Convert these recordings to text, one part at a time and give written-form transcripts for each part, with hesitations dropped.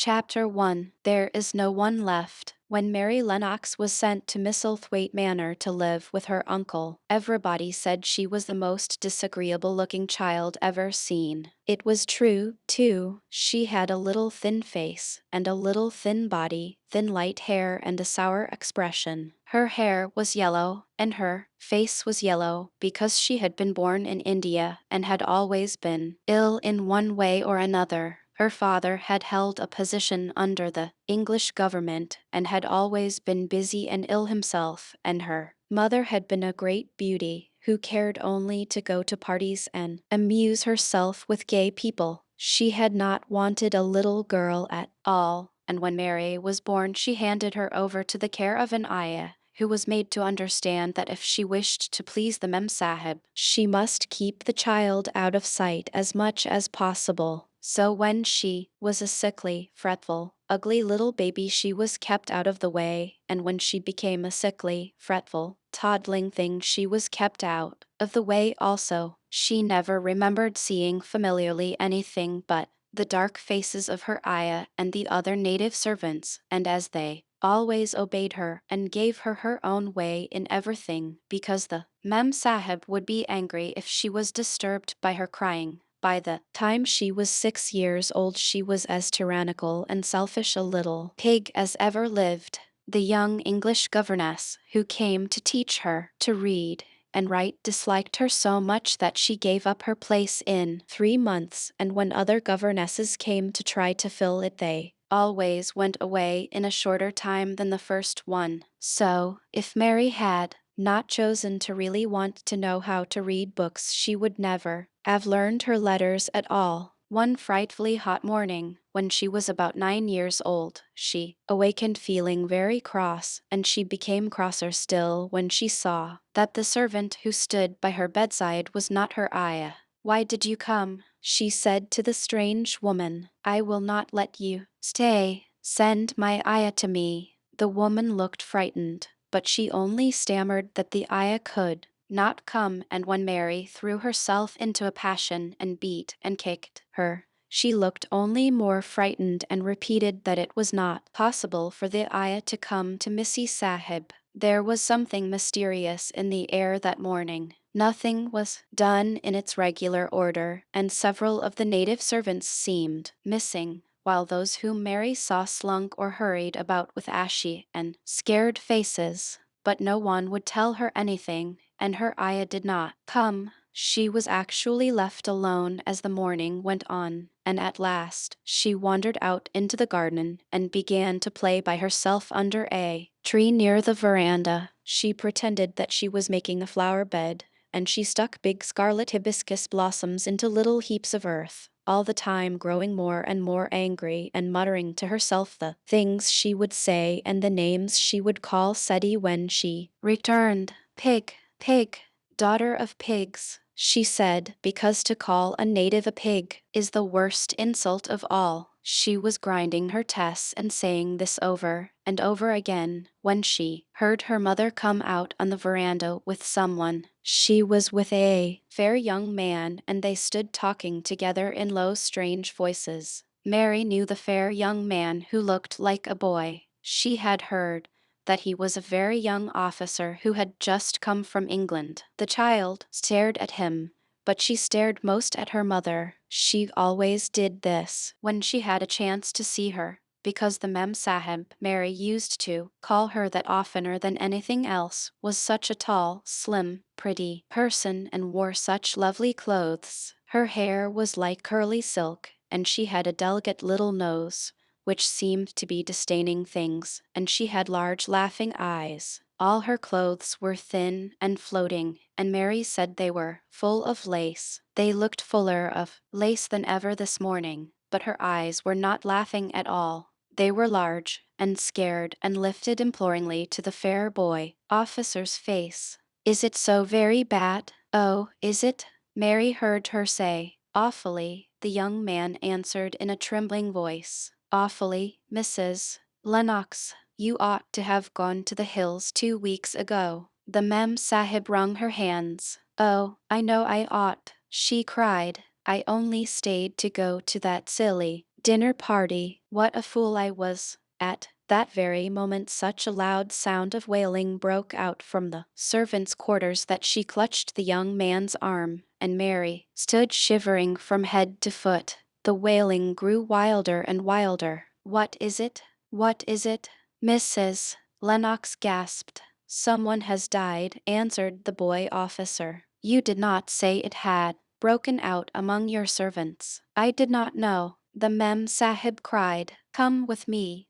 Chapter 1 There is no one left. When Mary Lennox was sent to Misselthwaite Manor to live with her uncle, everybody said she was the most disagreeable-looking child ever seen. It was true, too. She had a little thin face, and a little thin body, thin light hair and a sour expression. Her hair was yellow, and her face was yellow, because she had been born in India and had always been ill in one way or another. Her father had held a position under the English government and had always been busy and ill himself, and her mother had been a great beauty who cared only to go to parties and amuse herself with gay people. She had not wanted a little girl at all, and when Mary was born she handed her over to the care of an ayah, who was made to understand that if she wished to please the Mem Sahib, she must keep the child out of sight as much as possible. So when she was a sickly, fretful, ugly little baby she was kept out of the way, and when she became a sickly, fretful, toddling thing she was kept out of the way also. She never remembered seeing familiarly anything but the dark faces of her ayah and the other native servants, and as they always obeyed her and gave her her own way in everything, because the Mem Sahib would be angry if she was disturbed by her crying. By the time she was 6 years old she was as tyrannical and selfish a little pig as ever lived. The young English governess who came to teach her to read and write disliked her so much that she gave up her place in 3 months, and when other governesses came to try to fill it they always went away in a shorter time than the first one. So, if Mary had not chosen to really want to know how to read books she would never have learned her letters at all. One frightfully hot morning, when she was about 9 years old, she awakened feeling very cross, and she became crosser still when she saw that the servant who stood by her bedside was not her ayah. "Why did you come?" she said to the strange woman. "I will not let you stay. Send my ayah to me." The woman looked frightened, but she only stammered that the ayah could not come, and when Mary threw herself into a passion and beat and kicked her, she looked only more frightened and repeated that it was not possible for the ayah to come to Missy Sahib. There was something mysterious in the air that morning. Nothing was done in its regular order, and several of the native servants seemed missing, while those whom Mary saw slunk or hurried about with ashy and scared faces. But no one would tell her anything, and her ayah did not come. She was actually left alone as the morning went on, and at last she wandered out into the garden and began to play by herself under a tree near the veranda. She pretended that she was making a flower bed, and she stuck big scarlet hibiscus blossoms into little heaps of earth, all the time growing more and more angry and muttering to herself the things she would say and the names she would call Seti when she returned. "Pig, pig, daughter of pigs," she said, because to call a native a pig is the worst insult of all. She was grinding her tests and saying this over and over again when she heard her mother come out on the veranda with someone. She was with a fair young man, and they stood talking together in low, strange voices. Mary knew the fair young man who looked like a boy. She had heard that he was a very young officer who had just come from England. The child stared at him, but she stared most at her mother. She always did this when she had a chance to see her, because the Mem Sahib, Mary used to call her that oftener than anything else, was such a tall, slim, pretty person and wore such lovely clothes. Her hair was like curly silk, and she had a delicate little nose, which seemed to be disdaining things, and she had large laughing eyes. All her clothes were thin and floating, and Mary said they were full of lace. They looked fuller of lace than ever this morning, but her eyes were not laughing at all. They were large and scared and lifted imploringly to the fair boy officer's face. "Is it so very bad?" "Oh, is it?" Mary heard her say. "Awfully," the young man answered in a trembling voice. "Awfully, Mrs. Lennox. You ought to have gone to the hills 2 weeks ago." The Mem Sahib wrung her hands. "Oh, I know I ought," she cried. "I only stayed to go to that silly Dinner party. What a fool I was. At that very moment such a loud sound of wailing broke out from the servants' quarters that she clutched the young man's arm, and Mary stood shivering from head to foot. The wailing grew wilder and wilder. What is it? What is it? Mrs. Lennox gasped. Someone has died, answered the boy officer. You did not say it had broken out among your servants. I did not know. The Mem Sahib cried, come with me,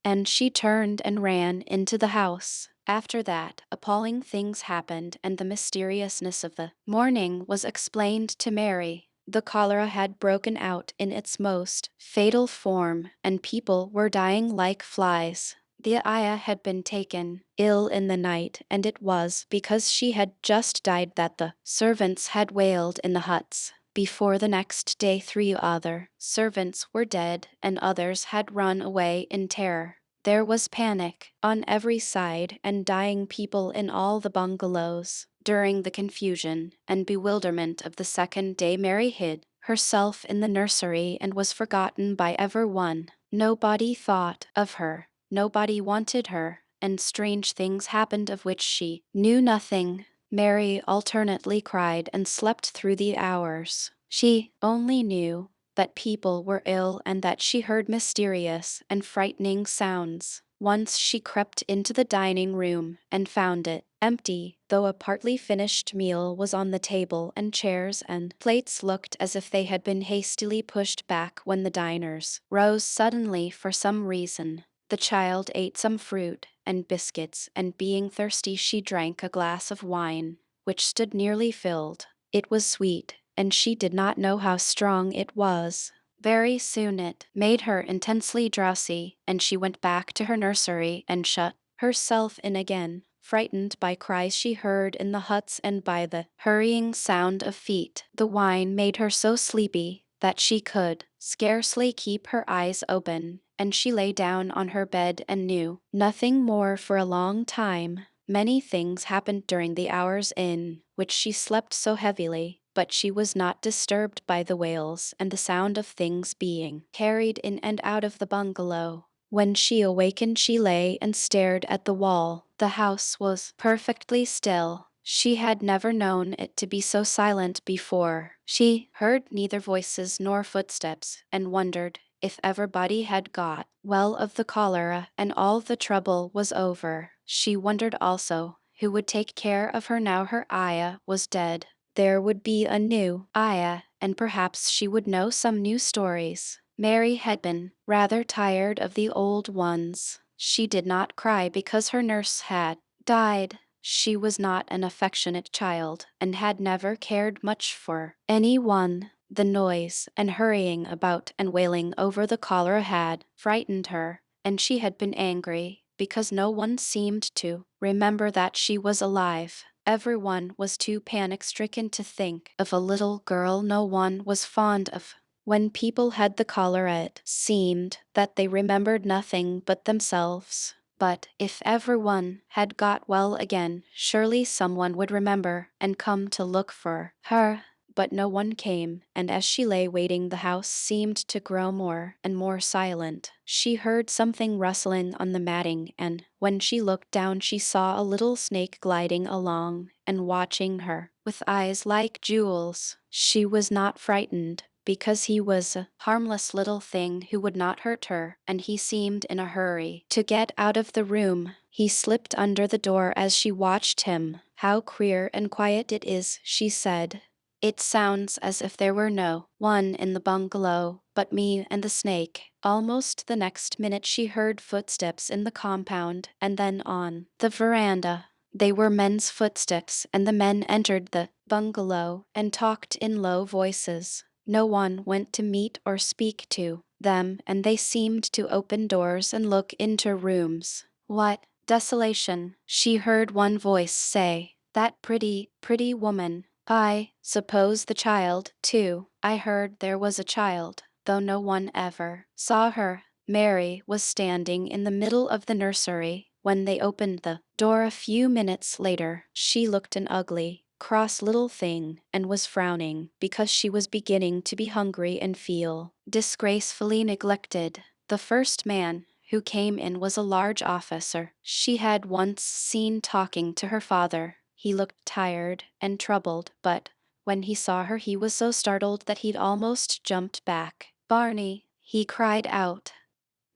and she turned and ran into the house. After that, appalling things happened, and the mysteriousness of the morning was explained to Mary. The cholera had broken out in its most fatal form, and people were dying like flies. The ayah had been taken ill in the night, and it was because she had just died that the servants had wailed in the huts. Before the next day 3 other servants were dead, and others had run away in terror. There was panic on every side and dying people in all the bungalows. During the confusion and bewilderment of the second day, Mary hid herself in the nursery and was forgotten by everyone. Nobody thought of her. Nobody wanted her, and strange things happened of which she knew nothing. Mary alternately cried and slept through the hours. She only knew that people were ill and that she heard mysterious and frightening sounds. Once she crept into the dining room and found it empty, though a partly finished meal was on the table and chairs and plates looked as if they had been hastily pushed back when the diners rose suddenly for some reason. The child ate some fruit and biscuits, and being thirsty she drank a glass of wine, which stood nearly filled. It was sweet, and she did not know how strong it was. Very soon it made her intensely drowsy, and she went back to her nursery and shut herself in again, frightened by cries she heard in the huts and by the hurrying sound of feet. The wine made her so sleepy that she could scarcely keep her eyes open, and she lay down on her bed and knew nothing more for a long time. Many things happened during the hours in which she slept so heavily, but she was not disturbed by the wails and the sound of things being carried in and out of the bungalow. When she awakened, she lay and stared at the wall. The house was perfectly still. She had never known it to be so silent before. She heard neither voices nor footsteps, and wondered if everybody had got well of the cholera and all the trouble was over. She wondered also who would take care of her now her ayah was dead. There would be a new ayah, and perhaps she would know some new stories. Mary had been rather tired of the old ones. She did not cry because her nurse had died. She was not an affectionate child, and had never cared much for anyone. The noise and hurrying about and wailing over the cholera had frightened her, and she had been angry because no one seemed to remember that she was alive. Everyone was too panic-stricken to think of a little girl no one was fond of. When people had the cholera, it seemed that they remembered nothing but themselves. But if everyone had got well again, surely someone would remember and come to look for her. But no one came, and as she lay waiting, the house seemed to grow more and more silent. She heard something rustling on the matting, and when she looked down she saw a little snake gliding along and watching her with eyes like jewels. She was not frightened, because he was a harmless little thing who would not hurt her, and he seemed in a hurry to get out of the room. He slipped under the door as she watched him. "How queer and quiet it is," she said. "It sounds as if there were no one in the bungalow but me and the snake." Almost the next minute she heard footsteps in the compound, and then on the veranda. They were men's footsteps, and the men entered the bungalow and talked in low voices. No one went to meet or speak to them, and they seemed to open doors and look into rooms. "What desolation," she heard one voice say. "That pretty, pretty woman. I suppose the child, too. I heard there was a child, though no one ever saw her." Mary was standing in the middle of the nursery when they opened the door a few minutes later. She looked an ugly, cross little thing, and was frowning because she was beginning to be hungry and feel disgracefully neglected. The first man who came in was a large officer she had once seen talking to her father. He looked tired and troubled, but when he saw her he was so startled that he'd almost jumped back. "Barney," he cried out,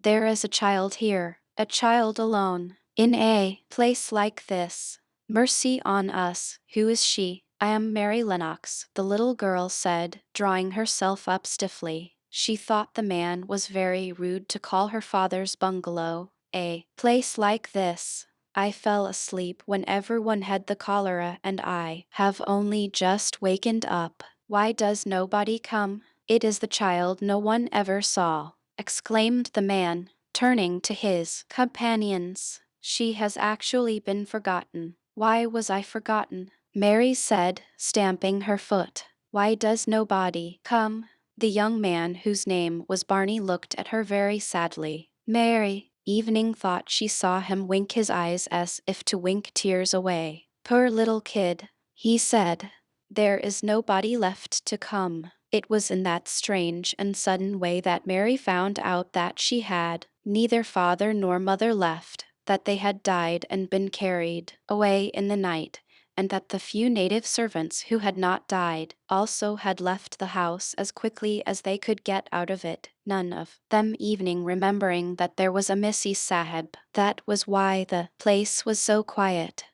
"there is a child here, a child alone, in a place like this. Mercy on us, who is she?" "I am Mary Lennox," the little girl said, drawing herself up stiffly. She thought the man was very rude to call her father's bungalow a place like this. "I fell asleep when everyone had the cholera and I have only just wakened up. Why does nobody come?" "It is the child no one ever saw," exclaimed the man, turning to his companions. "She has actually been forgotten." "Why was I forgotten?" Mary said, stamping her foot. "Why does nobody come?" The young man, whose name was Barney, looked at her very sadly. Mary Evening thought she saw him wink his eyes as if to wink tears away. "Poor little kid," he said. "There is nobody left to come." It was in that strange and sudden way that Mary found out that she had neither father nor mother left, that they had died and been carried away in the night, and that the few native servants who had not died also had left the house as quickly as they could get out of it, none of them even remembering that there was a Missy Sahib. That was why the place was so quiet.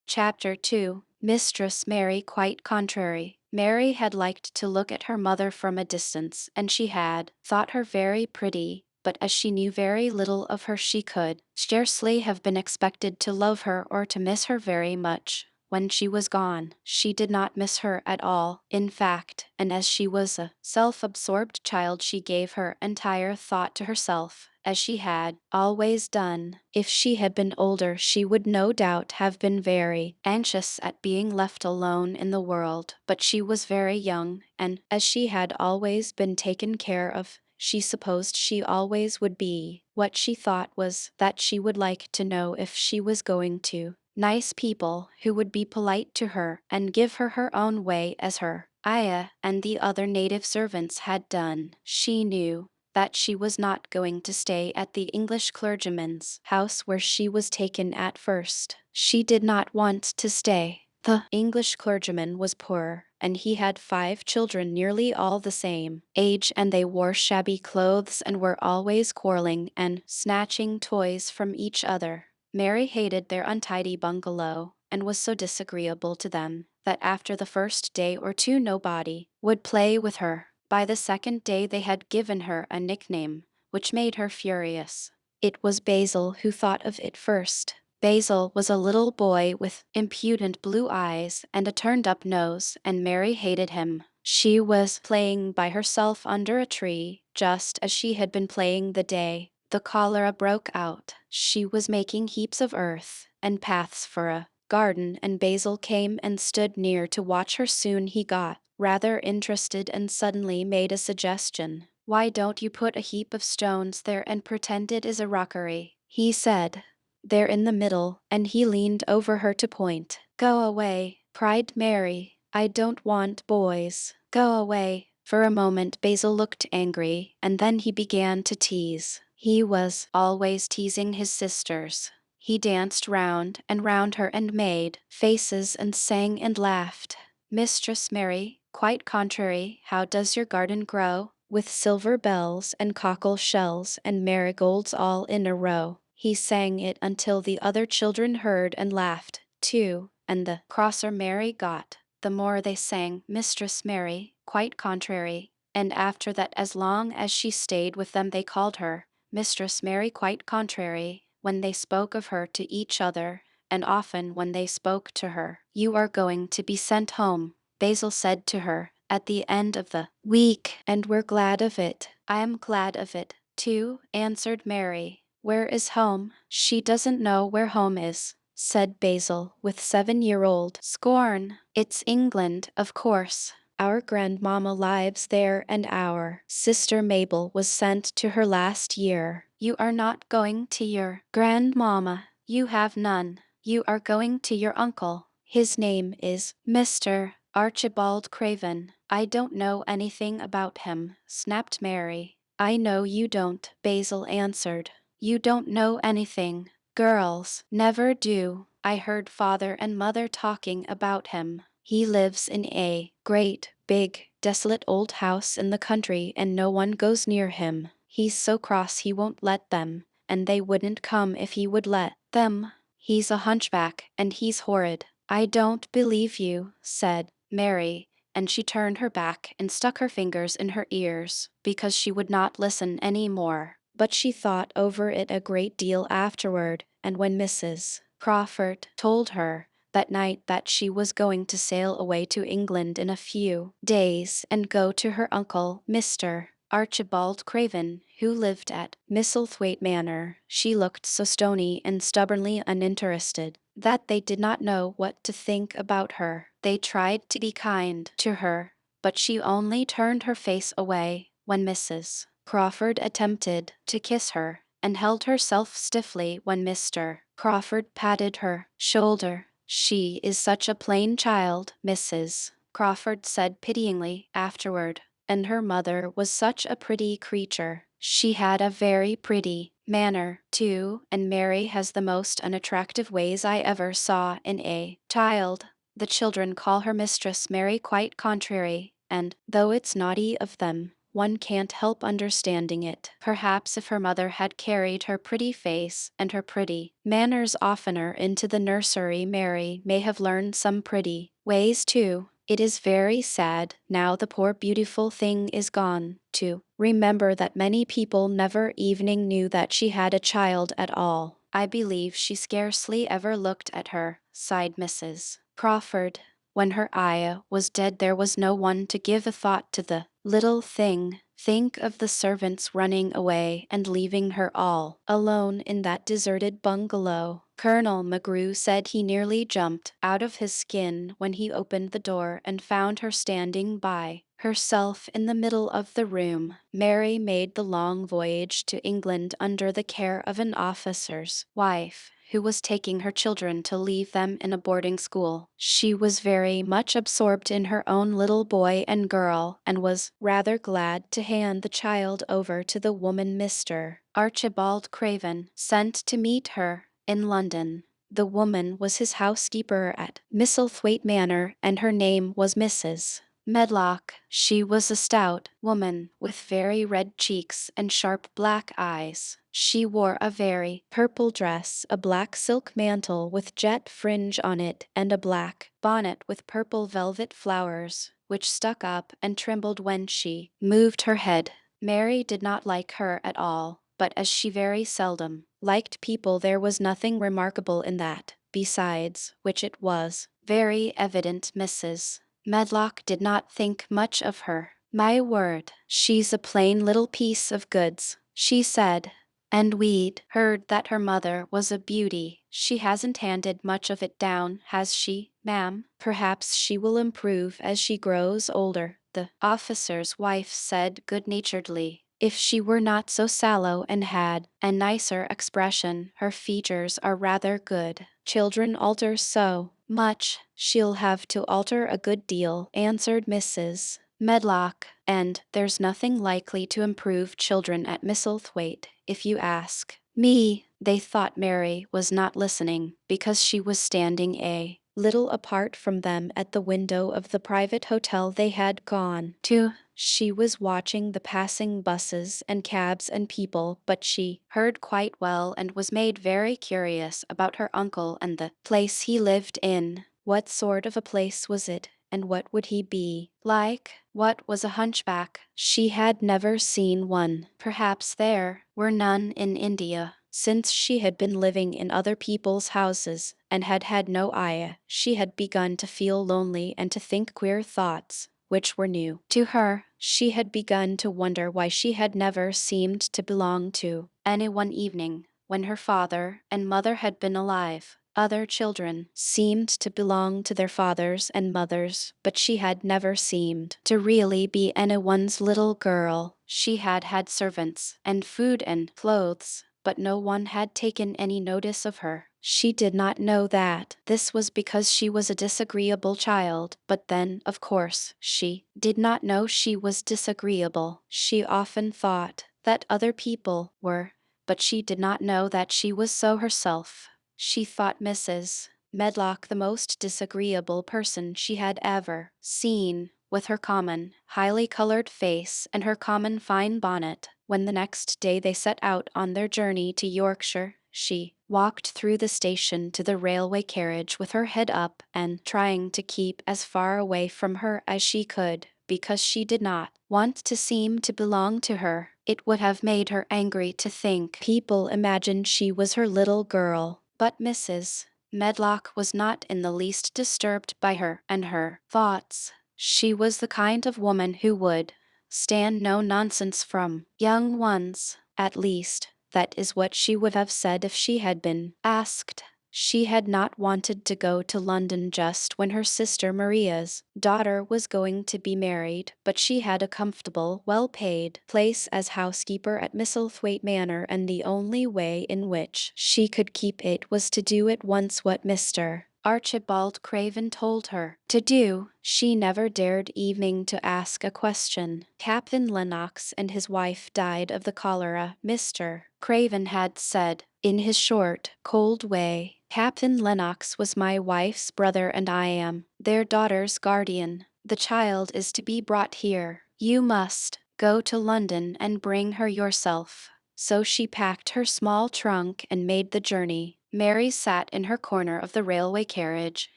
Chapter 2. Mistress Mary Quite Contrary. Mary had liked to look at her mother from a distance, and she had thought her very pretty, but as she knew very little of her she could scarcely have been expected to love her or to miss her very much. When she was gone, she did not miss her at all, in fact, and as she was a self-absorbed child she gave her entire thought to herself, as she had always done. If she had been older she would no doubt have been very anxious at being left alone in the world, but she was very young, and as she had always been taken care of, she supposed she always would be. What she thought was that she would like to know if she was going to nice people who would be polite to her and give her her own way as her Aya and the other native servants had done. She knew that she was not going to stay at the English clergyman's house where she was taken at first. She did not want to stay. The English clergyman was poor, and he had 5 children nearly all the same age, and they wore shabby clothes and were always quarreling and snatching toys from each other. Mary hated their untidy bungalow, and was so disagreeable to them that after the first day or two nobody would play with her. By the second day they had given her a nickname, which made her furious. It was Basil who thought of it first. Basil was a little boy with impudent blue eyes and a turned-up nose, and Mary hated him. She was playing by herself under a tree, just as she had been playing the day the cholera broke out. She was making heaps of earth and paths for a garden, and Basil came and stood near to watch her. Soon he got rather interested and suddenly made a suggestion. "Why don't you put a heap of stones there and pretend it is a rockery?" he said. "They're in the middle," and he leaned over her to point. "Go away," cried Mary. "I don't want boys. Go away." For a moment Basil looked angry, and then he began to tease. He was always teasing his sisters. He danced round and round her and made faces and sang and laughed. "Mistress Mary, quite contrary, how does your garden grow? With silver bells and cockle shells and marigolds all in a row." He sang it until the other children heard and laughed, too, and the crosser Mary got, the more they sang Mistress Mary, quite contrary, and after that as long as she stayed with them they called her Mistress Mary Quite Contrary when they spoke of her to each other, and often when they spoke to her. "You are going to be sent home," Basil said to her at the end of the week, "and we're glad of it." "I am glad of it, too," answered Mary. "Where is home?" "She doesn't know where home is," said Basil with 7-year-old scorn. "It's England, of course. Our grandmama lives there and our sister Mabel was sent to her last year." "You are not going to your grandmama. You have none." You are going to your uncle. His name is Mr. Archibald Craven. I don't know anything about him, snapped Mary. I know you don't, Basil answered. You don't know anything. Girls never do. I heard father and mother talking about him. He lives in a great, big, desolate old house in the country and no one goes near him. He's so cross he won't let them, and they wouldn't come if he would let them. He's a hunchback, and he's horrid. I don't believe you, said Mary, and she turned her back and stuck her fingers in her ears, because she would not listen any more. But she thought over it a great deal afterward, and when Mrs. Crawford told her that night that she was going to sail away to England in a few days and go to her uncle, Mr. Archibald Craven, who lived at Misselthwaite Manor, she looked so stony and stubbornly uninterested that they did not know what to think about her. They tried to be kind to her, but she only turned her face away when Mrs. Crawford attempted to kiss her, and held herself stiffly when Mr. Crawford patted her shoulder. She is such a plain child, Mrs. Crawford said pityingly afterward. And her mother was such a pretty creature. She had a very pretty manner, too, and Mary has the most unattractive ways I ever saw in a child. The children call her Mistress Mary quite contrary, and, though it's naughty of them, one can't help understanding it. Perhaps if her mother had carried her pretty face and her pretty manners oftener into the nursery, Mary may have learned some pretty ways too. It is very sad, now the poor beautiful thing is gone, to remember that many people never even knew that she had a child at all. I believe she scarcely ever looked at her, sighed Mrs. Crawford. When her ayah was dead there was no one to give a thought to the little thing. Think of the servants running away and leaving her all alone in that deserted bungalow. Colonel McGrew said he nearly jumped out of his skin when he opened the door and found her standing by herself in the middle of the room. Mary made the long voyage to England under the care of an officer's wife, who was taking her children to leave them in a boarding school. She was very much absorbed in her own little boy and girl, and was rather glad to hand the child over to the woman Mr. Archibald Craven sent to meet her in London. The woman was his housekeeper at Misselthwaite Manor, and her name was Mrs. Medlock. She was a stout woman with very red cheeks and sharp black eyes. She wore a very purple dress, a black silk mantle with jet fringe on it, and a black bonnet with purple velvet flowers, which stuck up and trembled when she moved her head. Mary did not like her at all, but as she very seldom liked people, there was nothing remarkable in that. Besides which, it was very evident Mrs. Medlock did not think much of her. My word, she's a plain little piece of goods, she said. And we'd heard that her mother was a beauty. She hasn't handed much of it down, has she, ma'am? Perhaps she will improve as she grows older, the officer's wife said good-naturedly. If she were not so sallow and had a nicer expression, her features are rather good. Children alter so much. She'll have to alter a good deal, answered Mrs. Medlock, and there's nothing likely to improve children at Misselthwaite, if you ask me. They thought Mary was not listening, because she was standing a little apart from them at the window of the private hotel they had gone to. She was watching the passing buses and cabs and people, but she heard quite well and was made very curious about her uncle and the place he lived in. What sort of a place was it, and what would he be like? What was a hunchback? She had never seen one. Perhaps there were none in India. Since she had been living in other people's houses and had had no ayah, she had begun to feel lonely and to think queer thoughts, which were new to her. She had begun to wonder why she had never seemed to belong to any one. Evening, when her father and mother had been alive, other children seemed to belong to their fathers and mothers, but she had never seemed to really be anyone's little girl. She had had servants and food and clothes, but no one had taken any notice of her. She did not know that this was because she was a disagreeable child, but then, of course, she did not know she was disagreeable. She often thought that other people were, but she did not know that she was so herself. She thought Mrs. Medlock the most disagreeable person she had ever seen, with her common, highly colored face and her common fine bonnet. When the next day they set out on their journey to Yorkshire, she walked through the station to the railway carriage with her head up and trying to keep as far away from her as she could, because she did not want to seem to belong to her. It would have made her angry to think people imagined she was her little girl. But Mrs. Medlock was not in the least disturbed by her and her thoughts. She was the kind of woman who would stand no nonsense from young ones. At least, that is what she would have said if she had been asked. She had not wanted to go to London just when her sister Maria's daughter was going to be married, but she had a comfortable, well-paid place as housekeeper at Misselthwaite Manor, and the only way in which she could keep it was to do at once what Mr. Archibald Craven told her to do. She never dared evening to ask a question. Captain Lennox and his wife died of the cholera, Mr. Craven had said, in his short, cold way. Captain Lennox was my wife's brother and I am their daughter's guardian. The child is to be brought here. You must go to London and bring her yourself. So she packed her small trunk and made the journey. Mary sat in her corner of the railway carriage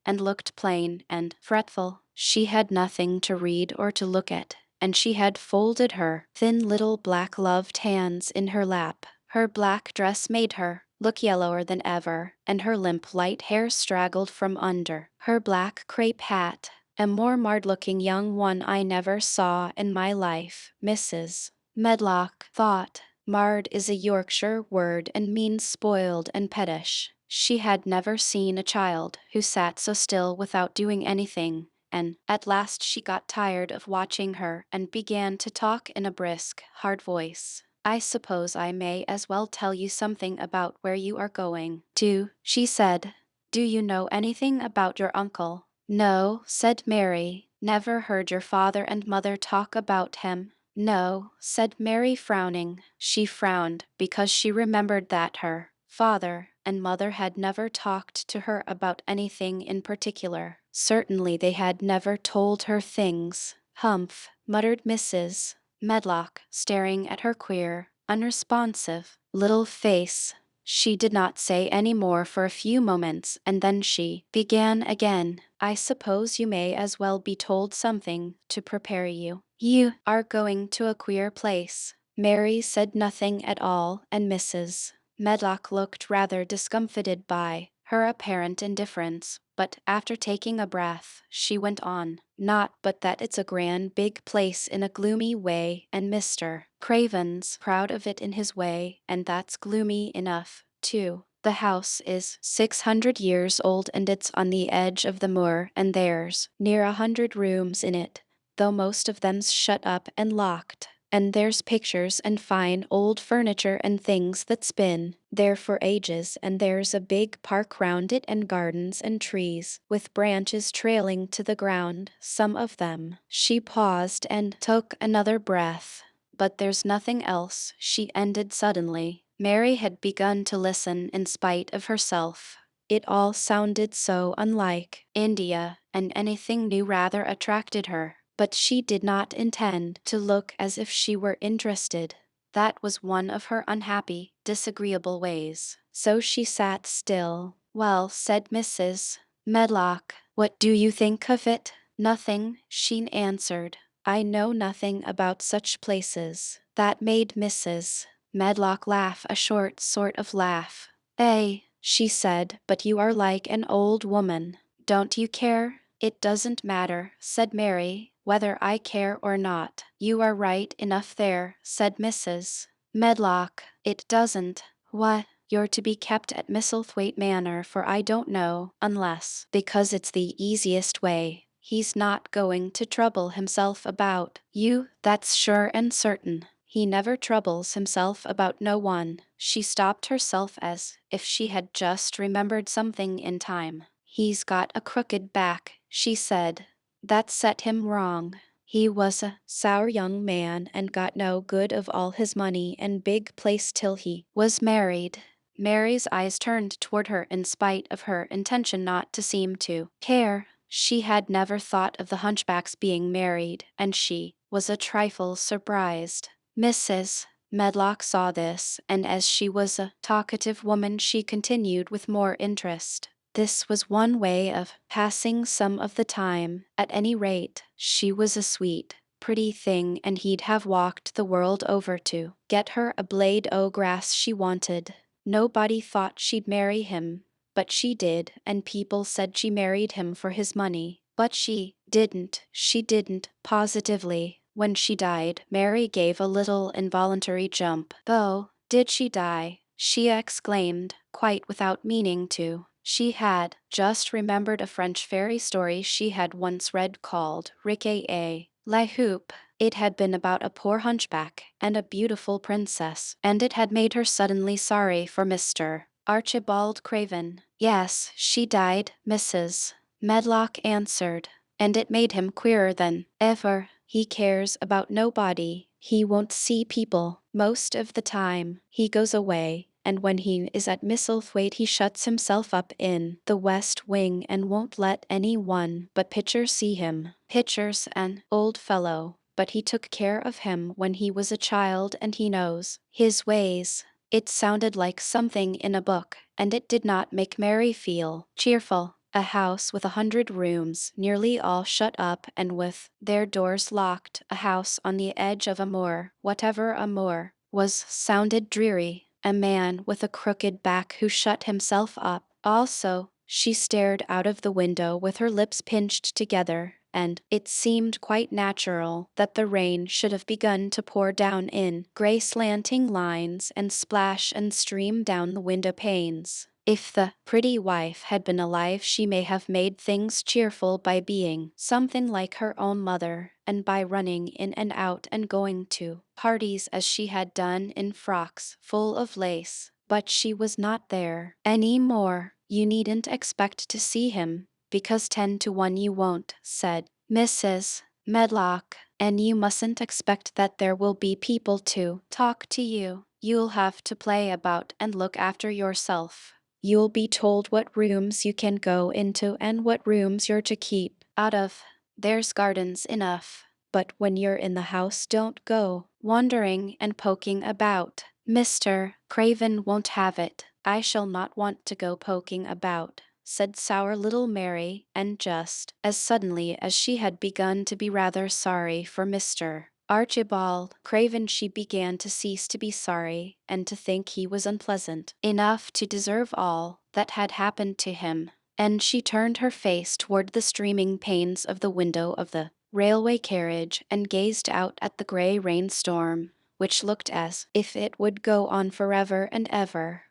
and looked plain and fretful. She had nothing to read or to look at, and she had folded her thin little black-gloved hands in her lap. Her black dress made her look yellower than ever, and her limp light hair straggled from under her black crape hat. A more marred-looking young one I never saw in my life, Mrs. Medlock thought. Marred is a Yorkshire word and means spoiled and pettish. She had never seen a child who sat so still without doing anything, and at last she got tired of watching her and began to talk in a brisk, hard voice. I suppose I may as well tell you something about where you are going to, she said. Do you know anything about your uncle? No, said Mary. Never heard your father and mother talk about him. No, said Mary, frowning. She frowned because she remembered that her father and mother had never talked to her about anything in particular. Certainly they had never told her things. Humph, muttered Mrs. Medlock, staring at her queer, unresponsive little face. She did not say any more for a few moments, and then she began again. I suppose you may as well be told something to prepare you. You are going to a queer place. Mary said nothing at all, and Mrs. Medlock looked rather discomfited by her apparent indifference, but after taking a breath, she went on. Not but that it's a grand big place in a gloomy way, and Mr. Craven's proud of it in his way, and that's gloomy enough, too. The house is 600 years old and it's on the edge of the moor, and there's near 100 rooms in it, though most of them's shut up and locked. And there's pictures and fine old furniture and things that's been there for ages, and there's a big park round it and gardens and trees with branches trailing to the ground, some of them. She paused and took another breath. But there's nothing else, she ended suddenly. Mary had begun to listen in spite of herself. It all sounded so unlike India, and anything new rather attracted her. But she did not intend to look as if she were interested. That was one of her unhappy, disagreeable ways. So she sat still. Well, said Mrs. Medlock, what do you think of it? Nothing, she answered. I know nothing about such places. That made Mrs. Medlock laugh a short sort of laugh. Eh, she said, but you are like an old woman. Don't you care? It doesn't matter, said Mary, whether I care or not. You are right enough there, said Mrs. Medlock. It doesn't. What? You're to be kept at Misselthwaite Manor for I don't know, unless, because it's the easiest way. He's not going to trouble himself about you, that's sure and certain. He never troubles himself about no one. She stopped herself as if she had just remembered something in time. He's got a crooked back, she said. That set him wrong. He was a sour young man and got no good of all his money and big place till he was married. Mary's eyes turned toward her in spite of her intention not to seem to care. She had never thought of the hunchback's being married, and she was a trifle surprised. Mrs. Medlock saw this, and as she was a talkative woman, she continued with more interest. This was one way of passing some of the time. At any rate, she was a sweet, pretty thing, and he'd have walked the world over to get her a blade o' grass she wanted. Nobody thought she'd marry him, but she did, and people said she married him for his money. But she didn't, positively. When she died, Mary gave a little involuntary jump. "Oh, did she die?" she exclaimed, quite without meaning to. She had just remembered a French fairy story she had once read called Riquet et La Houppe. It had been about a poor hunchback and a beautiful princess, and it had made her suddenly sorry for Mr. Archibald Craven. "Yes, she died," Mrs. Medlock answered, "and it made him queerer than ever. He cares about nobody. He won't see people most of the time. He goes away, and when he is at Misselthwaite he shuts himself up in the West Wing and won't let any one but Pitcher see him. Pitcher's an old fellow, but he took care of him when he was a child and he knows his ways." It sounded like something in a book, and it did not make Mary feel cheerful. A house with 100 rooms, nearly all shut up and with their doors locked, a house on the edge of a moor, whatever a moor was, sounded dreary. A man with a crooked back who shut himself up. Also, she stared out of the window with her lips pinched together, and it seemed quite natural that the rain should have begun to pour down in gray slanting lines and splash and stream down the window panes. If the pretty wife had been alive, she may have made things cheerful by being something like her own mother, and by running in and out and going to parties as she had done in frocks full of lace. But she was not there any more. "You needn't expect to see him, because 10 to 1 you won't," said Mrs. Medlock, "and you mustn't expect that there will be people to talk to you. You'll have to play about and look after yourself. You'll be told what rooms you can go into and what rooms you're to keep out of. There's gardens enough, but when you're in the house don't go wandering and poking about. Mr. Craven won't have it." "I shall not want to go poking about," said sour little Mary, and just as suddenly as she had begun to be rather sorry for Mr. Archibald Craven, she began to cease to be sorry and to think he was unpleasant enough to deserve all that had happened to him. And she turned her face toward the streaming panes of the window of the railway carriage and gazed out at the gray rainstorm, which looked as if it would go on forever and ever.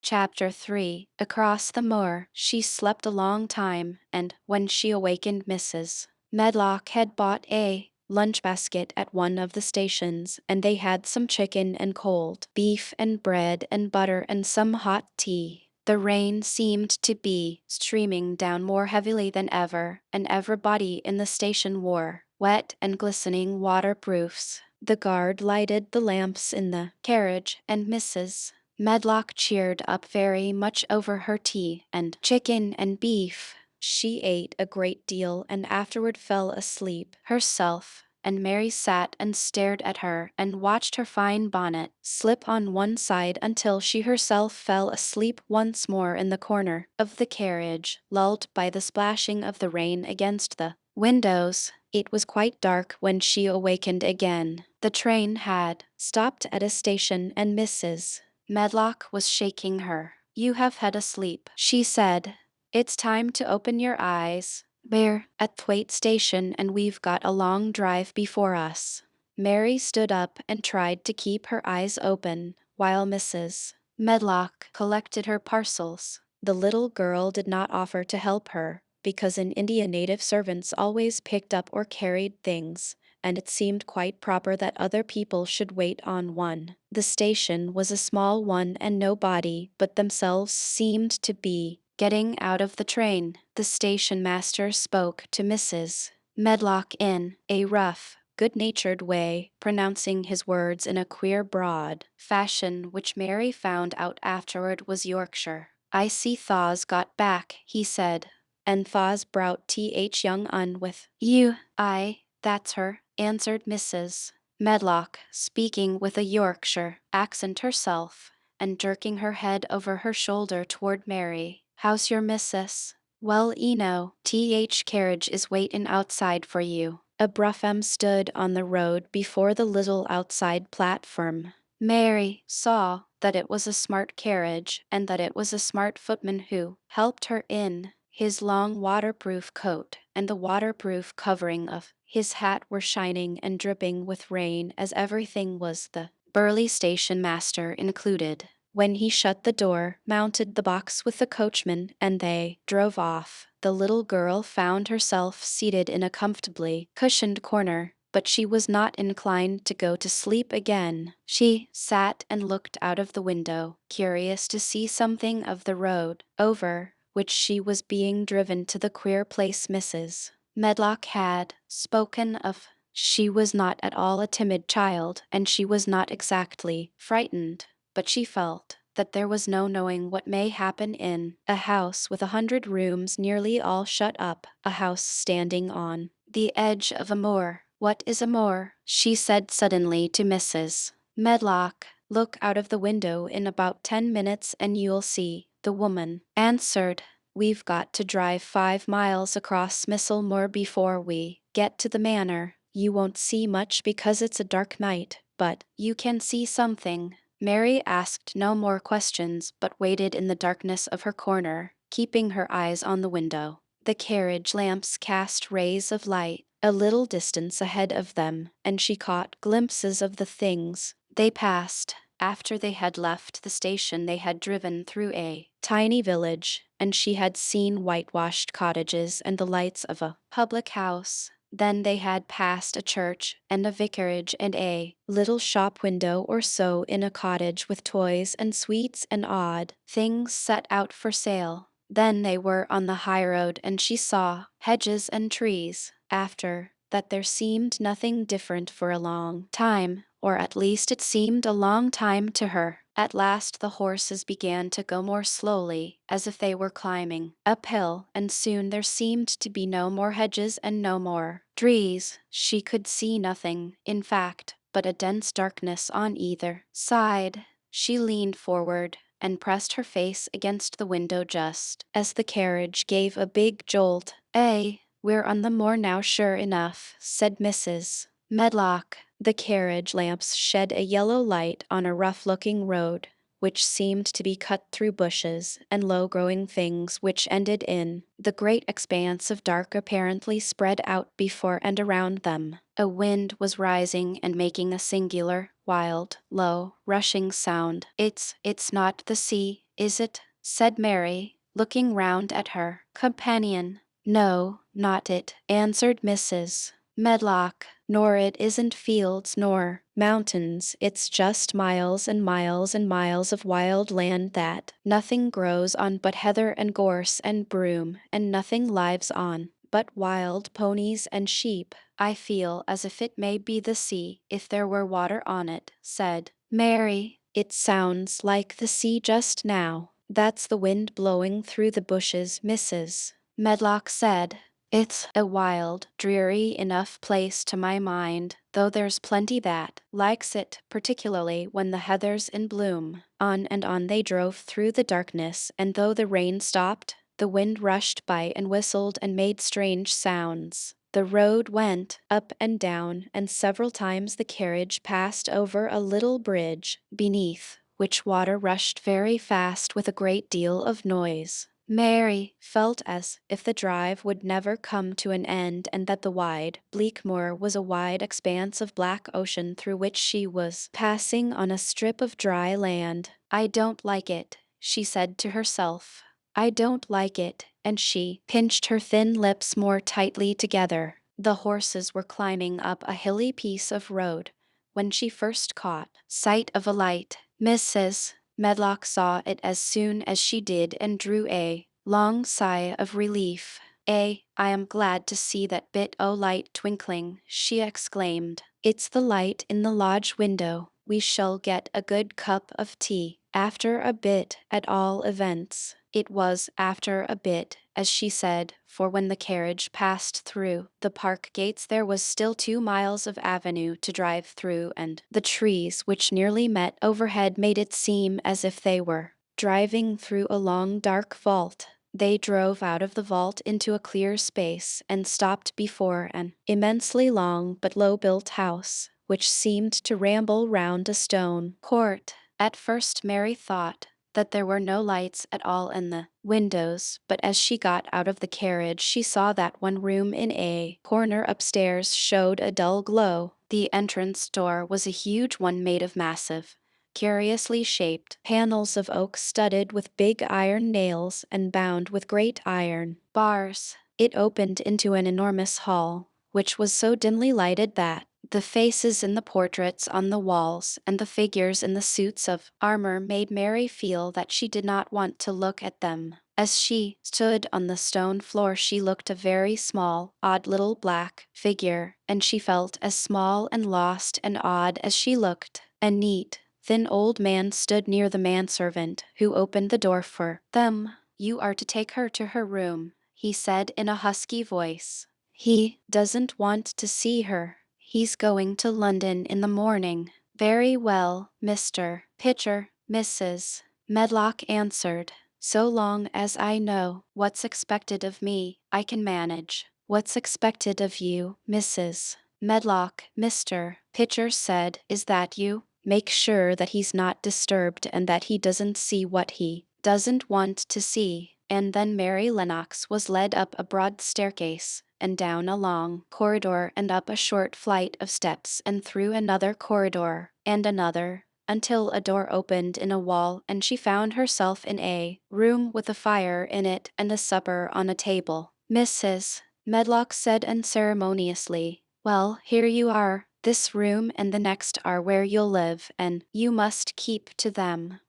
Chapter 3. Across the moor. She slept a long time, and when she awakened, Mrs. Medlock had bought a lunch basket at one of the stations, and they had some chicken and cold beef and bread and butter and some hot tea. The rain seemed to be streaming down more heavily than ever, and everybody in the station wore wet and glistening waterproofs. The guard lighted the lamps in the carriage, and Mrs. Medlock cheered up very much over her tea and chicken and beef. She ate a great deal and afterward fell asleep herself, and Mary sat and stared at her and watched her fine bonnet slip on one side until she herself fell asleep once more in the corner of the carriage, lulled by the splashing of the rain against the windows. It was quite dark when she awakened again. The train had stopped at a station and Mrs. Medlock was shaking her. "You have had a sleep," she said. "It's time to open your eyes. We're at Thwaite Station and we've got a long drive before us." Mary stood up and tried to keep her eyes open, while Mrs. Medlock collected her parcels. The little girl did not offer to help her, because in India native servants always picked up or carried things and it seemed quite proper that other people should wait on one. The station was a small one and nobody but themselves seemed to be getting out of the train. The station master spoke to Mrs. Medlock in a rough, good-natured way, pronouncing his words in a queer broad fashion which Mary found out afterward was Yorkshire. "I see Thaw's got back," he said, "and Thaw's brought th young un with you." "Aye, that's her," answered Mrs. Medlock, speaking with a Yorkshire accent herself, and jerking her head over her shoulder toward Mary. "How's your missus?" "Well, Eno, th carriage is waitin' outside for you." A brougham stood on the road before the little outside platform. Mary saw that it was a smart carriage and that it was a smart footman who helped her in. His long waterproof coat and the waterproof covering of his hat were shining and dripping with rain as everything was, the burly station master included. When he shut the door, mounted the box with the coachman, and they drove off, the little girl found herself seated in a comfortably cushioned corner, but she was not inclined to go to sleep again. She sat and looked out of the window, curious to see something of the road, over which she was being driven to the queer place Mrs. Medlock had spoken of. She was not at all a timid child, and she was not exactly frightened, but she felt that there was no knowing what may happen in a house with 100 rooms nearly all shut up, a house standing on the edge of a moor. "What is a moor?" she said suddenly to Mrs. Medlock. "Look out of the window in about 10 minutes and you'll see," the woman answered. "We've got to drive 5 miles across Missel Moor before we get to the manor. You won't see much because it's a dark night, but you can see something." Mary asked no more questions but waited in the darkness of her corner, keeping her eyes on the window. The carriage lamps cast rays of light a little distance ahead of them, and she caught glimpses of the things they passed. After they had left the station they had driven through a tiny village, and she had seen whitewashed cottages and the lights of a public house. Then they had passed a church and a vicarage and a little shop window or so in a cottage with toys and sweets and odd things set out for sale. Then they were on the high road and she saw hedges and trees. After that there seemed nothing different for a long time, or at least it seemed a long time to her. At last the horses began to go more slowly, as if they were climbing uphill, and soon there seemed to be no more hedges and no more trees. She could see nothing, in fact, but a dense darkness on either side. She leaned forward and pressed her face against the window just as the carriage gave a big jolt. "We're on the moor now, sure enough," said Mrs. Medlock. The carriage lamps shed a yellow light on a rough-looking road, which seemed to be cut through bushes and low-growing things which ended in the great expanse of dark apparently spread out before and around them. A wind was rising and making a singular, wild, low, rushing sound. It's not the sea, is it?" said Mary, looking round at her companion. "No, not it," answered Mrs. Medlock, "nor it isn't fields nor mountains, it's just miles and miles and miles of wild land that nothing grows on but heather and gorse and broom, and nothing lives on but wild ponies and sheep." "I feel as if it may be the sea if there were water on it," said Mary. "It sounds like the sea just now." "That's the wind blowing through the bushes," Mrs. Medlock said. "It's a wild, dreary enough place to my mind, though there's plenty that likes it, particularly when the heather's in bloom." On and on they drove through the darkness, and though the rain stopped, the wind rushed by and whistled and made strange sounds. The road went up and down, and several times the carriage passed over a little bridge, beneath which water rushed very fast with a great deal of noise. Mary felt as if the drive would never come to an end, and that the wide, bleak moor was a wide expanse of black ocean through which she was passing on a strip of dry land. "I don't like it," she said to herself. "I don't like it," and she pinched her thin lips more tightly together. The horses were climbing up a hilly piece of road when she first caught sight of a light. Mrs. Medlock saw it as soon as she did and drew a long sigh of relief. I am glad to see that bit o' light twinkling," she exclaimed. "It's the light in the lodge window. We shall get a good cup of tea after a bit, at all events." It was after a bit, as she said, for when the carriage passed through the park gates there was still 2 miles of avenue to drive through, and the trees which nearly met overhead made it seem as if they were driving through a long dark vault. They drove out of the vault into a clear space and stopped before an immensely long but low-built house, which seemed to ramble round a stone court. At first Mary thought that there were no lights at all in the windows, but as she got out of the carriage she saw that one room in a corner upstairs showed a dull glow. The entrance door was a huge one made of massive, curiously shaped panels of oak studded with big iron nails and bound with great iron bars. It opened into an enormous hall, which was so dimly lighted that the faces in the portraits on the walls and the figures in the suits of armor made Mary feel that she did not want to look at them. As she stood on the stone floor she looked a very small, odd little black figure, and she felt as small and lost and odd as she looked. A neat, thin old man stood near the manservant, who opened the door for them. "You are to take her to her room," he said in a husky voice. "He doesn't want to see her. He's going to London in the morning." "Very well, Mr. Pitcher," Mrs. Medlock answered. "So long as I know what's expected of me, I can manage." "What's expected of you, Mrs. Medlock?" Mr. Pitcher said. "Is that you? Make sure that he's not disturbed and that he doesn't see what he doesn't want to see." And then Mary Lennox was led up a broad staircase, and down a long corridor and up a short flight of steps and through another corridor and another, until a door opened in a wall and she found herself in a room with a fire in it and a supper on a table. Mrs. Medlock said unceremoniously, "Well, here you are. This room and the next are where you'll live, and you must keep to them."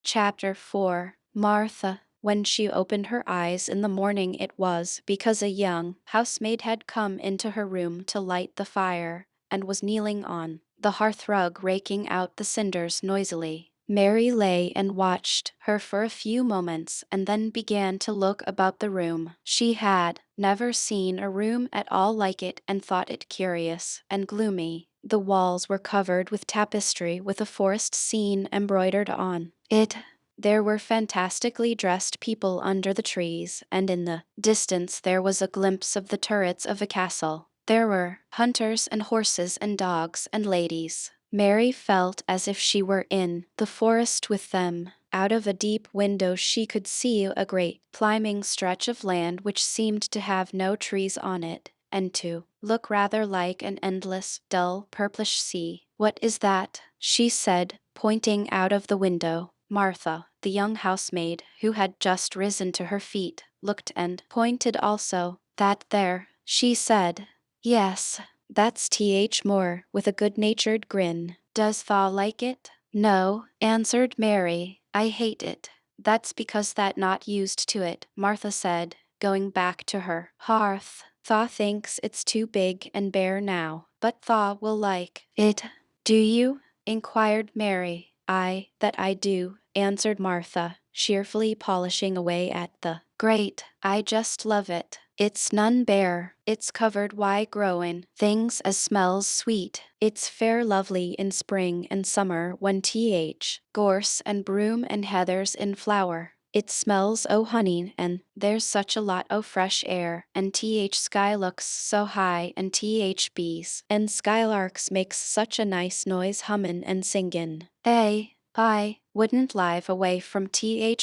Chapter 4. Martha. When she opened her eyes in the morning it was because a young housemaid had come into her room to light the fire, and was kneeling on the hearthrug raking out the cinders noisily. Mary lay and watched her for a few moments and then began to look about the room. She had never seen a room at all like it and thought it curious and gloomy. The walls were covered with tapestry with a forest scene embroidered on it. There were fantastically dressed people under the trees, and in the distance there was a glimpse of the turrets of a castle. There were hunters and horses and dogs and ladies. Mary felt as if she were in the forest with them. Out of a deep window she could see a great climbing stretch of land which seemed to have no trees on it, and to look rather like an endless, dull, purplish sea. "What is that?" she said, pointing out of the window. Martha, the young housemaid, who had just risen to her feet, looked and pointed also. "That there," she said. "Yes, that's T.H. Moore," with a good-natured grin. "Does thaw like it?" "No," answered Mary. "I hate it." "That's because that not used to it," Martha said, going back to her hearth. "Thaw thinks it's too big and bare now, but Thaw will like it." "Do you?" inquired Mary. "That I do," answered Martha, cheerfully polishing away at the grate. "I just love it. It's none bare. It's covered wi' growin' things as smells sweet. It's fair lovely in spring and summer when gorse and broom and heather's in flower. It smells o' honey and there's such a lot o' fresh air, and sky looks so high, and bees and skylarks makes such a nice noise hummin' and singin'. I wouldn't live away from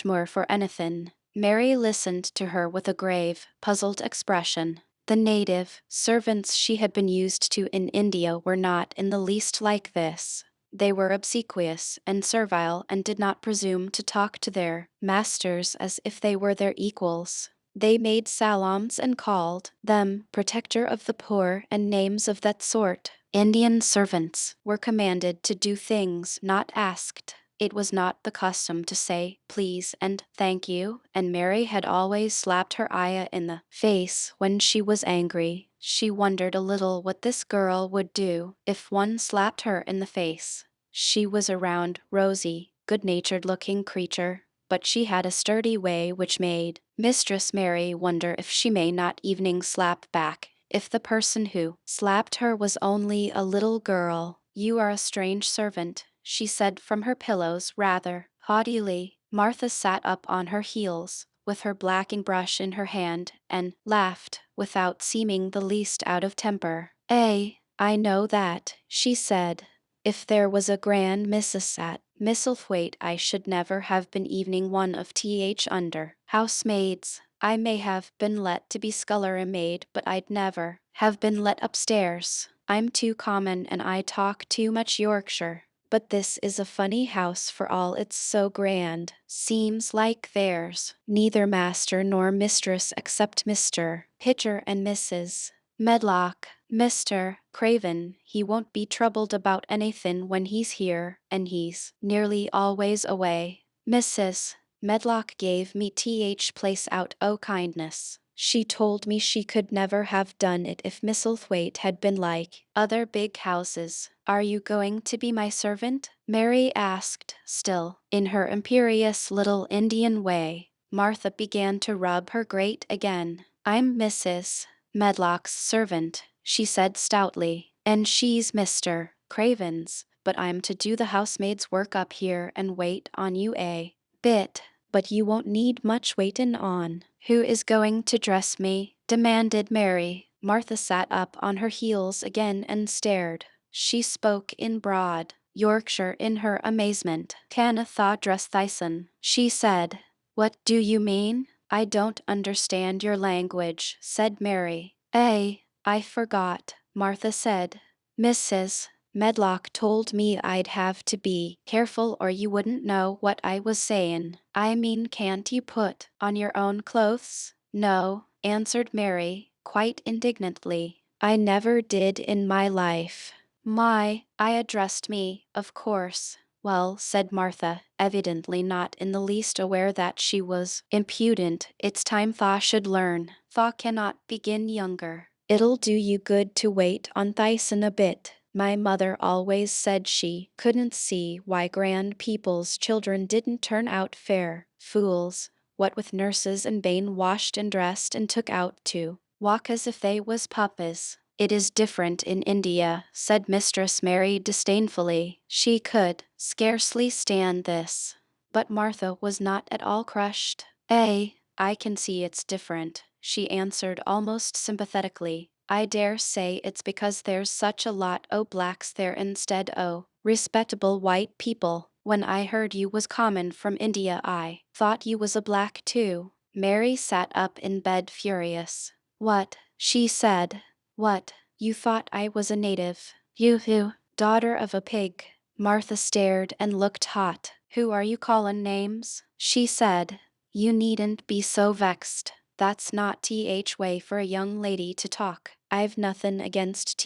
Moore for anythin'." Mary listened to her with a grave, puzzled expression. The native servants she had been used to in India were not in the least like this. They were obsequious and servile and did not presume to talk to their masters as if they were their equals. They made salams and called them protector of the poor and names of that sort. Indian servants were commanded to do things not asked. It was not the custom to say please and thank you, and Mary had always slapped her ayah in the face when she was angry. She wondered a little what this girl would do if one slapped her in the face. She was a round, rosy, good-natured looking creature, but she had a sturdy way which made Mistress Mary wonder if she may not evening slap back, if the person who slapped her was only a little girl. You are a strange servant, she said from her pillows rather haughtily. Martha sat up on her heels, with her blacking brush in her hand, and laughed, without seeming the least out of temper. I know that, she said. If there was a grand Mrs. at Misselthwaite I should never have been evening one of th under housemaids. I may have been let to be scullery maid, but I'd never have been let upstairs. I'm too common and I talk too much Yorkshire. But this is a funny house for all it's so grand. Seems like there's neither master nor mistress except Mr. Pitcher and Mrs. Medlock. Mr. Craven, he won't be troubled about anything when he's here, and he's nearly always away. Mrs. Medlock gave me th place out o' kindness. She told me she could never have done it if Misselthwaite had been like other big houses. Are you going to be my servant? Mary asked, still in her imperious little Indian way. Martha began to rub her grate again. I'm Mrs. Medlock's servant, she said stoutly, and she's Mr. Craven's, but I'm to do the housemaid's work up here and wait on you a bit. But you won't need much waitin' on. Who is going to dress me? Demanded Mary. Martha sat up on her heels again and stared. She spoke in broad Yorkshire in her amazement. Canna tha dress thyson, she said. What do you mean? I don't understand your language, said Mary. I forgot, Martha said. Mrs. Medlock told me I'd have to be careful or you wouldn't know what I was sayin'. I mean, can't you put on your own clothes? No, answered Mary, quite indignantly. I never did in my life. My, I addressed me, of course. Well, said Martha, evidently not in the least aware that she was impudent. It's time tha should learn. Tha cannot begin younger. It'll do you good to wait on Thyson a bit. My mother always said she couldn't see why grand people's children didn't turn out fair fools, what with nurses and bane washed and dressed and took out to walk as if they was puppies. It is different in India, said Mistress Mary disdainfully. She could scarcely stand this. But Martha was not at all crushed. I can see it's different, she answered almost sympathetically. I dare say it's because there's such a lot o' blacks there instead o' respectable white people. When I heard you was common from India I thought you was a black too. Mary sat up in bed furious. What? She said. What? You thought I was a native? You, daughter of a pig. Martha stared and looked hot. Who are you callin' names? She said. You needn't be so vexed. That's not th way for a young lady to talk. I've nothin' against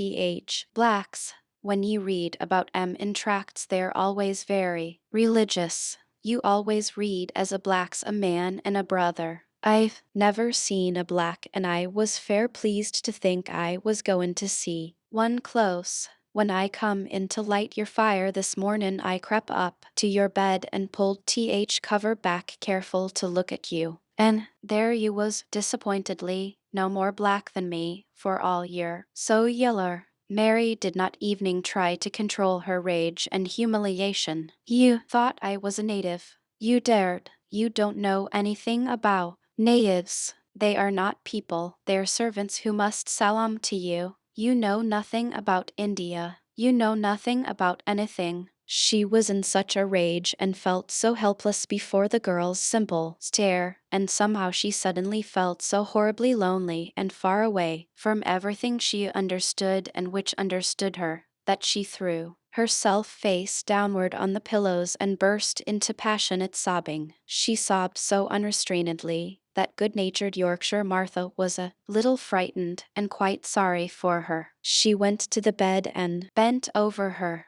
blacks. When you read about 'em in tracts they're always very religious. You always read as a black's a man and a brother. I've never seen a black and I was fair pleased to think I was goin' to see one close. When I come in to light your fire this mornin' I crept up to your bed and pulled th cover back careful to look at you. And there you was disappointedly, no more black than me, for all you're so yeller. Mary did not evening try to control her rage and humiliation. You thought I was a native. You dared. You don't know anything about natives. They are not people, they're servants who must salam to you. You know nothing about India. You know nothing about anything. She was in such a rage and felt so helpless before the girl's simple stare, and somehow she suddenly felt so horribly lonely and far away from everything she understood and which understood her. that she threw herself face downward on the pillows and burst into passionate sobbing. She sobbed so unrestrainedly that good-natured Yorkshire Martha was a little frightened and quite sorry for her. She went to the bed and bent over her.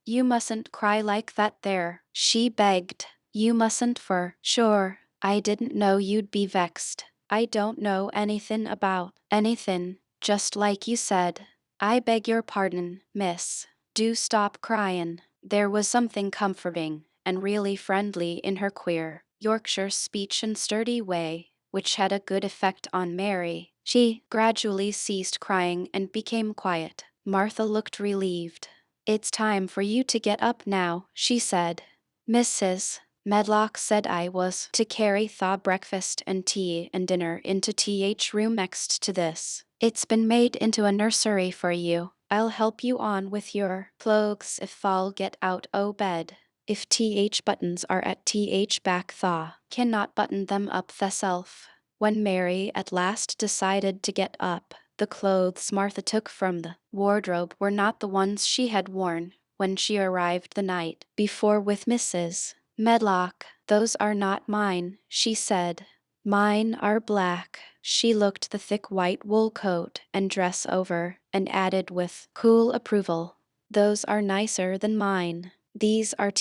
You mustn't cry like that there," she begged. "You mustn't, for sure. I didn't know you'd be vexed. I don't know anything about anything, just like you said. I beg your pardon, miss. Do stop cryin'." There was something comforting and really friendly in her queer Yorkshire speech and sturdy way, which had a good effect on Mary. She gradually ceased crying and became quiet. Martha looked relieved. "It's time for you to get up now," she said. "Mrs. Medlock said I was to carry thaw breakfast and tea and dinner into th room next to this. It's been made into a nursery for you. I'll help you on with your clothes if tha'll get out o' bed. If th buttons are at th back thaw cannot button them up thyself." When Mary at last decided to get up, the clothes Martha took from the wardrobe were not the ones she had worn when she arrived the night before with Mrs. Medlock. "Those are not mine," she said. "Mine are black." She looked the thick white wool coat and dress over, and added with cool approval, "Those are nicer than mine." "These are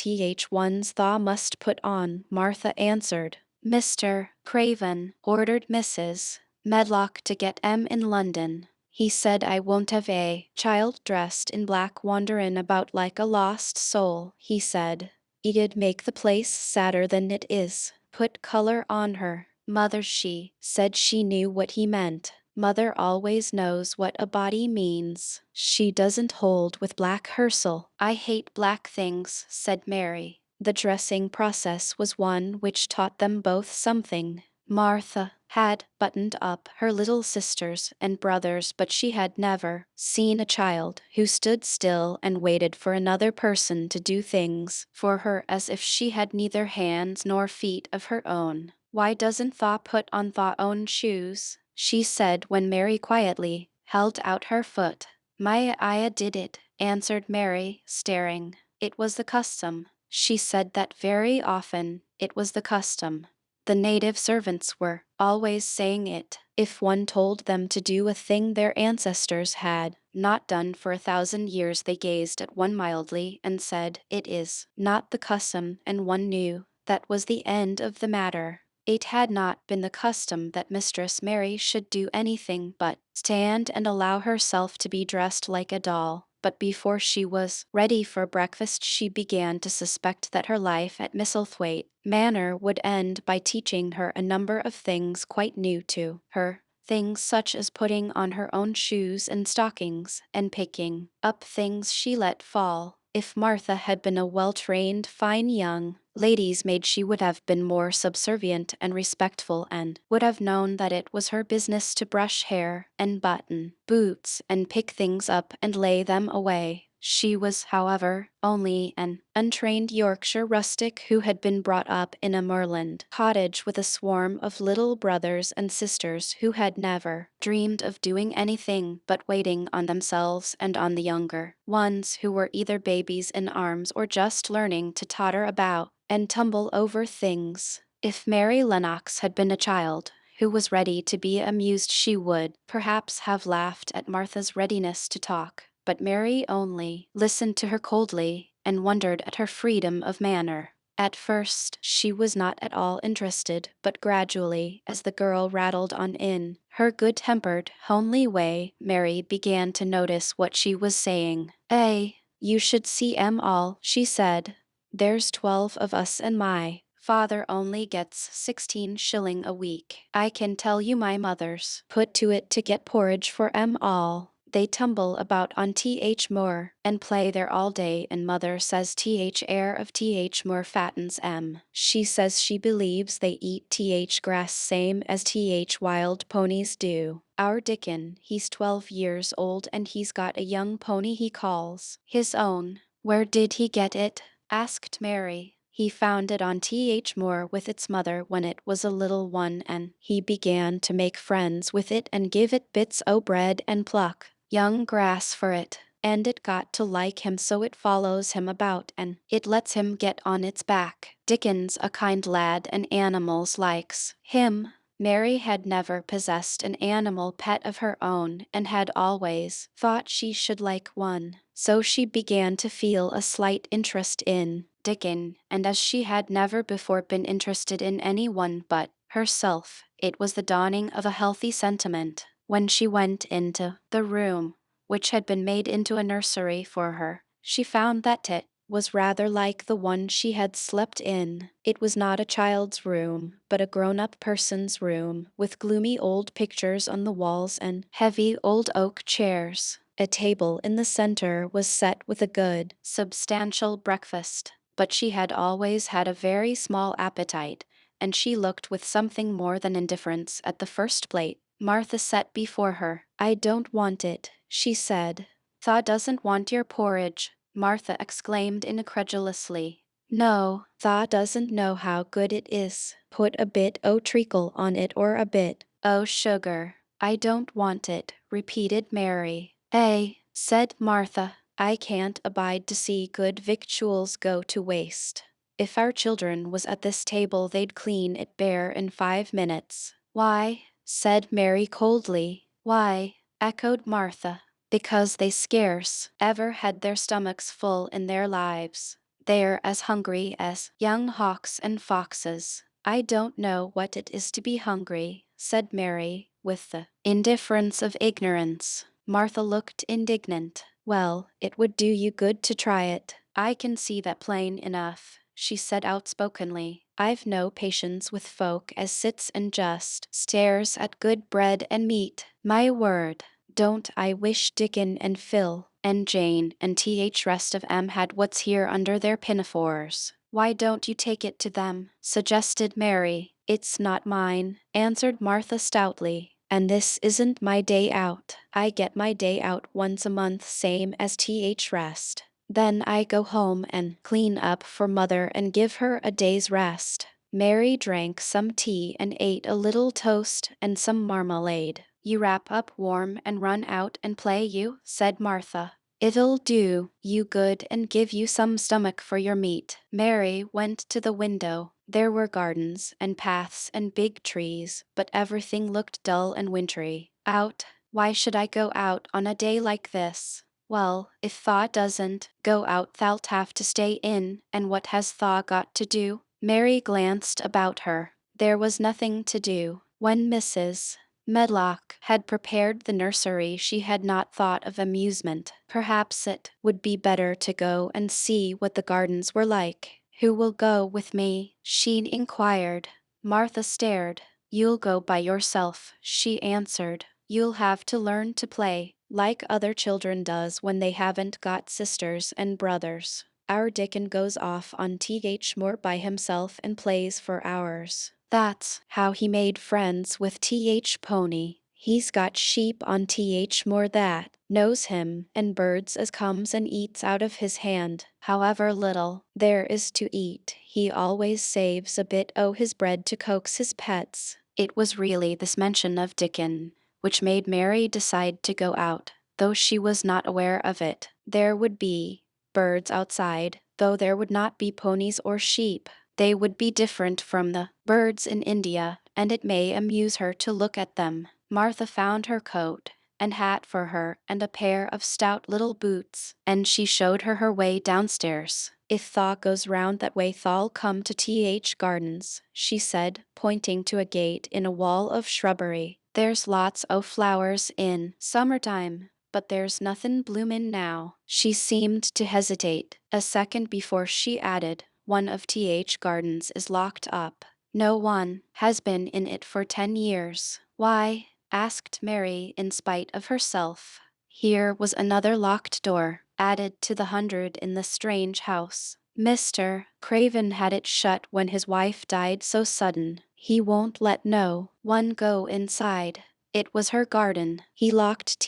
ones thaw must put on," Martha answered. "Mr. Craven ordered Mrs. Medlock to get 'em in London. He said I won't have a child dressed in black wanderin' about like a lost soul, he said. It'd make the place sadder than it is. Put color on her." Mother, she said she knew what he meant. Mother always knows what a body means. She doesn't hold with black hersel. "I hate black things," said Mary. The dressing process was one which taught them both something. Martha had buttoned up her little sisters and brothers, but she had never seen a child who stood still and waited for another person to do things for her as if she had neither hands nor feet of her own. "Why doesn't thaw put on thaw own shoes?" she said when Mary quietly held out her foot. "My Aya did it," answered Mary, staring. "It was the custom." She said that very often. It was the custom. The native servants were always saying it. If one told them to do a thing their ancestors had not done for 1,000 years, they gazed at one mildly and said, "It is not the custom," and one knew that was the end of the matter. It had not been the custom that Mistress Mary should do anything but stand and allow herself to be dressed like a doll. But before she was ready for breakfast, she began to suspect that her life at Misselthwaite Manor would end by teaching her a number of things quite new to her. Things such as putting on her own shoes and stockings, and picking up things she let fall. If Martha had been a well-trained, fine young lady's maid, she would have been more subservient and respectful, and would have known that it was her business to brush hair and button boots and pick things up and lay them away. She was, however, only an untrained Yorkshire rustic who had been brought up in a moorland cottage with a swarm of little brothers and sisters who had never dreamed of doing anything but waiting on themselves and on the younger ones, who were either babies in arms or just learning to totter about and tumble over things. If Mary Lennox had been a child who was ready to be amused, she would perhaps have laughed at Martha's readiness to talk. But Mary only listened to her coldly and wondered at her freedom of manner. At first she was not at all interested, but gradually, as the girl rattled on in her good-tempered, homely way, Mary began to notice what she was saying. You should see 'em all," she said. "There's 12 of us, and my father only gets 16 shilling a week. I can tell you my mother's put to it to get porridge for 'em all. They tumble about on th moor and play there all day, and mother says th air of th moor fattens 'em. She says she believes they eat th grass same as th wild ponies do. Our Dickon, he's 12 years old, and he's got a young pony he calls his own." "Where did he get it?" asked Mary. "He found it on th moor with its mother when it was a little one, and he began to make friends with it and give it bits o' bread and pluck young grass for it. and it got to like him, so it follows him about and it lets him get on its back. Dickens a kind lad and animals likes him. Mary had never possessed an animal pet of her own and had always thought she should like one, so she began to feel a slight interest in Dickon, and as she had never before been interested in anyone but herself, it was the dawning of a healthy sentiment. When she went into the room, which had been made into a nursery for her, she found that it was rather like the one she had slept in. It was not a child's room, but a grown-up person's room, with gloomy old pictures on the walls and heavy old oak chairs. A table in the center was set with a good, substantial breakfast, but she had always had a very small appetite, and she looked with something more than indifference at the first plate Martha set before her. "I don't want it," she said. "Tha doesn't want your porridge," Martha exclaimed incredulously. "No, tha doesn't know how good it is. Put a bit o' treacle on it or a bit o' sugar." "I don't want it," repeated Mary. Said Martha, "I can't abide to see good victuals go to waste. If our children was at this table they'd clean it bare in 5 minutes." "Why?" said Mary coldly. "Why?" echoed Martha. "Because they scarce ever had their stomachs full in their lives. They're as hungry as young hawks and foxes." "I don't know what it is to be hungry," said Mary, with the indifference of ignorance. Martha looked indignant. "Well, it would do you good to try it. I can see that plain enough," she said outspokenly. "I've no patience with folk as sits and just stares at good bread and meat. My word, don't I wish Dickon and Phil and Jane and rest of 'em had what's here under their pinafores." "Why don't you take it to them?" suggested Mary. "It's not mine," answered Martha stoutly. "And this isn't my day out. I get my day out once a month, same as rest. Then I go home and clean up for mother and give her a day's rest." Mary drank some tea and ate a little toast and some marmalade. "You wrap up warm and run out and play, you," said Martha. "It'll do you good and give you some stomach for your meat." Mary went to the window. There were gardens and paths and big trees, but everything looked dull and wintry. "Out? Why should I go out on a day like this?" "Well, if Thaw doesn't go out thou'lt have to stay in, and what has Thaw got to do?" Mary glanced about her. There was nothing to do. When Mrs. Medlock had prepared the nursery she had not thought of amusement. "Perhaps it would be better to go and see what the gardens were like." "Who will go with me?" she inquired. Martha stared. "You'll go by yourself," she answered. "You'll have to learn to play, like other children does when they haven't got sisters and brothers. Our Dickon goes off on more by himself and plays for hours. That's how he made friends with Pony. He's got sheep on more that knows him, and birds as comes and eats out of his hand. However little there is to eat, he always saves a bit o' his bread to coax his pets." It was really this mention of Dickon which made Mary decide to go out, though she was not aware of it. There would be birds outside, though there would not be ponies or sheep. They would be different from the birds in India, and it may amuse her to look at them. Martha found her coat and hat for her and a pair of stout little boots, and she showed her her way downstairs. "If Thaw goes round that way Thaw'll come to Gardens," she said, pointing to a gate in a wall of shrubbery. "There's lots o' flowers in summertime, but there's nothin' bloomin' now." She seemed to hesitate a second before she added, "One of Gardens is locked up. No one has been in it for 10 years. "Why?" asked Mary in spite of herself. Here was another locked door, added to the 100 in the strange house. "Mr. Craven had it shut when his wife died so sudden. He won't let no one go inside. It was her garden. He locked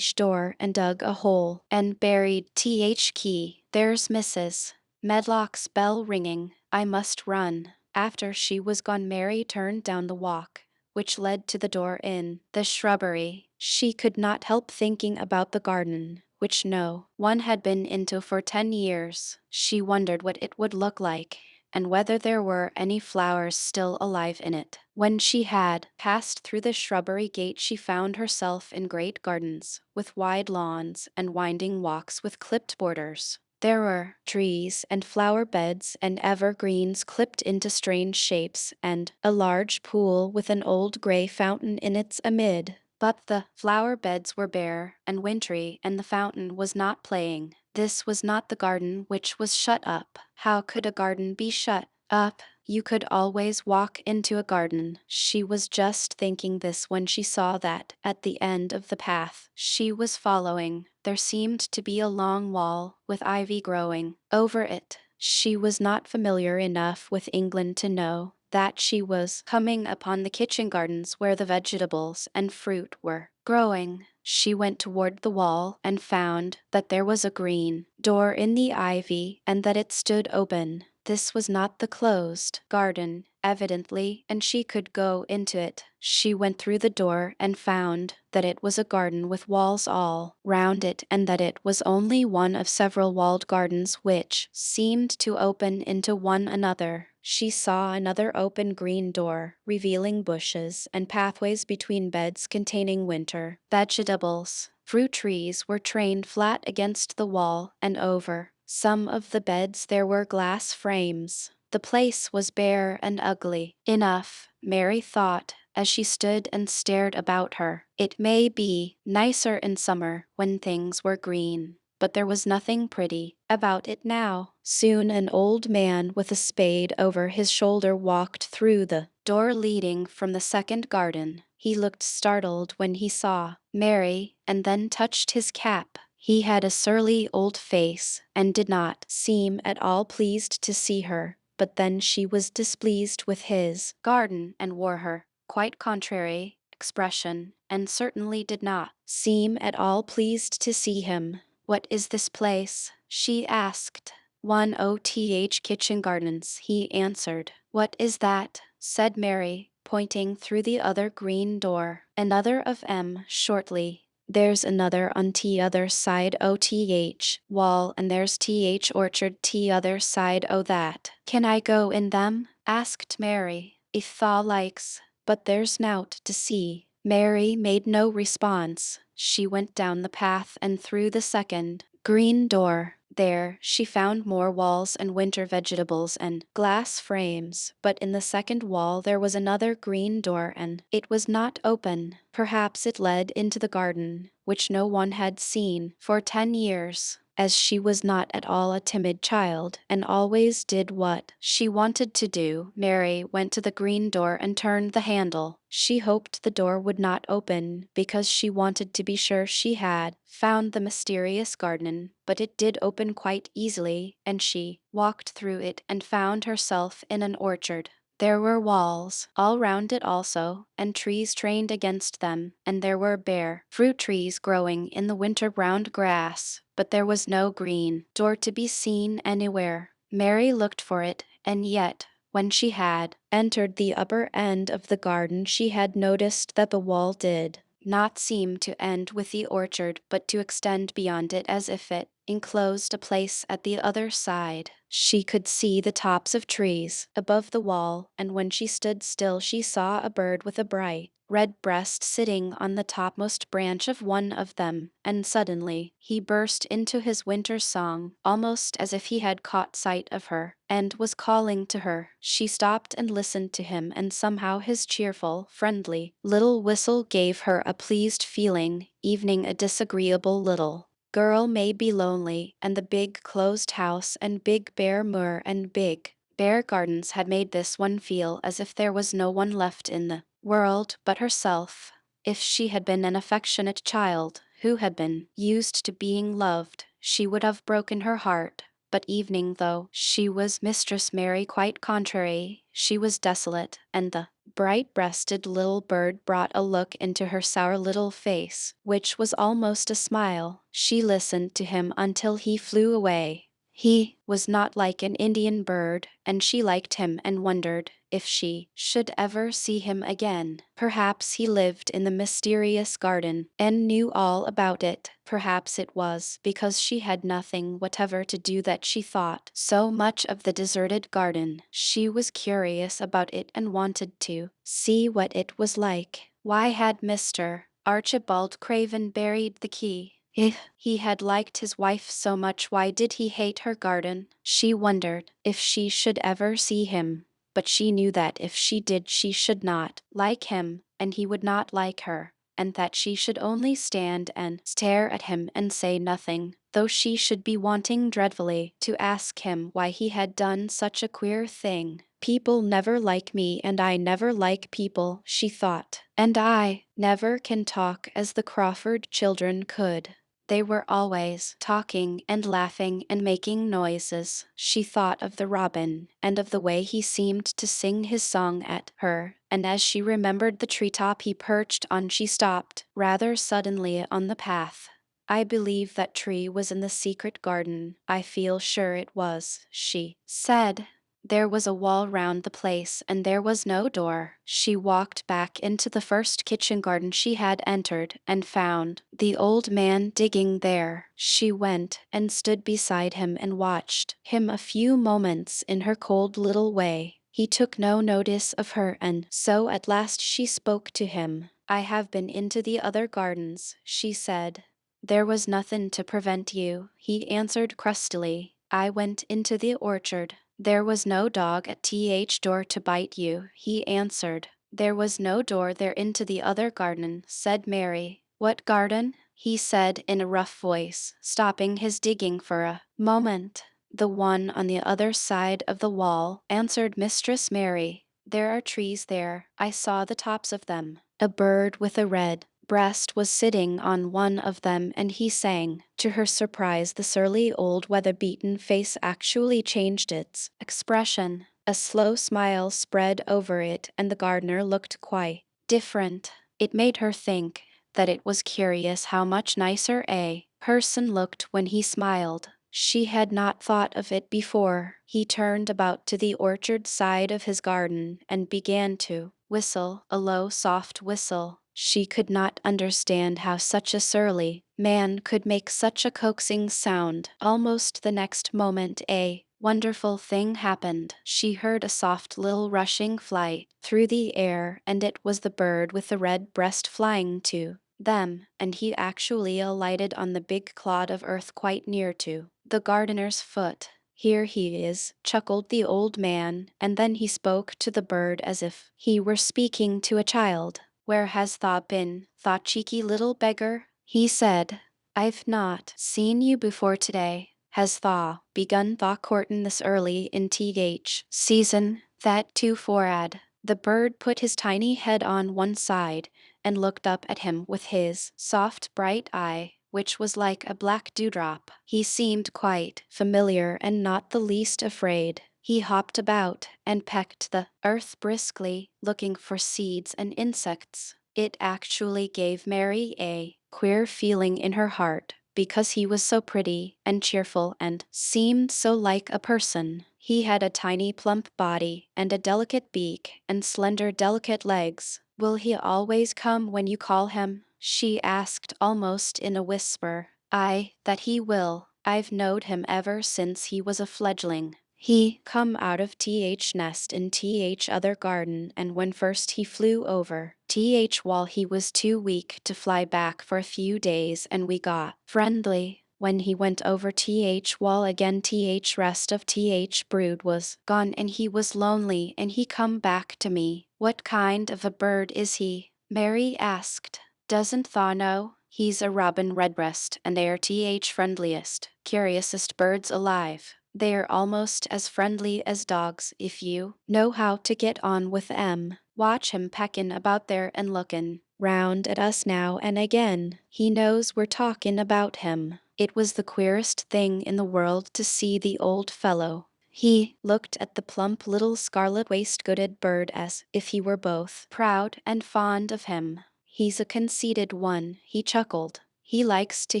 door and dug a hole and buried key. There's Mrs. Medlock's bell ringing. I must run." After she was gone, Mary turned down the walk which led to the door in the shrubbery. She could not help thinking about the garden, which no one had been into for 10 years. She wondered what it would look like, and whether there were any flowers still alive in it. When she had passed through the shrubbery gate, she found herself in great gardens, with wide lawns and winding walks with clipped borders. There were trees and flower beds and evergreens clipped into strange shapes, and a large pool with an old gray fountain in its amid. But the flower beds were bare and wintry, and the fountain was not playing. This was not the garden which was shut up. How could a garden be shut up? You could always walk into a garden. She was just thinking this when she saw that, at the end of the path she was following, there seemed to be a long wall with ivy growing over it. She was not familiar enough with England to know that she was coming upon the kitchen gardens where the vegetables and fruit were growing. She went toward the wall and found that there was a green door in the ivy and that it stood open. This was not the closed garden, evidently, and she could go into it. She went through the door and found that it was a garden with walls all round it, and that it was only one of several walled gardens which seemed to open into one another. She saw another open green door, revealing bushes and pathways between beds containing winter vegetables. Fruit trees were trained flat against the wall, and over some of the beds there were glass frames. The place was bare and ugly enough, Mary thought, as she stood and stared about her. It may be nicer in summer when things were green, but there was nothing pretty about it now. Soon an old man with a spade over his shoulder walked through the door leading from the second garden. He looked startled when he saw Mary, and then touched his cap. He had a surly old face, and did not seem at all pleased to see her, but then she was displeased with his garden and wore her quite contrary expression, and certainly did not seem at all pleased to see him. "What is this place?" she asked. "1OTH Kitchen Gardens," he answered. "What is that?" said Mary, pointing through the other green door. "Another of M shortly. There's another on t'other side o' th wall, and there's th orchard t'other side o' that." "Can I go in them?" asked Mary. "If tha likes, but there's nowt to see." Mary made no response. She went down the path and through the second green door. There she found more walls and winter vegetables and glass frames, but in the second wall there was another green door, and it was not open. Perhaps it led into the garden, which no one had seen for 10 years. As she was not at all a timid child, and always did what she wanted to do, Mary went to the green door and turned the handle. She hoped the door would not open, because she wanted to be sure she had found the mysterious garden, but it did open quite easily, and she walked through it and found herself in an orchard. There were walls all round it also, and trees trained against them, and there were bare fruit trees growing in the winter-browned grass, but there was no green door to be seen anywhere. Mary looked for it, and yet, when she had entered the upper end of the garden, she had noticed that the wall did not seem to end with the orchard, but to extend beyond it as if it enclosed a place at the other side. She could see the tops of trees above the wall, and when she stood still she saw a bird with a bright red breast sitting on the topmost branch of one of them, and suddenly he burst into his winter song, almost as if he had caught sight of her and was calling to her. She stopped and listened to him, and somehow his cheerful, friendly little whistle gave her a pleased feeling. Evening, a disagreeable little girl may be lonely, and the big closed house and big bare moor and big bare gardens had made this one feel as if there was no one left in the world but herself. If she had been an affectionate child who had been used to being loved, she would have broken her heart. But evening though she was, Mistress Mary quite contrary, she was desolate, and the bright-breasted little bird brought a look into her sour little face, which was almost a smile. She listened to him until he flew away. He was not like an Indian bird, and she liked him and wondered if she should ever see him again. Perhaps he lived in the mysterious garden and knew all about it. Perhaps it was because she had nothing whatever to do that she thought so much of the deserted garden. She was curious about it and wanted to see what it was like. Why had Mr. Archibald Craven buried the key? If he had liked his wife so much, why did he hate her garden? She wondered if she should ever see him, but she knew that if she did, she should not like him, and he would not like her, and that she should only stand and stare at him and say nothing, though she should be wanting dreadfully to ask him why he had done such a queer thing. People never like me, and I never like people, she thought, and I never can talk as the Crawford children could. They were always talking and laughing and making noises. She thought of the robin and of the way he seemed to sing his song at her, and as she remembered the treetop he perched on, she stopped rather suddenly on the path. I believe that tree was in the secret garden. I feel sure it was, she said. There was a wall round the place, and there was no door. She walked back into the first kitchen garden she had entered, and found the old man digging there. She went and stood beside him and watched him a few moments in her cold little way. He took no notice of her, and so at last she spoke to him. I have been into the other gardens, she said. There was nothing to prevent you, he answered crustily. I went into the orchard. There was no dog at th door to bite you, he answered. There was no door there into the other garden, said Mary. What garden? He said in a rough voice, stopping his digging for a moment. The one on the other side of the wall, answered Mistress Mary. There are trees there, I saw the tops of them. A bird with a red breast was sitting on one of them, and he sang. To her surprise, the surly old weather-beaten face actually changed its expression. A slow smile spread over it, and the gardener looked quite different. It made her think that it was curious how much nicer a person looked when he smiled. She had not thought of it before. He turned about to the orchard side of his garden and began to whistle, a low, soft whistle. She could not understand how such a surly man could make such a coaxing sound. Almost the next moment a wonderful thing happened. She heard a soft little rushing flight through the air, and it was the bird with the red breast flying to them, and he actually alighted on the big clod of earth quite near to the gardener's foot. Here he is, chuckled the old man, and then he spoke to the bird as if he were speaking to a child. Where has thou been, thou cheeky little beggar? He said. I've not seen you before today. Has thou begun thy courtin' this early in th season? That too forad. The bird put his tiny head on one side and looked up at him with his soft bright eye, which was like a black dewdrop. He seemed quite familiar and not the least afraid. He hopped about and pecked the earth briskly, looking for seeds and insects. It actually gave Mary a queer feeling in her heart, because he was so pretty and cheerful and seemed so like a person. He had a tiny plump body and a delicate beak and slender delicate legs. Will he always come when you call him? She asked almost in a whisper. Aye, that he will. I've knowed him ever since he was a fledgling. He come out of th nest in th other garden, and when first he flew over th wall he was too weak to fly back for a few days, and we got friendly. When he went over th wall again, th rest of th brood was gone, and he was lonely, and he come back to me. What kind of a bird is he? Mary asked. Doesn't thaw know? He's a robin redbreast, and they are th friendliest, curiousest birds alive. They are almost as friendly as dogs if you know how to get on with 'em. Watch him peckin' about there and lookin' round at us now and again. He knows we're talkin' about him. It was the queerest thing in the world to see the old fellow. He looked at the plump little scarlet waistcoated bird as if he were both proud and fond of him. He's a conceited one, he chuckled. He likes to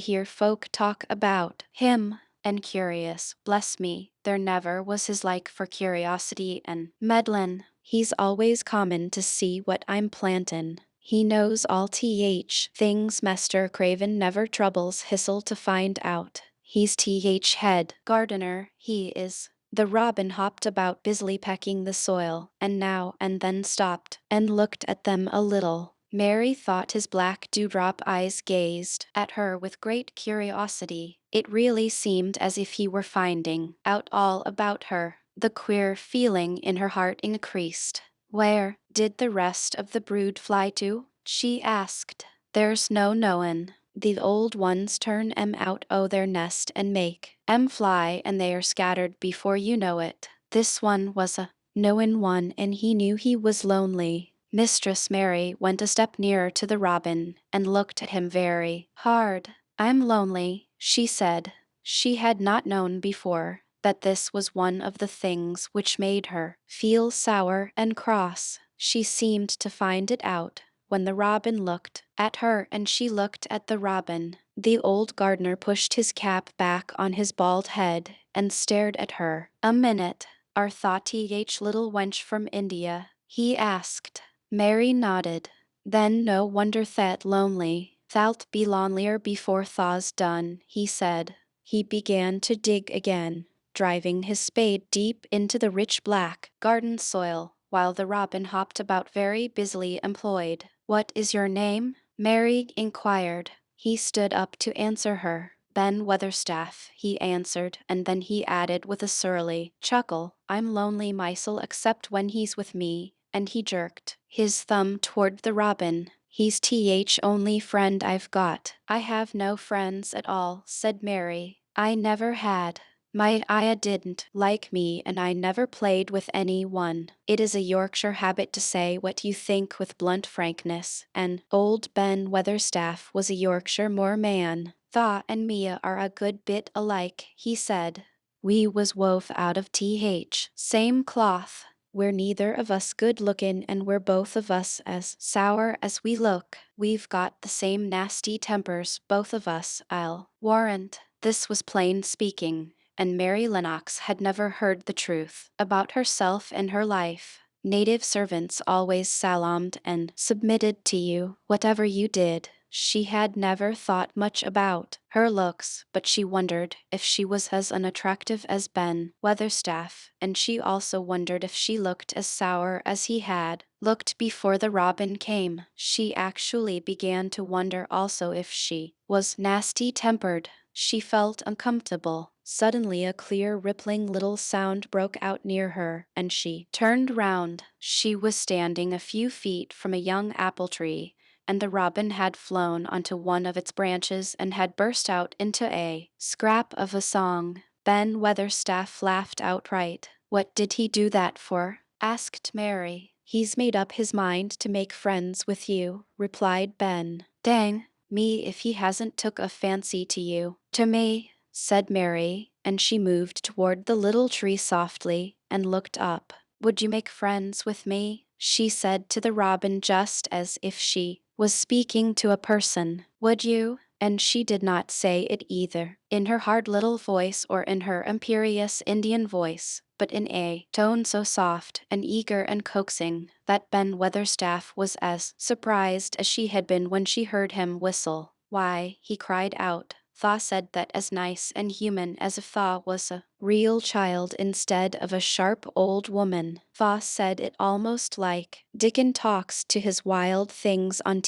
hear folk talk about him. and curious. Bless me, there never was his like for curiosity and meddlin'. He's always common to see what I'm plantin'. He knows all things Mester Craven never troubles hisself to find out. He's head gardener, he is. The robin hopped about busily pecking the soil, and now and then stopped and looked at them a little. Mary thought his black dewdrop eyes gazed at her with great curiosity. It really seemed as if he were finding out all about her. The queer feeling in her heart increased. Where did the rest of the brood fly to? She asked. There's no knowin'. The old ones turn 'em out o' their nest and make 'em fly, and they are scattered before you know it. This one was a knowin' one, and he knew he was lonely. Mistress Mary went a step nearer to the robin and looked at him very hard. I'm lonely, she said. She had not known before that this was one of the things which made her feel sour and cross. She seemed to find it out when the robin looked at her and she looked at the robin. The old gardener pushed his cap back on his bald head and stared at her. A minute. Are thought little wench from India? He asked. Mary nodded. Then no wonder that lonely. Thou'lt be lonelier before thaw's done, he said. He began to dig again, driving his spade deep into the rich black garden soil, while the robin hopped about very busily employed. What is your name? Mary inquired. He stood up to answer her. Ben Weatherstaff, he answered, and then he added with a surly chuckle, I'm lonely mysel except when he's with me, and he jerked his thumb toward the robin. He's only friend I've got. I have no friends at all, said Mary. I never had. My Aya didn't like me and I never played with any one. It is a Yorkshire habit to say what you think with blunt frankness, and old Ben Weatherstaff was a Yorkshire moor man. Thaw and Mia are a good bit alike, he said. We was wove out of same cloth. We're neither of us good lookin' and we're both of us as sour as we look. We've got the same nasty tempers, both of us, I'll warrant. This was plain speaking, and Mary Lennox had never heard the truth about herself and her life. Native servants always salaamed and submitted to you, whatever you did. She had never thought much about her looks, but she wondered if she was as unattractive as Ben Weatherstaff, and she also wondered if she looked as sour as he had looked before the robin came. She actually began to wonder also if she was nasty-tempered. She felt uncomfortable. Suddenly a clear rippling little sound broke out near her, and she turned round. She was standing a few feet from a young apple tree, and the robin had flown onto one of its branches and had burst out into a scrap of a song. Ben Weatherstaff laughed outright. What did he do that for? Asked Mary. He's made up his mind to make friends with you, replied Ben. Dang me if he hasn't took a fancy to you. To me, said Mary, and she moved toward the little tree softly and looked up. Would you make friends with me? She said to the robin just as if she was speaking to a person. Would you? And she did not say it either, in her hard little voice or in her imperious Indian voice, but in a tone so soft and eager and coaxing that Ben Weatherstaff was as surprised as she had been when she heard him whistle. Why, he cried out. Thaw said that as nice and human as if Thaw was a real child instead of a sharp old woman. Thaw said it almost like Dickon talks to his wild things on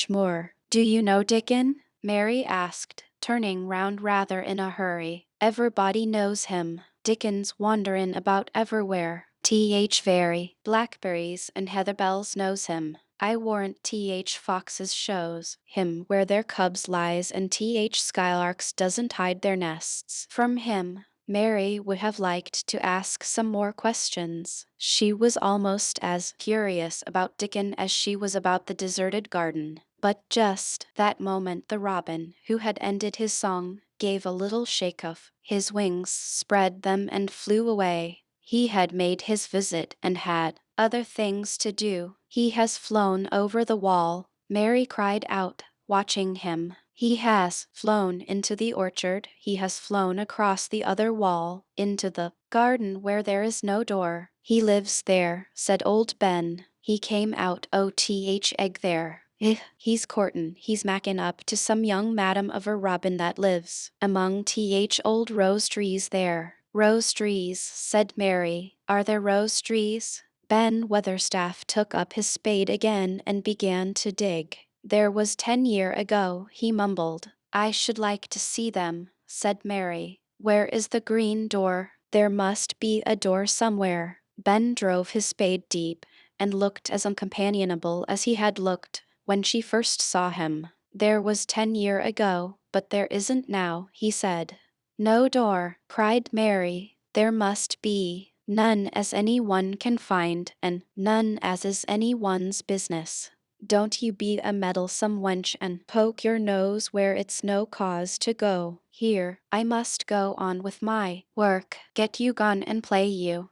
Moor. Do you know Dickon? Mary asked, turning round rather in a hurry. Everybody knows him. Dickon's wanderin' about everywhere. Very. Blackberries and heatherbells knows him. I warrant Foxes shows him where their cubs lies and Skylarks doesn't hide their nests from him. Mary would have liked to ask some more questions. She was almost as curious about Dickon as she was about the deserted garden. But just that moment the robin, who had ended his song, gave a little shake of his wings, spread them and flew away. He had made his visit and had other things to do. He has flown over the wall, Mary cried out, watching him. He has flown into the orchard, he has flown across the other wall, into the garden where there is no door. He lives there, said old Ben. He came out o' egg there. He's courtin', he's mackin' up to some young madam of a robin that lives among old rose trees there. Rose trees, said Mary. Are there rose trees? Ben Weatherstaff took up his spade again and began to dig. There was 10 year ago, he mumbled. I should like to see them, said Mary. Where is the green door? There must be a door somewhere. Ben drove his spade deep and looked as uncompanionable as he had looked when she first saw him. There was 10 year ago, but there isn't now, he said. No door, cried Mary. There must be none as any one can find, and none as is any one's business. Don't you be a meddlesome wench and poke your nose where it's no cause to go. Here, I must go on with my work. Get you gone and play you.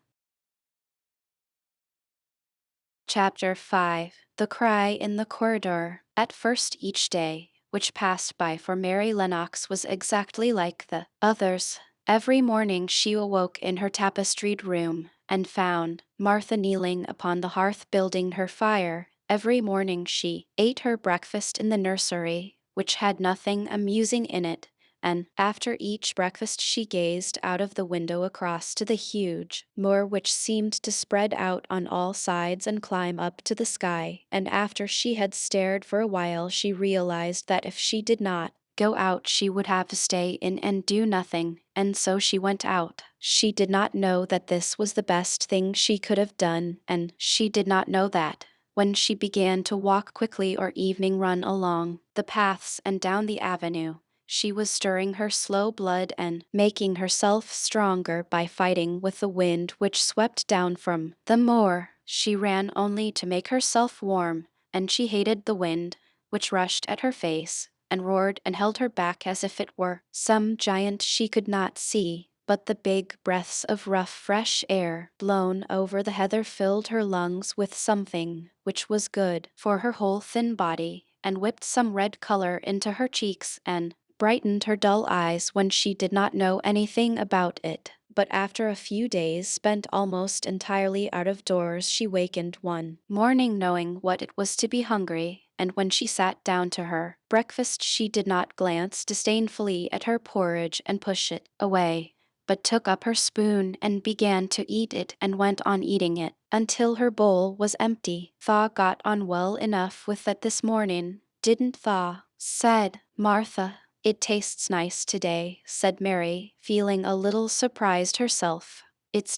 Chapter 5. The Cry in the Corridor. At first each day, which passed by for Mary Lennox, was exactly like the others. Every morning she awoke in her tapestried room, and found Martha kneeling upon the hearth building her fire. Every morning she ate her breakfast in the nursery, which had nothing amusing in it, and after each breakfast she gazed out of the window across to the huge moor which seemed to spread out on all sides and climb up to the sky, and after she had stared for a while she realized that if she did not go out she would have to stay in and do nothing, and so she went out. She did not know that this was the best thing she could have done, and she did not know that when she began to walk quickly or evening run along the paths and down the avenue, she was stirring her slow blood and making herself stronger by fighting with the wind which swept down from the moor. She ran only to make herself warm, and she hated the wind, which rushed at her face, and roared and held her back as if it were some giant she could not see. But the big breaths of rough, fresh air blown over the heather filled her lungs with something which was good for her whole thin body, and whipped some red color into her cheeks and brightened her dull eyes when she did not know anything about it. But after a few days spent almost entirely out of doors, she wakened one morning knowing what it was to be hungry, and when she sat down to her breakfast she did not glance disdainfully at her porridge and push it away, but took up her spoon and began to eat it and went on eating it until her bowl was empty. Thaw got on well enough with that this morning, didn't Thaw? Said Martha. It tastes nice today, said Mary, feeling a little surprised herself. It's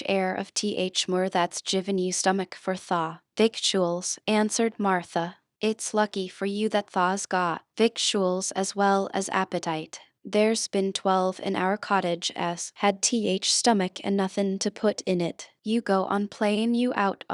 air of more that's given you stomach for Thaw. Victuals, answered Martha. It's lucky for you that Thaw's got victuals as well as appetite. There's been 12 in our cottage as had stomach and nothin' to put in it. You go on playin' you out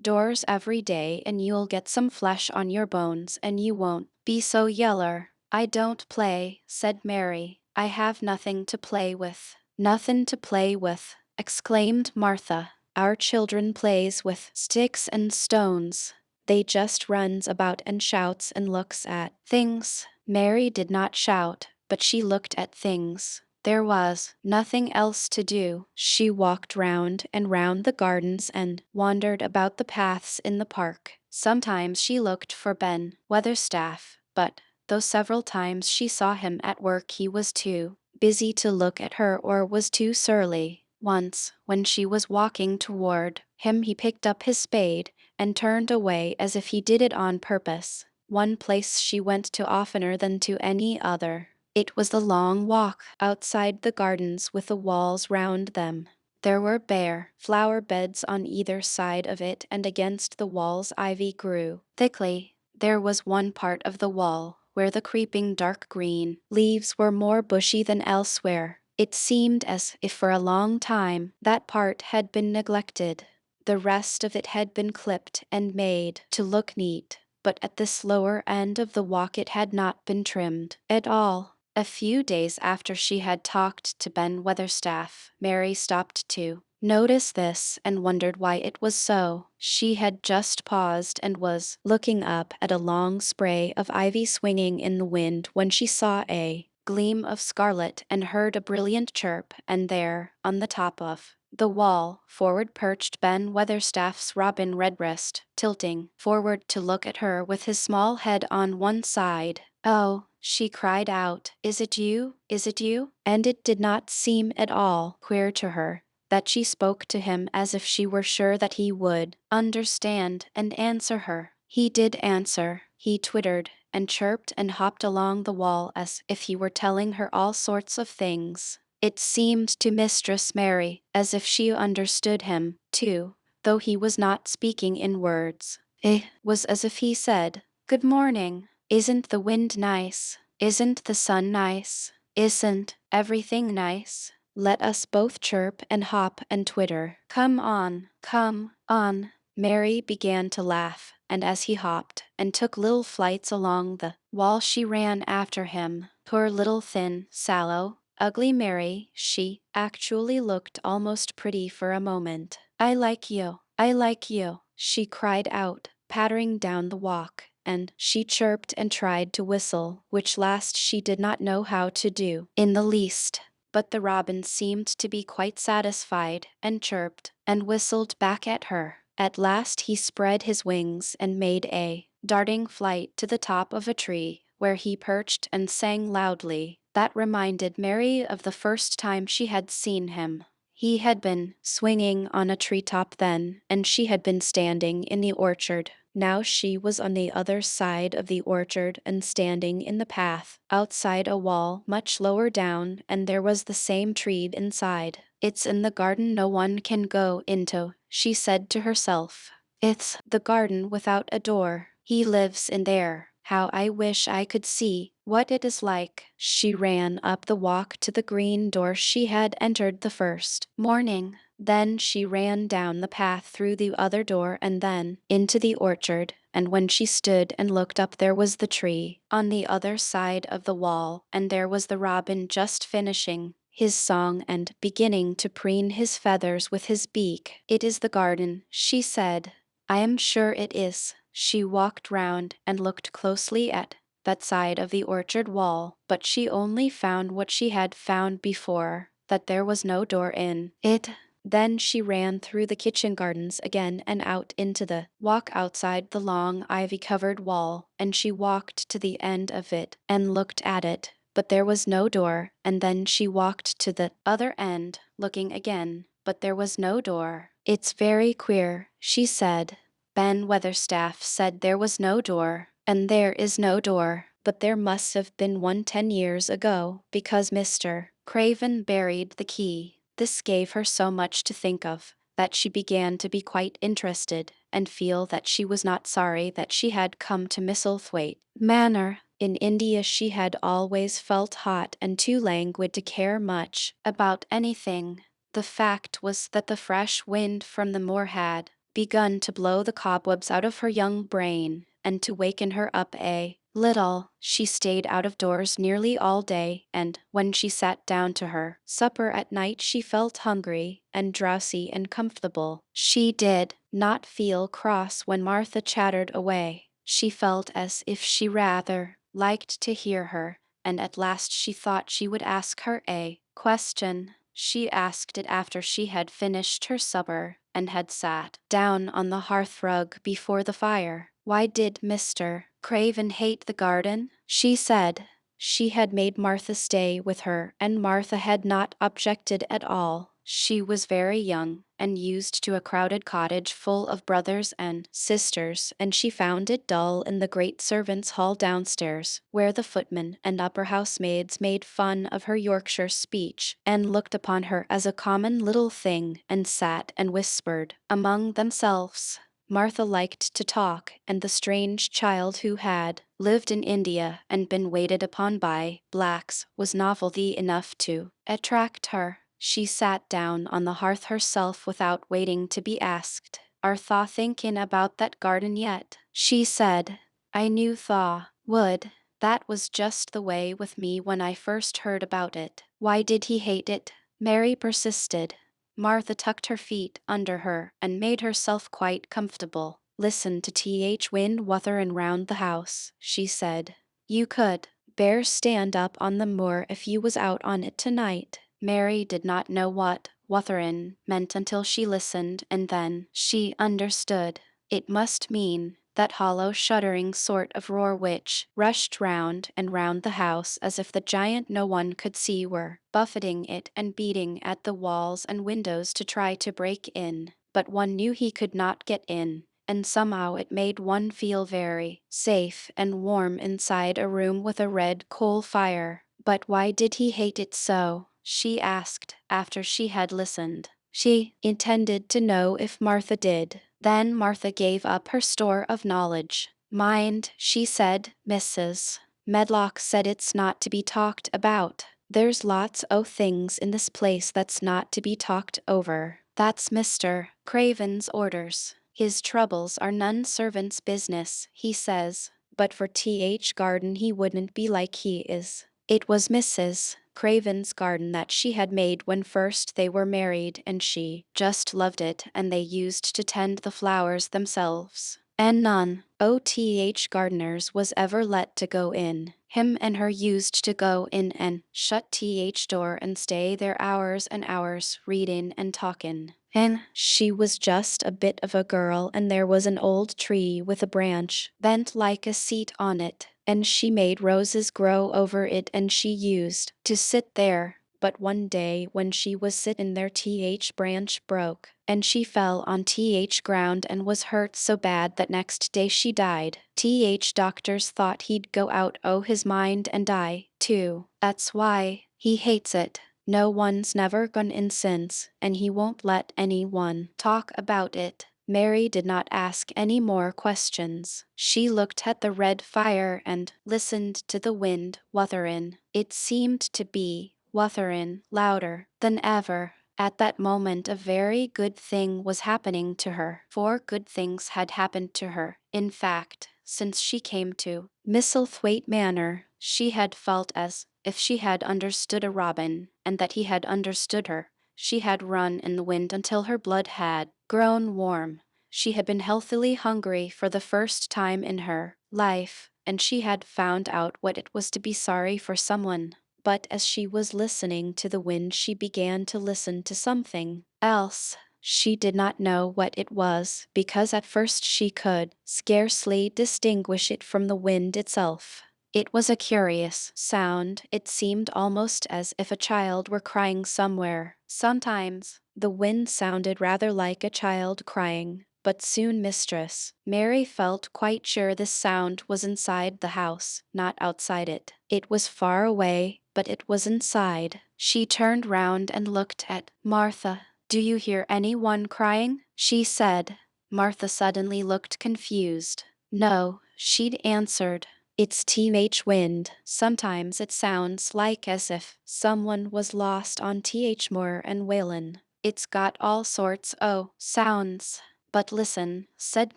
doors every day and you'll get some flesh on your bones and you won't be so yeller. I don't play, said Mary. I have nothing to play with. Nothin' to play with, exclaimed Martha. Our children plays with sticks and stones. They just runs about and shouts and looks at things. Mary did not shout, but she looked at things. There was nothing else to do. She walked round and round the gardens and wandered about the paths in the park. Sometimes she looked for Ben Weatherstaff, but though several times she saw him at work he was too busy to look at her or was too surly. Once, when she was walking toward him, he picked up his spade and turned away as if he did it on purpose. One place she went to oftener than to any other. It was the long walk outside the gardens with the walls round them. There were bare flower beds on either side of it, and against the walls ivy grew thickly. There was one part of the wall where the creeping dark green leaves were more bushy than elsewhere. It seemed as if for a long time that part had been neglected. The rest of it had been clipped and made to look neat, but at this lower end of the walk it had not been trimmed at all. A few days after she had talked to Ben Weatherstaff, Mary stopped to noticed this and wondered why it was so. She had just paused and was looking up at a long spray of ivy swinging in the wind when she saw a gleam of scarlet and heard a brilliant chirp, and there, on the top of the wall, forward perched Ben Weatherstaff's Robin Redbreast, tilting forward to look at her with his small head on one side. "Oh," she cried out, "is it you? Is it you?" And it did not seem at all queer to her that she spoke to him as if she were sure that he would understand and answer her. He did answer. He twittered and chirped and hopped along the wall as if he were telling her all sorts of things. It seemed to Mistress Mary as if she understood him, too, though he was not speaking in words. It was as if he said, "Good morning. Isn't the wind nice? Isn't the sun nice? Isn't everything nice? Let us both chirp and hop and twitter. Come on, come on." Mary began to laugh, and as he hopped and took little flights along the wall, she ran after him. Poor little thin, sallow, ugly Mary, she actually looked almost pretty for a moment. "I like you, I like you," she cried out, pattering down the walk, and she chirped and tried to whistle, which last she did not know how to do in the least. But the robin seemed to be quite satisfied, and chirped and whistled back at her. At last he spread his wings and made a darting flight to the top of a tree, where he perched and sang loudly. That reminded Mary of the first time she had seen him. He had been swinging on a treetop then, and she had been standing in the orchard. Now she was on the other side of the orchard and standing in the path, outside a wall much lower down, and there was the same tree inside. "It's in the garden no one can go into," she said to herself. "It's the garden without a door. He lives in there. How I wish I could see what it is like." She ran up the walk to the green door she had entered the first morning. Then she ran down the path through the other door and then into the orchard, and when she stood and looked up there was the tree on the other side of the wall, and there was the robin just finishing his song and beginning to preen his feathers with his beak. "It is the garden," she said. "I am sure it is." She walked round and looked closely at that side of the orchard wall, but she only found what she had found before, that there was no door in it. Then she ran through the kitchen gardens again and out into the walk outside the long ivy-covered wall, and she walked to the end of it and looked at it, but there was no door, and then she walked to the other end, looking again, but there was no door. "It's very queer," she said. Ben Weatherstaff said there was no door, and there is no door, but there must have been one 10 years ago, because Mr. Craven buried the key. This gave her so much to think of that she began to be quite interested and feel that she was not sorry that she had come to Misselthwaite Manor. In India she had always felt hot and too languid to care much about anything. The fact was that the fresh wind from the moor had begun to blow the cobwebs out of her young brain and to waken her up a little. She stayed out of doors nearly all day, and when she sat down to her supper at night she felt hungry and drowsy and comfortable. She did not feel cross when Martha chattered away. She felt as if she rather liked to hear her, and at last she thought she would ask her a question. She asked it after she had finished her supper and had sat down on the hearthrug before the fire. "Why did Mr. Craven hate the garden?" she said. She had made Martha stay with her, and Martha had not objected at all. She was very young and used to a crowded cottage full of brothers and sisters, and she found it dull in the great servants' hall downstairs, where the footmen and upper housemaids made fun of her Yorkshire speech and looked upon her as a common little thing and sat and whispered among themselves. Martha liked to talk, and the strange child who had lived in India and been waited upon by blacks was novelty enough to attract her. She sat down on the hearth herself without waiting to be asked. "Are thaw thinking about that garden yet?" she said. "I knew thaw would. That was just the way with me when I first heard about it." "Why did he hate it?" Mary persisted. Martha tucked her feet under her and made herself quite comfortable. Listen to th wind wutherin' round the house, she said. You could bear stand up on the moor if you was out on it tonight. Mary did not know what wutherin' meant until she listened, and then she understood. It must mean that hollow shuddering sort of roar which rushed round and round the house as if the giant no one could see were buffeting it and beating at the walls and windows to try to break in. But one knew he could not get in, and somehow it made one feel very safe and warm inside a room with a red coal fire. But why did he hate it so? She asked after she had listened. She intended to know if Martha did. Then Martha gave up her store of knowledge. Mind, she said, Mrs. Medlock said it's not to be talked about. There's lots o' things in this place that's not to be talked over. That's Mr. Craven's orders. His troubles are none servant's business, he says. But for th garden he wouldn't be like he is. It was Mrs. Craven's garden that she had made when first they were married, and she just loved it, and they used to tend the flowers themselves. And none o' th gardeners was ever let to go in. Him and her used to go in and shut th door and stay there hours and hours readin' and talkin'. And she was just a bit of a girl, and there was an old tree with a branch bent like a seat on it, and she made roses grow over it, and she used to sit there. But one day when she was sittin' there, th branch broke, and she fell on th ground and was hurt so bad that next day she died. Th doctors thought he'd go out o' his mind and die, too. That's why he hates it. No one's never gone in since, and he won't let anyone talk about it. Mary did not ask any more questions. She looked at the red fire and listened to the wind wutherin'. It seemed to be wutherin' louder than ever. At that moment a very good thing was happening to her. 4 good things had happened to her. In fact, since she came to Misselthwaite Manor, she had felt as if she had understood a robin, and that he had understood her. She had run in the wind until her blood had grown warm. She had been healthily hungry for the first time in her life, and she had found out what it was to be sorry for someone. But as she was listening to the wind, she began to listen to something else. She did not know what it was, because at first she could scarcely distinguish it from the wind itself. It was a curious sound. It seemed almost as if a child were crying somewhere. Sometimes the wind sounded rather like a child crying, but soon Mistress Mary felt quite sure this sound was inside the house, not outside it. It was far away, but it was inside. She turned round and looked at Martha. Do you hear anyone crying? She said. Martha suddenly looked confused. No, she'd answered. It's th wind. Sometimes it sounds like as if someone was lost on th moor and Whalen. It's got all sorts o' sounds. But listen, said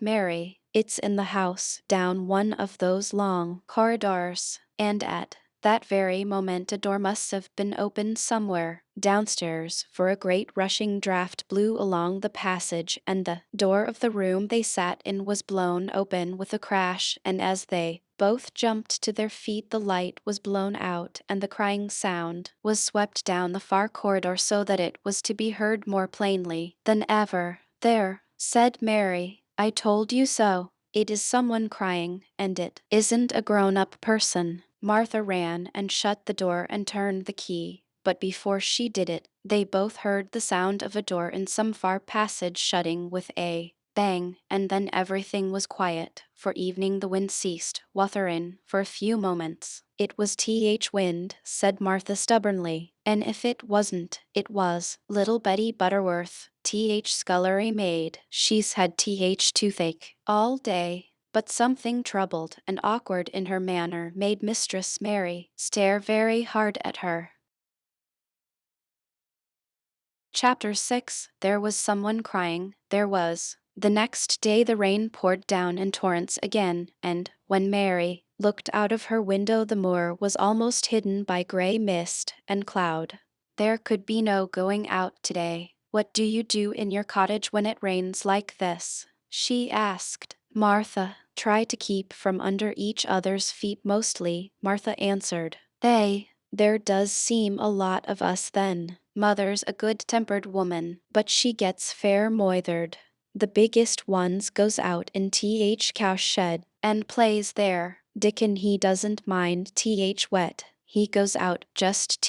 Mary. It's in the house, down one of those long corridors, and at that very moment a door must have been opened somewhere downstairs, for a great rushing draught blew along the passage, and the door of the room they sat in was blown open with a crash, and as they both jumped to their feet the light was blown out, and the crying sound was swept down the far corridor so that it was to be heard more plainly than ever. There, said Mary, I told you so. It is someone crying, and it isn't a grown-up person. Martha ran and shut the door and turned the key, but before she did it, they both heard the sound of a door in some far passage shutting with a bang, and then everything was quiet. For evening the wind ceased wutherin' for a few moments. It was th wind, said Martha stubbornly, and if it wasn't, it was little Betty Butterworth, th scullery maid. She's had th toothache all day. But something troubled and awkward in her manner made Mistress Mary stare very hard at her. Chapter 6. There was someone crying. There was. The next day the rain poured down in torrents again, and when Mary looked out of her window the moor was almost hidden by gray mist and cloud. There could be no going out today. "What do you do in your cottage when it rains like this?" she asked. "Martha, try to keep from under each other's feet mostly," Martha answered. There does seem a lot of us then. Mother's a good-tempered woman, but she gets fair moithered. The biggest ones goes out in th cow shed and plays there. Dickon he doesn't mind th wet. He goes out just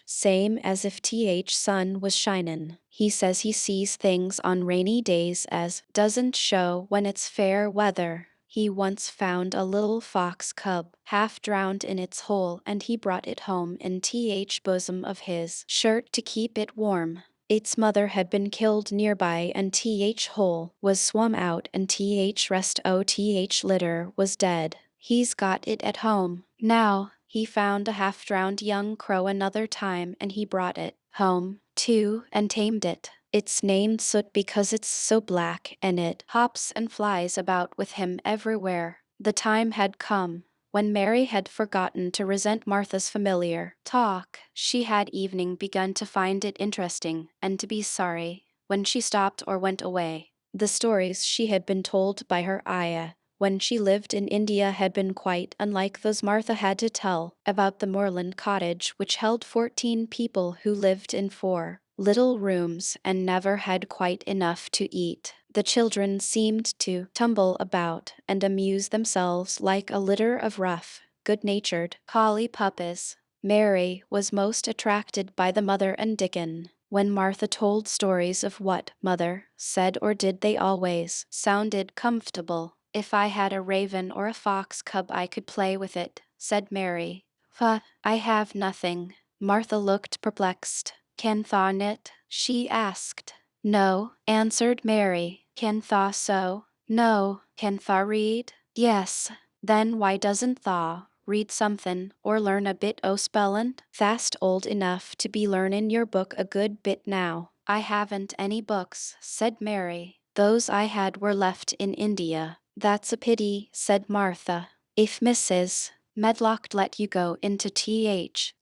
same as if sun was shinin'. He says he sees things on rainy days as doesn't show when it's fair weather. He once found a little fox cub, half drowned in its hole, and he brought it home in bosom of his shirt to keep it warm. Its mother had been killed nearby, and hole was swum out, and rest litter was dead. He's got it at home now. He found a half-drowned young crow another time, and he brought it home, too, and tamed it. It's named Soot because it's so black, and it hops and flies about with him everywhere. The time had come when Mary had forgotten to resent Martha's familiar talk. She had evening begun to find it interesting, and to be sorry when she stopped or went away. The stories she had been told by her ayah when she lived in India had been quite unlike those Martha had to tell about the moorland cottage, which held 14 people who lived in 4 little rooms and never had quite enough to eat. The children seemed to tumble about and amuse themselves like a litter of rough, good-natured collie puppies. Mary was most attracted by the mother and Dickon. When Martha told stories of what mother said or did, they always sounded comfortable. "If I had a raven or a fox cub I could play with it," said Mary. I have nothing." Martha looked perplexed. "Can thaw knit?" she asked. "No," answered Mary. "Can thaw sew?" "No." "Can thaw read?" "Yes." "Then why doesn't thaw read somethin' or learn a bit o' spellin'? Thast old enough to be learnin' your book a good bit now." "I haven't any books," said Mary. "Those I had were left in India." "That's a pity," said Martha. "If Mrs. Medlock let you go into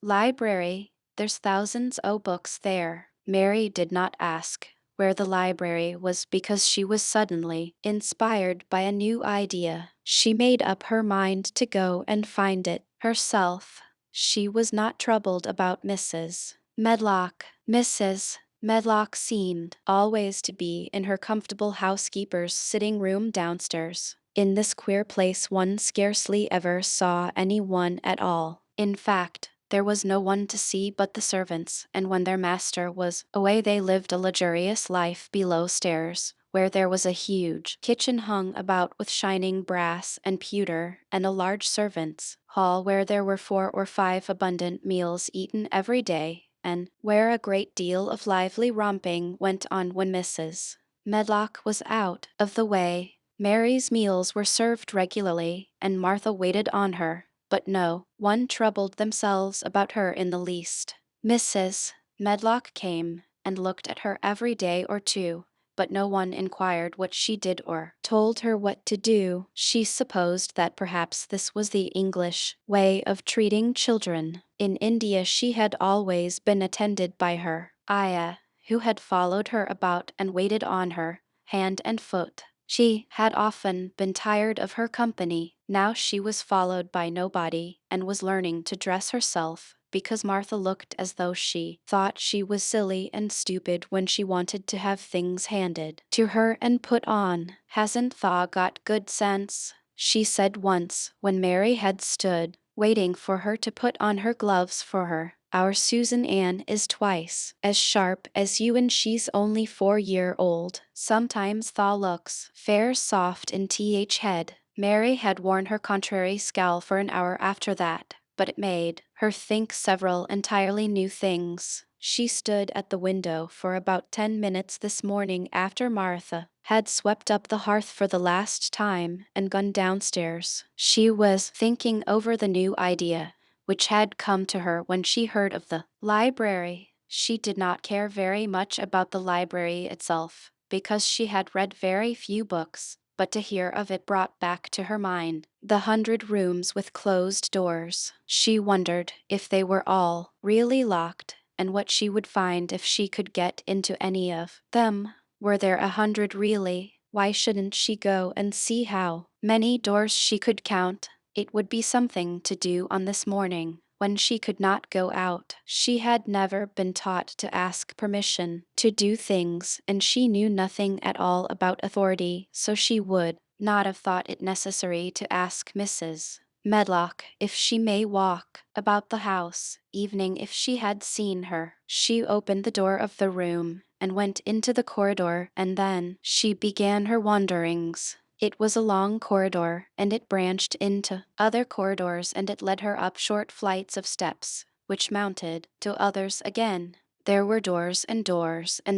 library, there's thousands o' books there." Mary did not ask where the library was because she was suddenly inspired by a new idea. She made up her mind to go and find it herself. She was not troubled about Mrs. Medlock. Mrs. Medlock seemed always to be in her comfortable housekeeper's sitting room downstairs. In this queer place one scarcely ever saw anyone at all. In fact, there was no one to see but the servants, and when their master was away they lived a luxurious life below stairs, where there was a huge kitchen hung about with shining brass and pewter, and a large servants' hall where there were 4 or 5 abundant meals eaten every day, and where a great deal of lively romping went on when Mrs. Medlock was out of the way. Mary's meals were served regularly, and Martha waited on her, but no one troubled themselves about her in the least. Mrs. Medlock came and looked at her every day or 2, but no one inquired what she did or told her what to do. She supposed that perhaps this was the English way of treating children. In India she had always been attended by her ayah, who had followed her about and waited on her, hand and foot. She had often been tired of her company. Now she was followed by nobody, and was learning to dress herself, because Martha looked as though she thought she was silly and stupid when she wanted to have things handed to her and put on. "Hasn't Thaw got good sense?" she said once, when Mary had stood waiting for her to put on her gloves for her. "Our Susan Ann is twice as sharp as you, and she's only 4-year-old. Sometimes Thaw looks fair soft in head." Mary had worn her contrary scowl for an hour after that, but it made her think several entirely new things. She stood at the window for about 10 minutes this morning after Martha had swept up the hearth for the last time and gone downstairs. She was thinking over the new idea which had come to her when she heard of the library. She did not care very much about the library itself, because she had read very few books, but to hear of it brought back to her mind the 100 rooms with closed doors. She wondered if they were all really locked, and what she would find if she could get into any of them. Were there 100 really? Why shouldn't she go and see how many doors she could count? It would be something to do on this morning, when she could not go out. She had never been taught to ask permission to do things, and she knew nothing at all about authority, so she would not have thought it necessary to ask Mrs. Medlock if she may walk about the house, evening if she had seen her. She opened the door of the room and went into the corridor, and then she began her wanderings. It was a long corridor, and it branched into other corridors, and it led her up short flights of steps, which mounted to others again. There were doors, and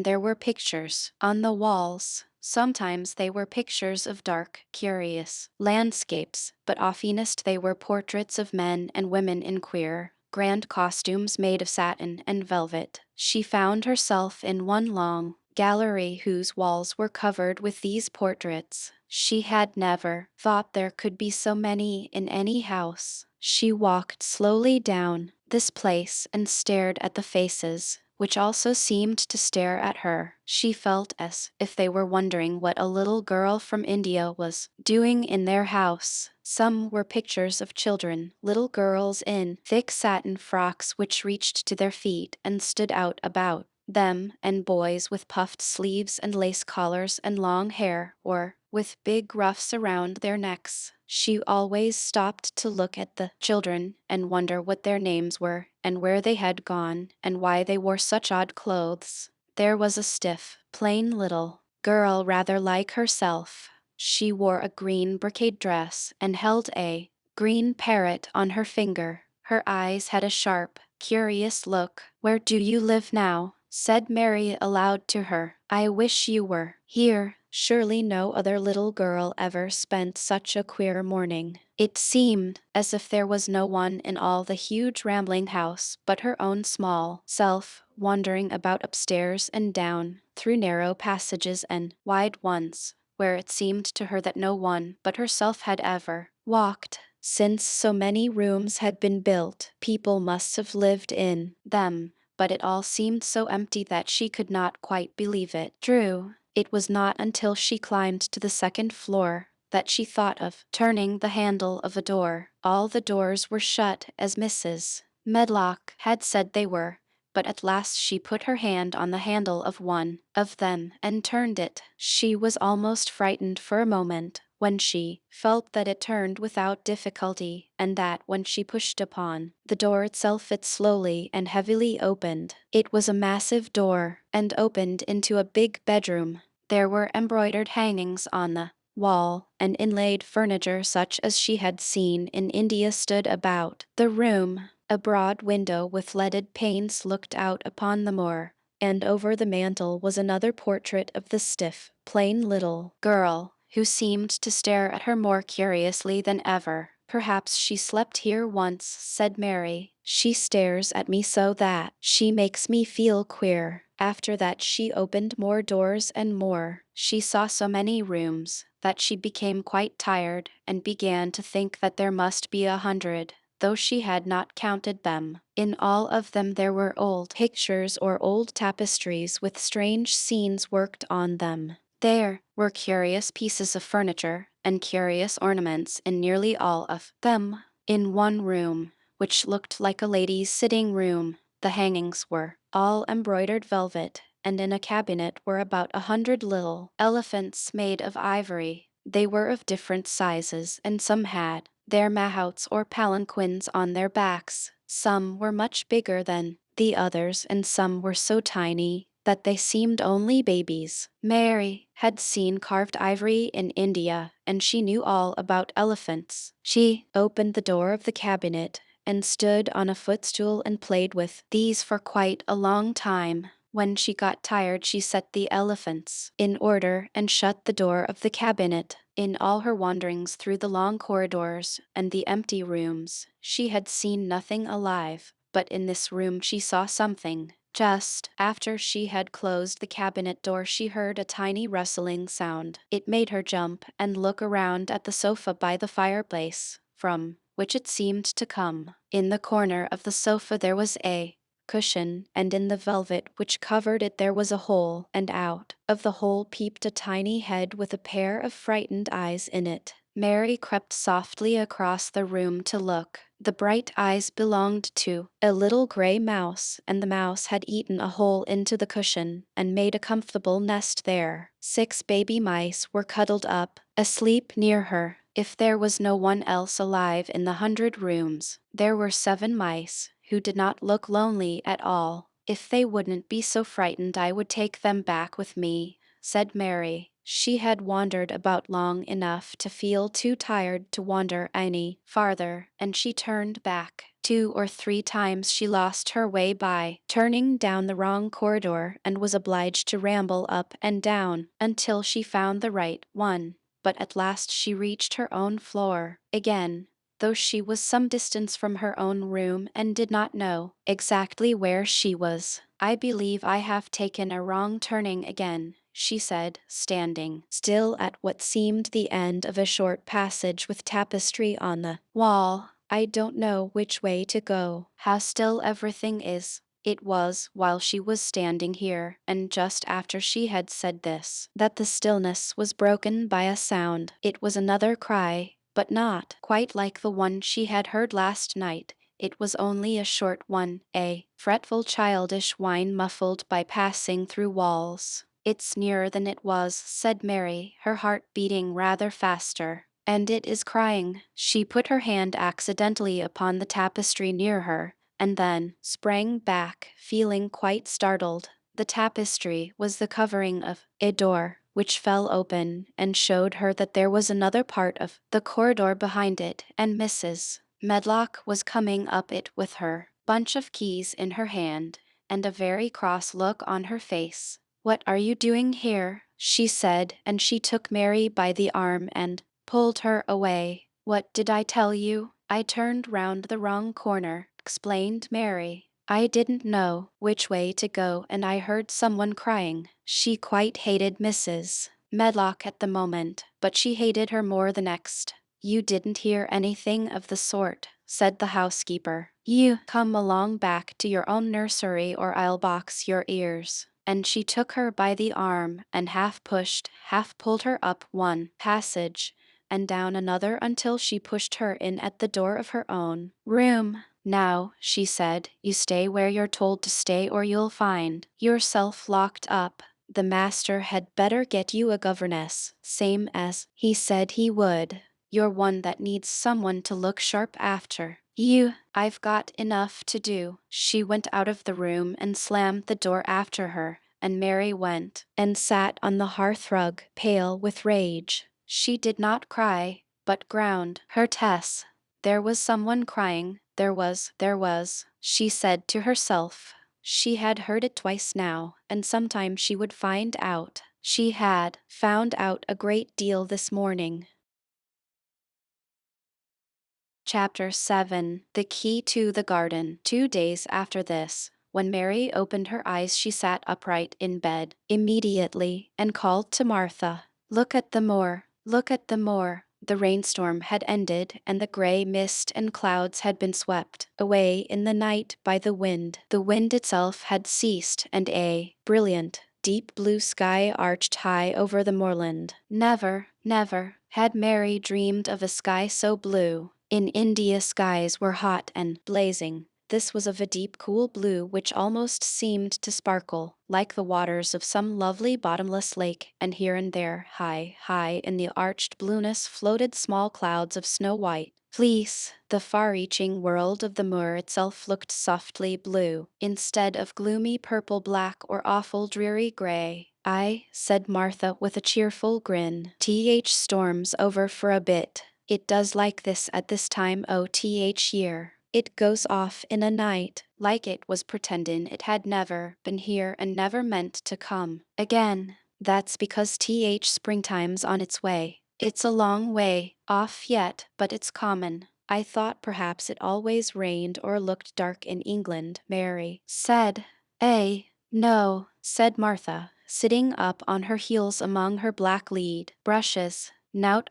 there were pictures on the walls. Sometimes they were pictures of dark, curious landscapes, but oftenest they were portraits of men and women in queer, grand costumes made of satin and velvet. She found herself in one long gallery whose walls were covered with these portraits. She had never thought there could be so many in any house. She walked slowly down this place and stared at the faces, which also seemed to stare at her. She felt as if they were wondering what a little girl from India was doing in their house. Some were pictures of children, little girls in thick satin frocks which reached to their feet and stood out about them, and boys with puffed sleeves and lace collars and long hair, or with big ruffs around their necks. She always stopped to look at the children and wonder what their names were, and where they had gone, and why they wore such odd clothes. There was a stiff, plain little girl rather like herself. She wore a green brocade dress and held a green parrot on her finger. Her eyes had a sharp, curious look. "Where do you live now?" said Mary aloud to her. "I wish you were here." Surely no other little girl ever spent such a queer morning. It seemed as if there was no one in all the huge rambling house but her own small self, wandering about upstairs and down, through narrow passages and wide ones, where it seemed to her that no one but herself had ever walked. Since so many rooms had been built, people must have lived in them, but it all seemed so empty that she could not quite believe it true. It was not until she climbed to the second floor that she thought of turning the handle of a door. All the doors were shut, as Mrs. Medlock had said they were, but at last she put her hand on the handle of one of them and turned it. She was almost frightened for a moment when she felt that it turned without difficulty, and that when she pushed upon the door itself it slowly and heavily opened. It was a massive door, and opened into a big bedroom. There were embroidered hangings on the wall, and inlaid furniture such as she had seen in India stood about the room. A broad window with leaded panes looked out upon the moor, and over the mantel was another portrait of the stiff, plain little girl, who seemed to stare at her more curiously than ever. "Perhaps she slept here once," said Mary. "She stares at me so that she makes me feel queer." After that she opened more doors and more. She saw so many rooms that she became quite tired and began to think that there must be 100, though she had not counted them. In all of them there were old pictures or old tapestries with strange scenes worked on them. There were curious pieces of furniture and curious ornaments in nearly all of them. In one room, which looked like a lady's sitting room, the hangings were all embroidered velvet, and in a cabinet were about 100 little elephants made of ivory. They were of different sizes, and some had their mahouts or palanquins on their backs. Some were much bigger than the others, and some were so tiny that they seemed only babies. Mary had seen carved ivory in India, and she knew all about elephants. She opened the door of the cabinet and stood on a footstool and played with these for quite a long time. When she got tired she set the elephants in order and shut the door of the cabinet. In all her wanderings through the long corridors and the empty rooms, she had seen nothing alive, but in this room she saw something. Just after she had closed the cabinet door she heard a tiny rustling sound. It made her jump and look around at the sofa by the fireplace, from which it seemed to come. In the corner of the sofa there was a cushion, and in the velvet which covered it there was a hole, and out of the hole peeped a tiny head with a pair of frightened eyes in it. Mary crept softly across the room to look. The bright eyes belonged to a little gray mouse, and the mouse had eaten a hole into the cushion and made a comfortable nest there. 6 baby mice were cuddled up, asleep near her. If there was no one else alive in the 100 rooms, there were 7 mice, who did not look lonely at all. If they wouldn't be so frightened I would take them back with me, said Mary. She had wandered about long enough to feel too tired to wander any farther, and she turned back. 2 or 3 times she lost her way by turning down the wrong corridor and was obliged to ramble up and down until she found the right one. But at last she reached her own floor again, though she was some distance from her own room and did not know exactly where she was. I believe I have taken a wrong turning again, she said, standing still at what seemed the end of a short passage with tapestry on the wall. I don't know which way to go. How still everything is. It was while she was standing here, and just after she had said this, that the stillness was broken by a sound. It was another cry, but not quite like the one she had heard last night. It was only a short one, a fretful childish whine muffled by passing through walls. It's nearer than it was, said Mary, her heart beating rather faster. And it is crying. She put her hand accidentally upon the tapestry near her, and then sprang back, feeling quite startled. The tapestry was the covering of a door, which fell open and showed her that there was another part of the corridor behind it, and Mrs. Medlock was coming up it with her bunch of keys in her hand, and a very cross look on her face. "What are you doing here?" she said, and she took Mary by the arm and pulled her away. "What did I tell you? I turned round the wrong corner," explained Mary. "I didn't know which way to go and I heard someone crying." She quite hated Mrs. Medlock at the moment, but she hated her more the next. "You didn't hear anything of the sort," said the housekeeper. "You come along back to your own nursery or I'll box your ears." And she took her by the arm and half pushed, half pulled her up one passage and down another until she pushed her in at the door of her own room. "Now," she said, "you stay where you're told to stay or you'll find yourself locked up. The master had better get you a governess, same as he said he would. You're one that needs someone to look sharp after you. I've got enough to do." She went out of the room and slammed the door after her, and Mary went and sat on the hearthrug, pale with rage. She did not cry, but ground her teeth. There was someone crying. There was, she said to herself. She had heard it twice now, and sometime she would find out. She had found out a great deal this morning. Chapter 7. The Key to the Garden. 2 days after this, when Mary opened her eyes she sat upright in bed immediately and called to Martha. "Look at the moor, look at the moor." The rainstorm had ended and the gray mist and clouds had been swept away in the night by the wind. The wind itself had ceased and a brilliant, deep blue sky arched high over the moorland. Never, never had Mary dreamed of a sky so blue. In India skies were hot and blazing. This was of a deep cool blue which almost seemed to sparkle, like the waters of some lovely bottomless lake, and here and there, high, high in the arched blueness floated small clouds of snow-white fleece. The far-reaching world of the moor itself looked softly blue, instead of gloomy purple-black or awful dreary gray. "I," said Martha with a cheerful grin. "Storms over for a bit. It does like this at this time year. It goes off in a night, like it was pretendin' it had never been here and never meant to come again. That's because springtime's on its way. It's a long way off yet, but it's common." "I thought perhaps it always rained or looked dark in England," Mary said. No," said Martha, sitting up on her heels among her black lead brushes. "Nout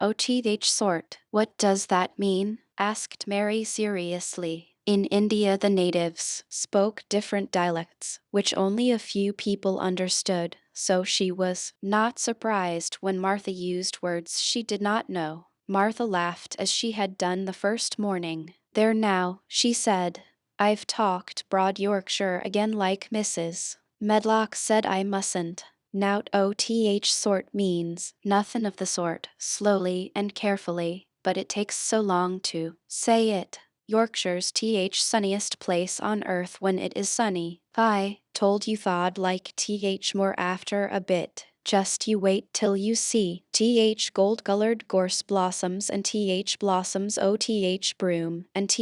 sort." "What does that mean?" asked Mary seriously. In India, the natives spoke different dialects, which only a few people understood, so she was not surprised when Martha used words she did not know. Martha laughed as she had done the first morning. There now, she said. I've talked broad Yorkshire again like Mrs. Medlock said I mustn't. Nout oth sort means nothing of the sort, slowly and carefully, but it takes so long to say it. Yorkshire's sunniest place on earth when it is sunny. I told you thaw'd like more after a bit. Just you wait till you see gold-colored gorse blossoms and blossoms broom and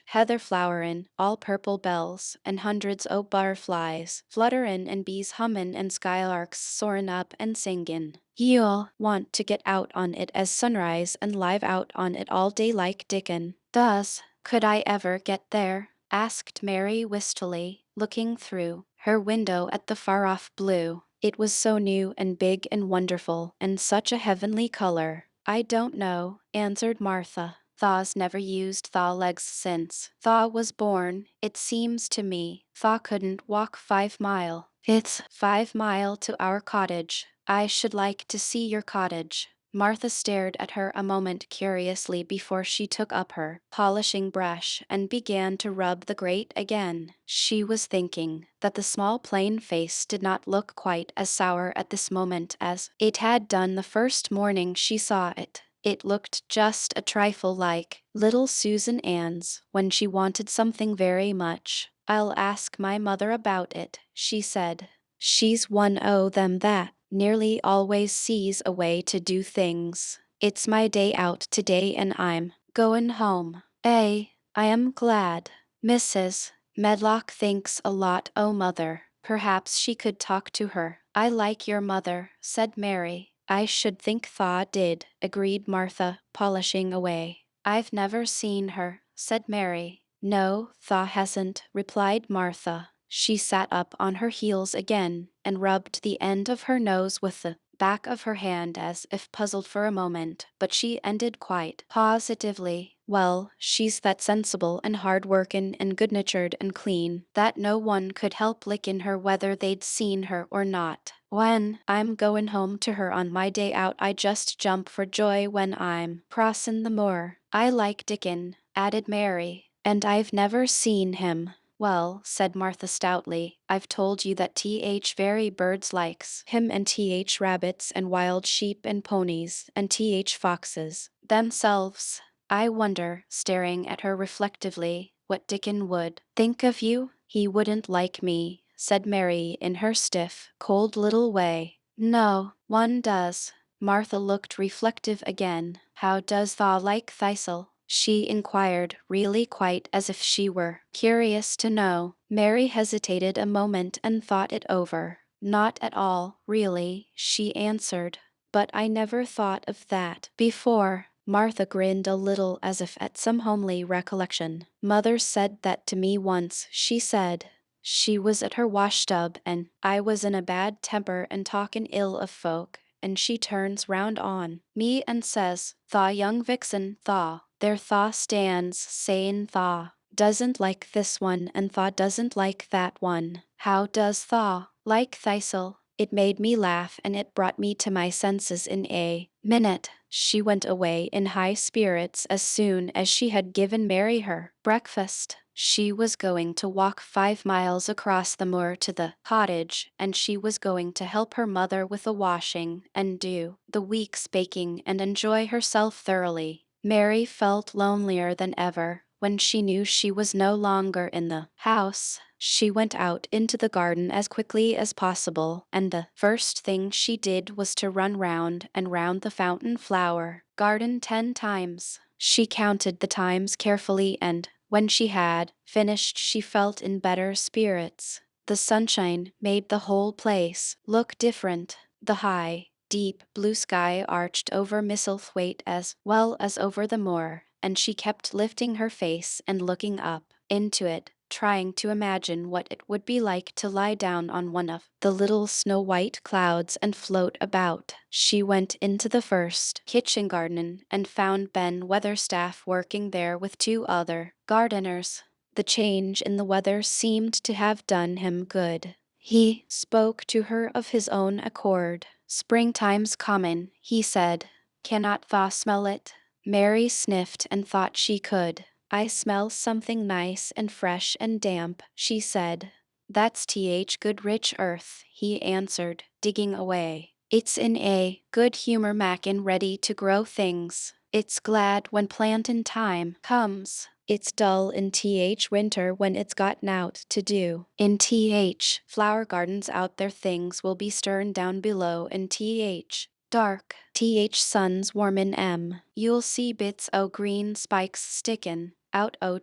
heather flowerin', all purple bells and hundreds o' butterflies flutterin' and bees hummin' and skylarks soarin' up and singin'. You'll want to get out on it as sunrise and live out on it all day like Dickon does. Could I ever get there? Asked Mary wistfully, looking through her window at the far-off blue. It was so new and big and wonderful, and such a heavenly color. I don't know, answered Martha. Thaw's never used Thaw legs since Thaw was born, it seems to me. Thaw couldn't walk 5 mile. It's 5 mile to our cottage. I should like to see your cottage. Martha stared at her a moment curiously before she took up her polishing brush and began to rub the grate again. She was thinking that the small plain face did not look quite as sour at this moment as it had done the first morning she saw it. It looked just a trifle like little Susan Ann's when she wanted something very much. I'll ask my mother about it, she said. She's one o' them that nearly always sees a way to do things. It's my day out today and I'm goin' home. I am glad. Mrs. Medlock thinks a lot o' mother. Perhaps she could talk to her. I like your mother, said Mary. I should think Thaw did, agreed Martha, polishing away. I've never seen her, said Mary. No, Thaw hasn't, replied Martha. She sat up on her heels again and rubbed the end of her nose with the back of her hand as if puzzled for a moment, but she ended quite positively. Well, she's that sensible and hard-workin' and good-natured and clean that no one could help lickin' her whether they'd seen her or not. When I'm goin' home to her on my day out I just jump for joy when I'm crossin' the moor. I like Dickon, added Mary, and I've never seen him. Well, said Martha stoutly, I've told you that very birds likes him and rabbits and wild sheep and ponies and foxes themselves. I wonder, staring at her reflectively, what Dickon would think of you? He wouldn't like me, said Mary in her stiff, cold little way. No, one does. Martha looked reflective again. How does Thaw like Thistle? She inquired, really quite as if she were curious to know. Mary hesitated a moment and thought it over. Not at all, really, she answered. But I never thought of that before. Martha grinned a little as if at some homely recollection. Mother said that to me once, she said. She was at her washtub and I was in a bad temper and talkin' ill of folk, and she turns round on me and says, Thaw young vixen, Thaw. There Thaw stands, sayin' Thaw doesn't like this one and Thaw doesn't like that one. How does Thaw like Thistle? It made me laugh and it brought me to my senses in a minute. She went away in high spirits as soon as she had given Mary her breakfast. She was going to walk 5 miles across the moor to the cottage, and she was going to help her mother with the washing and do the week's baking and enjoy herself thoroughly. Mary felt lonelier than ever when she knew she was no longer in the house. She went out into the garden as quickly as possible, and the first thing she did was to run round and round the fountain flower garden 10 times. She counted the times carefully, and when she had finished she felt in better spirits. The sunshine made the whole place look different. The high, deep blue sky arched over Misselthwaite as well as over the moor, and she kept lifting her face and looking up into it, trying to imagine what it would be like to lie down on one of the little snow-white clouds and float about. She went into the first kitchen garden and found Ben Weatherstaff working there with 2 other gardeners. The change in the weather seemed to have done him good. He spoke to her of his own accord. "Springtime's comin'," he said. "Cannot tha smell it?" Mary sniffed and thought she could. "I smell something nice and fresh and damp," she said. "That's good rich earth," he answered, digging away. "It's in a good humor mackin' ready to grow things. It's glad when plantin' time comes. It's dull in winter when it's got nowt to do. In flower gardens out there things will be stirrin' down below in dark. Sun's warmin' You'll see bits o' green spikes stickin' out o'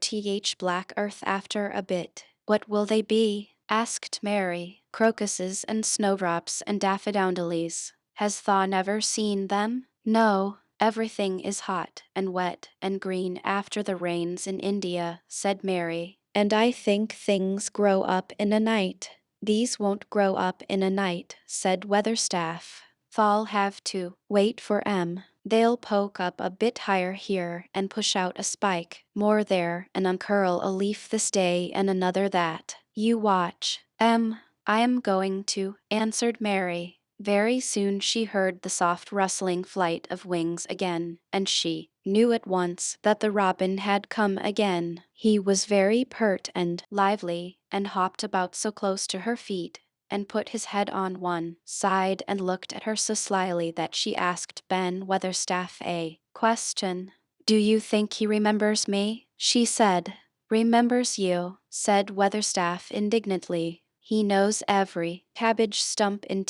black earth after a bit." "What will they be?" asked Mary. "Crocuses and snowdrops and daffodils. Has tha never seen them?" "No, everything is hot and wet and green after the rains in India," said Mary. "And I think things grow up in a night." "These won't grow up in a night," said Weatherstaff. "Tha'll have to wait for 'em. They'll poke up a bit higher here and push out a spike more there and uncurl a leaf this day and another that. You watch." "I am going to," answered Mary. Very soon she heard the soft rustling flight of wings again, and she knew at once that the robin had come again. He was very pert and lively, and hopped about so close to her feet, and put his head on one side and looked at her so slyly that she asked Ben Weatherstaff a question. "Do you think he remembers me?" she said. "Remembers you," said Weatherstaff indignantly. "He knows every cabbage stump in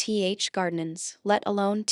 gardens, let alone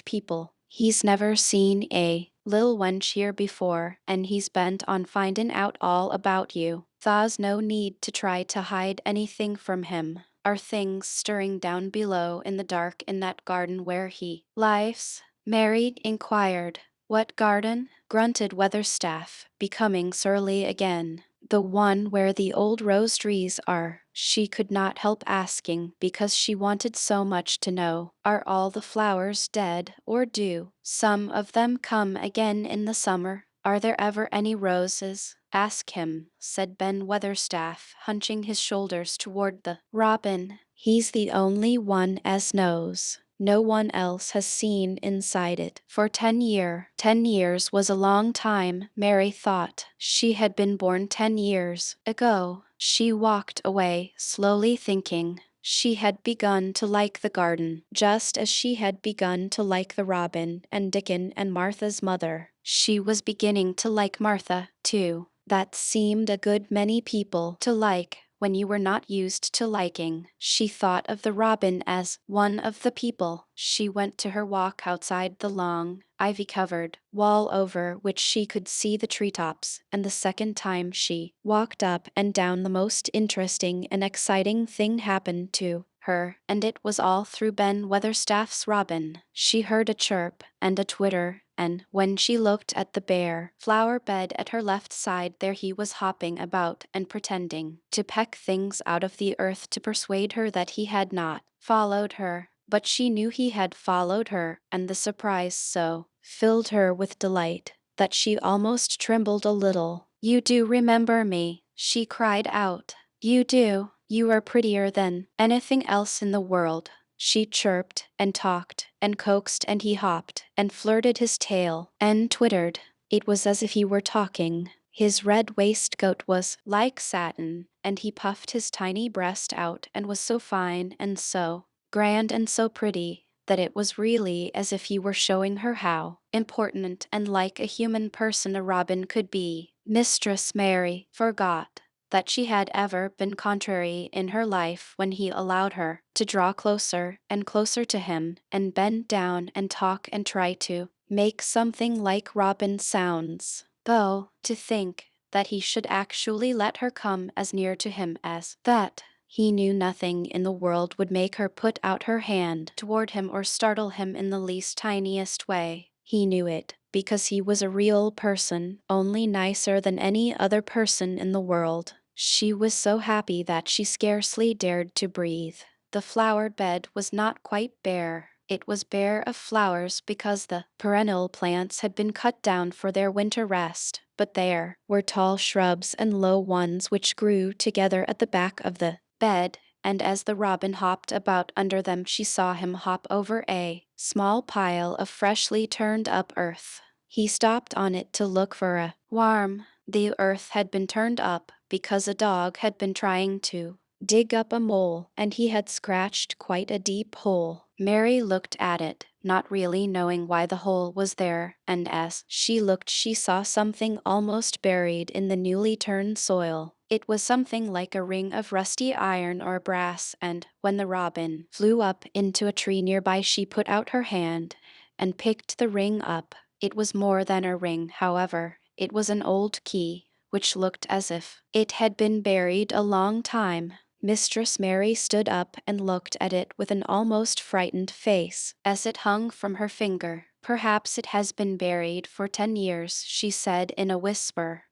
people. He's never seen a lil wench here before, and he's bent on findin' out all about you. Tha's no need to try to hide anything from him. Are things stirring down below in the dark in that garden where he lives?" Mary inquired. "What garden?" grunted Weatherstaff, becoming surly again. "The one where the old rose trees are." She could not help asking because she wanted so much to know. "Are all the flowers dead, or do some of them come again in the summer? Are there ever any roses?" "Ask him," said Ben Weatherstaff, hunching his shoulders toward the robin. "He's the only one as knows. No one else has seen inside it for 10 years. 10 years was a long time, Mary thought. She had been born 10 years ago. She walked away, slowly thinking. She had begun to like the garden, just as she had begun to like the robin and Dickon and Martha's mother. She was beginning to like Martha, too. That seemed a good many people to like when you were not used to liking. She thought of the robin as one of the people. She went to her walk outside the long, ivy-covered wall over which she could see the treetops, and the second time she walked up and down the most interesting and exciting thing happened to her, and it was all through Ben Weatherstaff's robin. She heard a chirp and a twitter, and when she looked at the bare flower bed at her left side, there he was hopping about and pretending to peck things out of the earth to persuade her that he had not followed her. But she knew he had followed her, and the surprise so filled her with delight that she almost trembled a little. "You do remember me," she cried out. "You do. You are prettier than anything else in the world." She chirped and talked and coaxed, and he hopped and flirted his tail and twittered. It was as if he were talking. His red waistcoat was like satin, and he puffed his tiny breast out and was so fine and so grand and so pretty that it was really as if he were showing her how important and like a human person a robin could be. Mistress Mary forgot that she had ever been contrary in her life when he allowed her to draw closer and closer to him and bend down and talk and try to make something like robin sounds. Though, to think that he should actually let her come as near to him as that. He knew nothing in the world would make her put out her hand toward him or startle him in the least tiniest way. He knew it because he was a real person, only nicer than any other person in the world. She was so happy that she scarcely dared to breathe. The flower bed was not quite bare. It was bare of flowers because the perennial plants had been cut down for their winter rest. but there were tall shrubs and low ones which grew together at the back of the bed, and as the robin hopped about under them she saw him hop over a small pile of freshly turned up earth. He stopped on it to look for a worm. The earth had been turned up because a dog had been trying to dig up a mole, and he had scratched quite a deep hole. Mary looked at it, not really knowing why the hole was there, and as she looked she saw something almost buried in the newly turned soil. It was something like a ring of rusty iron or brass, and when the robin flew up into a tree nearby she put out her hand and picked the ring up. It was more than a ring, however. It was an old key, which looked as if it had been buried a long time. Mistress Mary stood up and looked at it with an almost frightened face, as it hung from her finger. "Perhaps it has been buried for 10 years, she said in a whisper.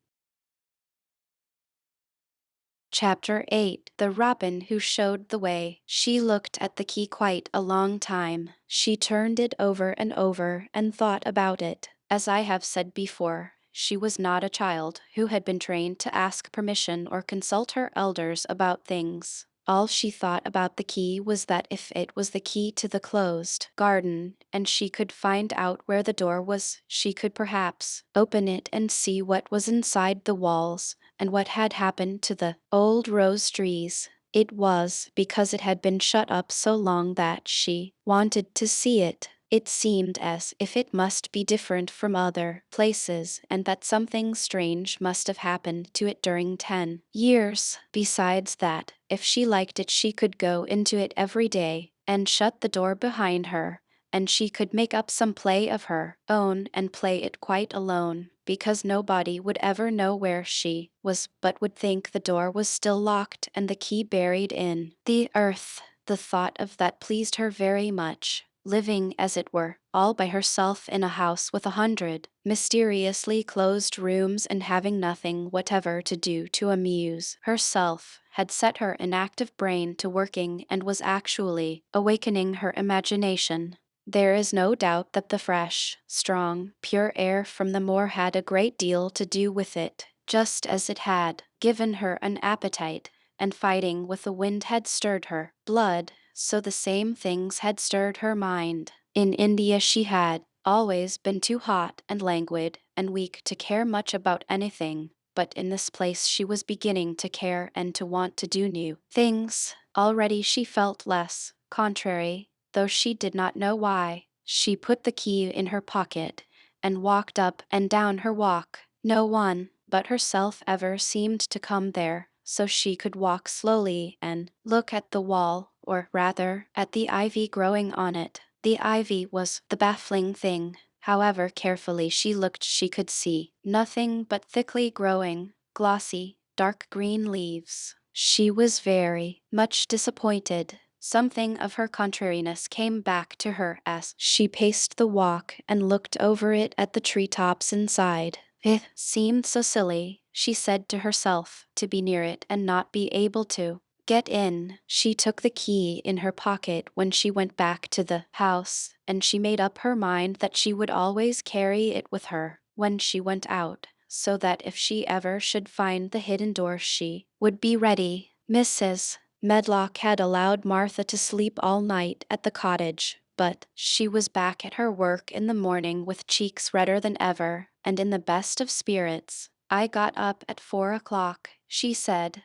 Chapter 8. The Robin Who Showed the Way. She looked at the key quite a long time. She turned it over and over and thought about it. As I have said before, she was not a child who had been trained to ask permission or consult her elders about things. All she thought about the key was that if it was the key to the closed garden, and she could find out where the door was, she could perhaps open it and see what was inside the walls, and what had happened to the old rose trees. It was because it had been shut up so long that she wanted to see it. It seemed as if it must be different from other places, and that something strange must have happened to it during 10 years. Besides that, if she liked it she could go into it every day and shut the door behind her, and she could make up some play of her own and play it quite alone, because nobody would ever know where she was but would think the door was still locked and the key buried in the earth. The thought of that pleased her very much. Living, as it were, all by herself in a house with 100 mysteriously closed rooms and having nothing whatever to do to amuse herself, had set her inactive brain to working and was actually awakening her imagination. There is no doubt that the fresh, strong, pure air from the moor had a great deal to do with it, just as it had given her an appetite, and fighting with the wind had stirred her blood, so the same things had stirred her mind. In India she had always been too hot and languid and weak to care much about anything, but in this place she was beginning to care and to want to do new things. Already she felt less contrary, though she did not know why. She put the key in her pocket and walked up and down her walk. No one but herself ever seemed to come there, so she could walk slowly and look at the wall, or rather at the ivy growing on it. The ivy was the baffling thing. However carefully she looked she could see nothing but thickly growing, glossy, dark green leaves. She was very much disappointed. Something of her contrariness came back to her as she paced the walk and looked over it at the treetops inside. It seemed so silly, she said to herself, to be near it and not be able to get in. She took the key in her pocket when she went back to the house, and she made up her mind that she would always carry it with her when she went out, so that if she ever should find the hidden door she would be ready. Mrs. Medlock had allowed Martha to sleep all night at the cottage, but she was back at her work in the morning with cheeks redder than ever, and in the best of spirits. "I got up at 4 o'clock, she said.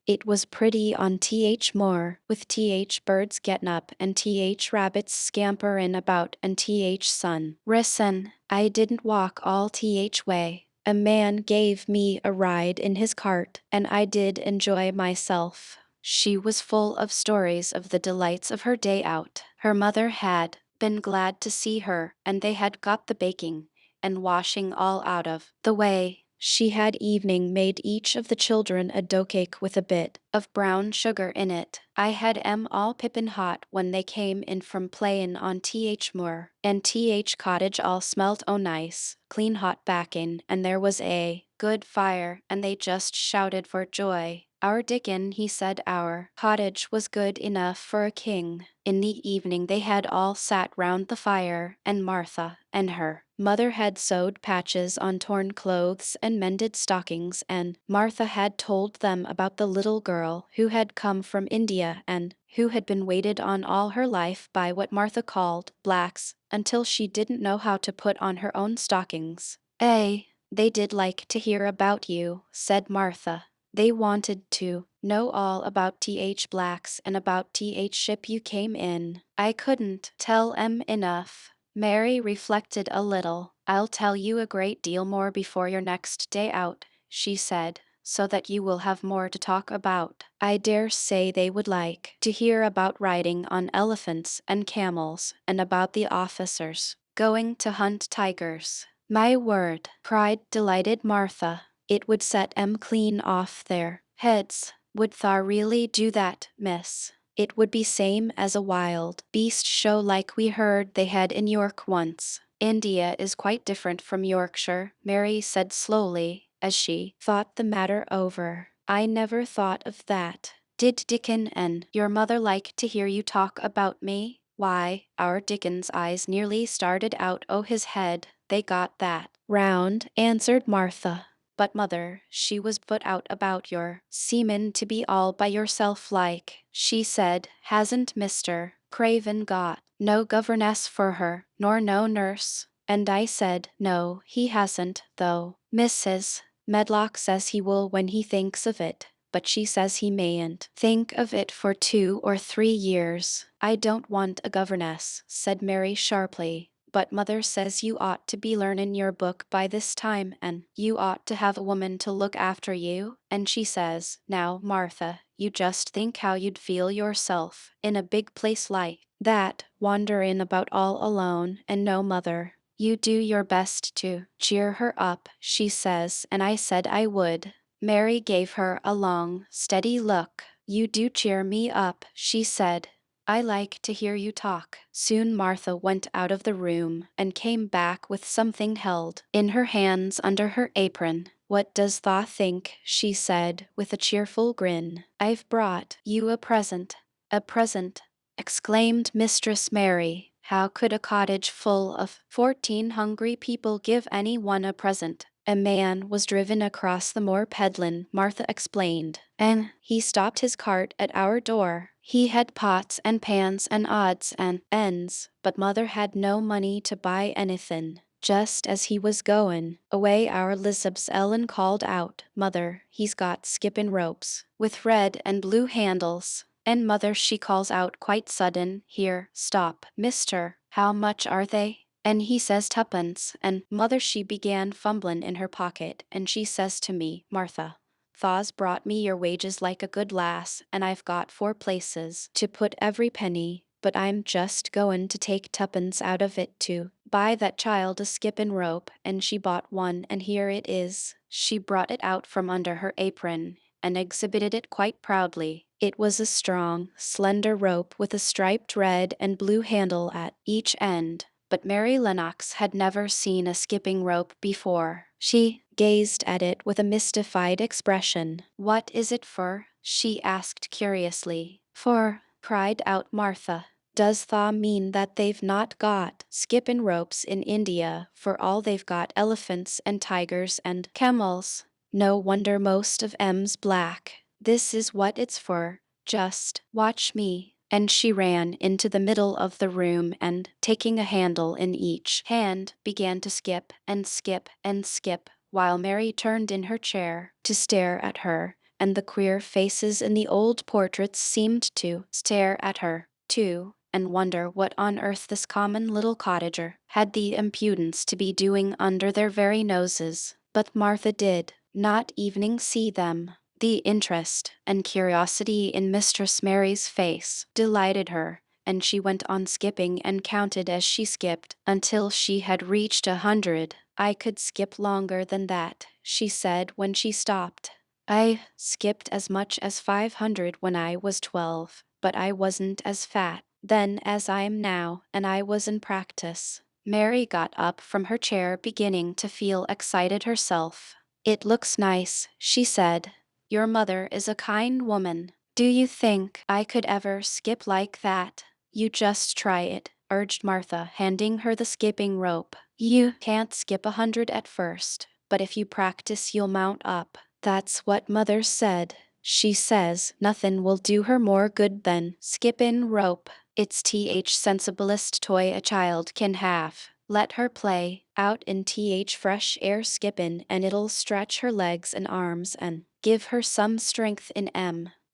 It was pretty on Th Moor, with Th birds gettin' up and Th rabbits scamperin' about and Th sun risin'. I didn't walk all Th way. A man gave me a ride in his cart, and I did enjoy myself." She was full of stories of the delights of her day out. Her mother had been glad to see her, and they had got the baking and washing all out of the way. She had evening made each of the children a dough cake with a bit of brown sugar in it. I had 'em all pippin' hot when they came in from playin' on Th Moor, and Th cottage all smelt o' nice, clean hot backin', and there was a good fire, and they just shouted for joy. Our Dickon, he said our cottage was good enough for a king. In the evening they had all sat round the fire, and Martha and her Mother had sewed patches on torn clothes and mended stockings, and Martha had told them about the little girl who had come from India and who had been waited on all her life by what Martha called blacks, until she didn't know how to put on her own stockings. They did like to hear about you, said Martha. They wanted to know all about th blacks and about th ship you came in. I couldn't tell 'em enough. Mary reflected a little. I'll tell you a great deal more before your next day out, she said, so that you will have more to talk about. I dare say they would like to hear about riding on elephants and camels, and about the officers going to hunt tigers. My word, cried delighted Martha. It would set 'em clean off their heads. Would tha really do that, miss? It would be same as a wild beast show like we heard they had in York once. India is quite different from Yorkshire, Mary said slowly, as she thought the matter over. I never thought of that. Did Dickon and your mother like to hear you talk about me? Why, our Dickon's eyes nearly started out o' his head. They got that round, answered Martha. But mother, she was put out about your seemin' to be all by yourself like. She said, hasn't Mr. Craven got no governess for her, nor no nurse? And I said, no, he hasn't, though. Mrs. Medlock says he will when he thinks of it, but she says he mayn't think of it for 2 or 3 years. I don't want a governess, said Mary sharply. But mother says you ought to be learnin' your book by this time, and you ought to have a woman to look after you. And she says, now, Martha, you just think how you'd feel yourself in a big place like that, wanderin' about all alone and no mother. You do your best to cheer her up, she says, and I said I would. Mary gave her a long, steady look. You do cheer me up, she said. I like to hear you talk. Soon Martha went out of the room and came back with something held in her hands under her apron. What does tha think? She said with a cheerful grin. I've brought you a present. A present, exclaimed Mistress Mary. How could a cottage full of 14 hungry people give any one a present? A man was driven across the moor peddlin', Martha explained, and he stopped his cart at our door. He had pots and pans and odds and ends, but mother had no money to buy anythin'. Just as he was goin' away, our Lizab's Ellen called out, Mother, he's got skippin' ropes with red and blue handles. And mother, she calls out quite sudden, here, stop, mister, how much are they? And he says 2pence, and mother, she began fumblin' in her pocket, and she says to me, Martha, tha's brought me your wages like a good lass, and I've got 4 places to put every penny, but I'm just goin' to take 2pence out of it to buy that child a skippin' rope, and she bought one, and here it is. She brought it out from under her apron and exhibited it quite proudly. It was a strong, slender rope with a striped red and blue handle at each end. But Mary Lennox had never seen a skipping rope before. She gazed at it with a mystified expression. What is it for? She asked curiously. For, cried out Martha. Does tha mean that they've not got skippin' ropes in India, for all they've got elephants and tigers and camels? No wonder most of 'em's black. This is what it's for. Just watch me. And she ran into the middle of the room and, taking a handle in each hand, began to skip and skip and skip, while Mary turned in her chair to stare at her, and the queer faces in the old portraits seemed to stare at her, too, and wonder what on earth this common little cottager had the impudence to be doing under their very noses. But Martha did not even see them. The interest and curiosity in Mistress Mary's face delighted her, and she went on skipping and counted as she skipped until she had reached 100. I could skip longer than that, she said when she stopped. I skipped as much as 500 when I was 12, but I wasn't as fat then as I am now, and I was in practice. Mary got up from her chair, beginning to feel excited herself. It looks nice, she said. Your mother is a kind woman. Do you think I could ever skip like that? You just try it, urged Martha, handing her the skipping rope. You can't skip 100 at first, but if you practice, you'll mount up. That's what Mother said. She says nothing will do her more good than skippin' rope. It's th sensiblest toy a child can have. Let her play out in th fresh air skippin' and it'll stretch her legs and arms and give her some strength in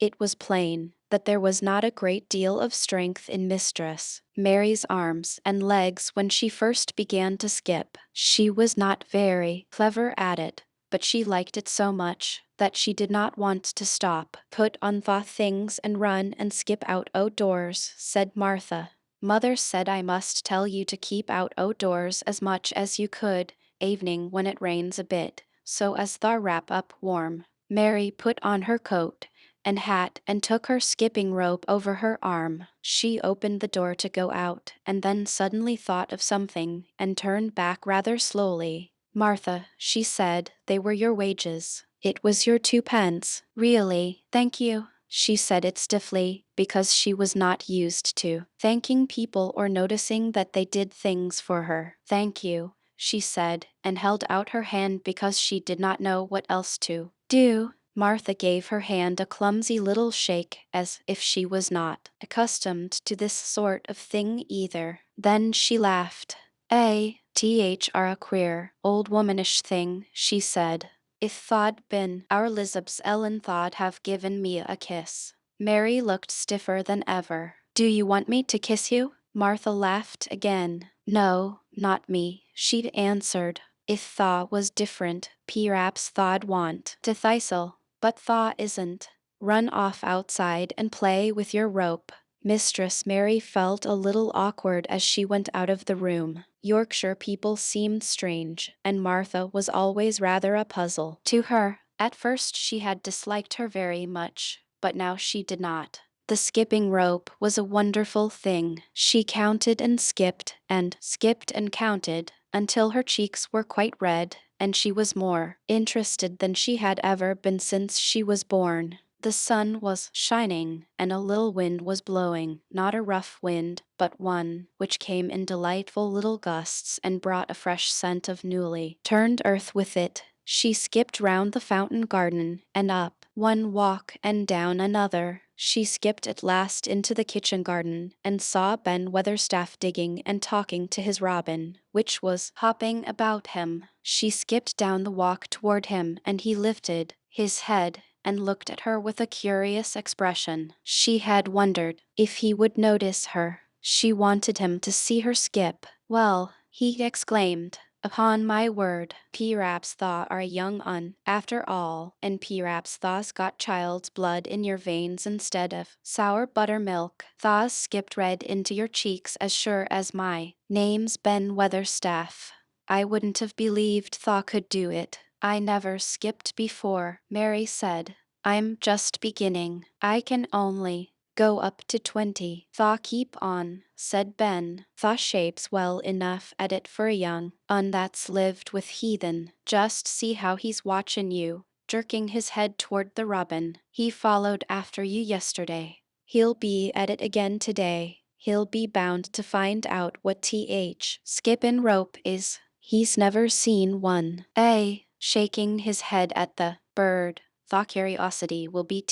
It was plain that there was not a great deal of strength in Mistress Mary's arms and legs when she first began to skip. She was not very clever at it, but she liked it so much that she did not want to stop. Put on the things and run and skip out outdoors, said Martha. Mother said I must tell you to keep out outdoors as much as you could, evening when it rains a bit, so as the wrap up warm. Mary put on her coat and hat and took her skipping rope over her arm. She opened the door to go out and then suddenly thought of something and turned back rather slowly. Martha, she said, they were your wages. It was your 2 pence. Really, thank you. She said it stiffly, because she was not used to thanking people or noticing that they did things for her. Thank you, she said, and held out her hand because she did not know what else to do. Martha gave her hand a clumsy little shake, as if she was not accustomed to this sort of thing either. Then she laughed. Th are a queer, old womanish thing, she said. If tha'd been our Lizab's Ellen tha'd have given me a kiss. Mary looked stiffer than ever. Do you want me to kiss you? Martha laughed again. No, not me, she'd answered. If thaw was different, perhaps tha'd want to thistle, but thaw isn't. Run off outside and play with your rope. Mistress Mary felt a little awkward as she went out of the room. Yorkshire people seemed strange, and Martha was always rather a puzzle to her. At first she had disliked her very much, but now she did not. The skipping rope was a wonderful thing. She counted and skipped and counted until her cheeks were quite red, and she was more interested than she had ever been since she was born. The sun was shining, and a little wind was blowing, not a rough wind, but one which came in delightful little gusts and brought a fresh scent of newly turned earth with it. She skipped round the fountain garden and up one walk and down another. She skipped at last into the kitchen garden and saw Ben Weatherstaff digging and talking to his robin, which was hopping about him. She skipped down the walk toward him, and he lifted his head and looked at her with a curious expression. She had wondered if he would notice her. She wanted him to see her skip. Well, he exclaimed, upon my word, perhaps tha are a young un, after all, and perhaps tha's got child's blood in your veins instead of sour buttermilk. Tha's skipped red into your cheeks as sure as my name's Ben Weatherstaff. I wouldn't have believed tha could do it. I never skipped before, Mary said. I'm just beginning. I can only go up to 20. Tha keep on, said Ben. Tha shapes well enough at it for a young un that's lived with heathen. Just see how he's watchin' you, jerking his head toward the robin. He followed after you yesterday. He'll be at it again today. He'll be bound to find out what skippin' rope is. He's never seen one. Shaking his head at the bird. Tha curiosity will be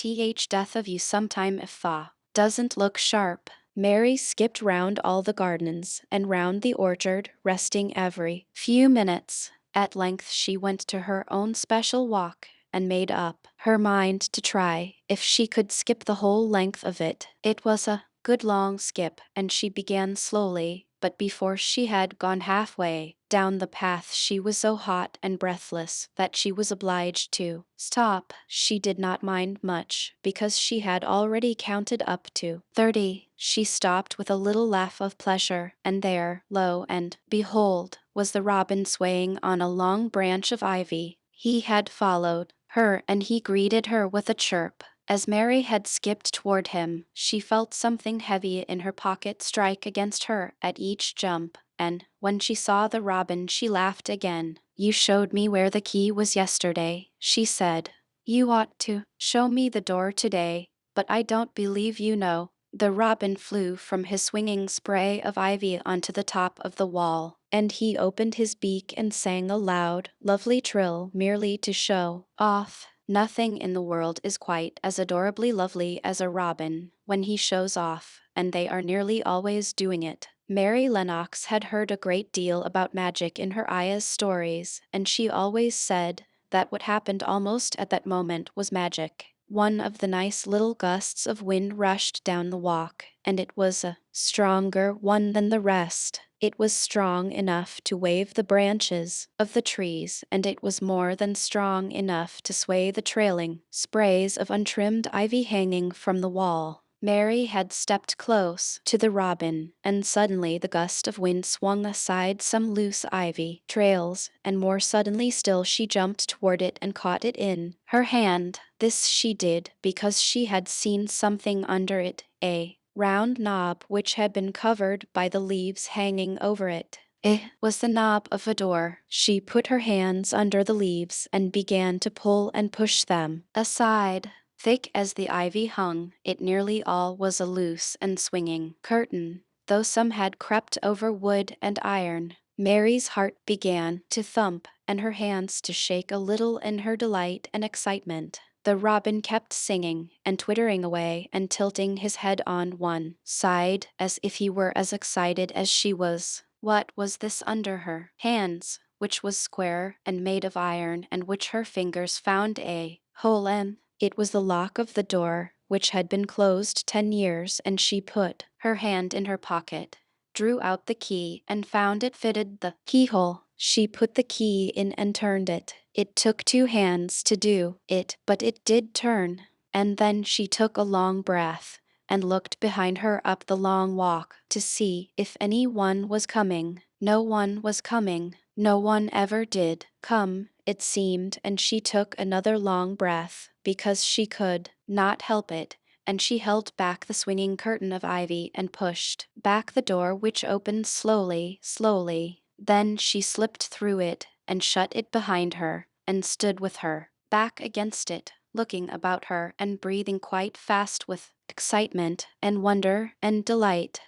death of you sometime if tha doesn't look sharp. Mary skipped round all the gardens and round the orchard, resting every few minutes. At length she went to her own special walk and made up her mind to try if she could skip the whole length of it. It was a good long skip, and she began slowly, but before she had gone halfway down the path she was so hot and breathless that she was obliged to stop. She did not mind much, because she had already counted up to 30. She stopped with a little laugh of pleasure, and there, lo and behold, was the robin swaying on a long branch of ivy. He had followed her, and he greeted her with a chirp. As Mary had skipped toward him, she felt something heavy in her pocket strike against her at each jump, and when she saw the robin she laughed again. You showed me where the key was yesterday, she said. You ought to show me the door today, but I don't believe you know. The robin flew from his swinging spray of ivy onto the top of the wall, and he opened his beak and sang a loud, lovely trill merely to show off. Nothing in the world is quite as adorably lovely as a robin when he shows off, and they are nearly always doing it. Mary Lennox had heard a great deal about magic in her Aya's stories, and she always said that what happened almost at that moment was magic. One of the nice little gusts of wind rushed down the walk, and it was a stronger one than the rest. It was strong enough to wave the branches of the trees, and it was more than strong enough to sway the trailing sprays of untrimmed ivy hanging from the wall. Mary had stepped close to the robin, and suddenly the gust of wind swung aside some loose ivy trails, and more suddenly still she jumped toward it and caught it in her hand. This she did because she had seen something under it, a round knob which had been covered by the leaves hanging over it. It was the knob of a door. She put her hands under the leaves and began to pull and push them aside. Thick as the ivy hung, it nearly all was a loose and swinging curtain, though some had crept over wood and iron. Mary's heart began to thump and her hands to shake a little in her delight and excitement. The robin kept singing and twittering away and tilting his head on one side as if he were as excited as she was. What was this under her hands, which was square and made of iron, and which her fingers found a hole in? It was the lock of the door, which had been closed 10 years, and she put her hand in her pocket, drew out the key, and found it fitted the keyhole. She put the key in and turned it. It took 2 hands to do it, but it did turn. And then she took a long breath and looked behind her up the long walk to see if any one was coming. No one was coming. No one ever did come, it seemed, and she took another long breath, because she could not help it, and she held back the swinging curtain of ivy and pushed back the door, which opened slowly, slowly. Then she slipped through it and shut it behind her, and stood with her back against it, looking about her and breathing quite fast with excitement and wonder and delight.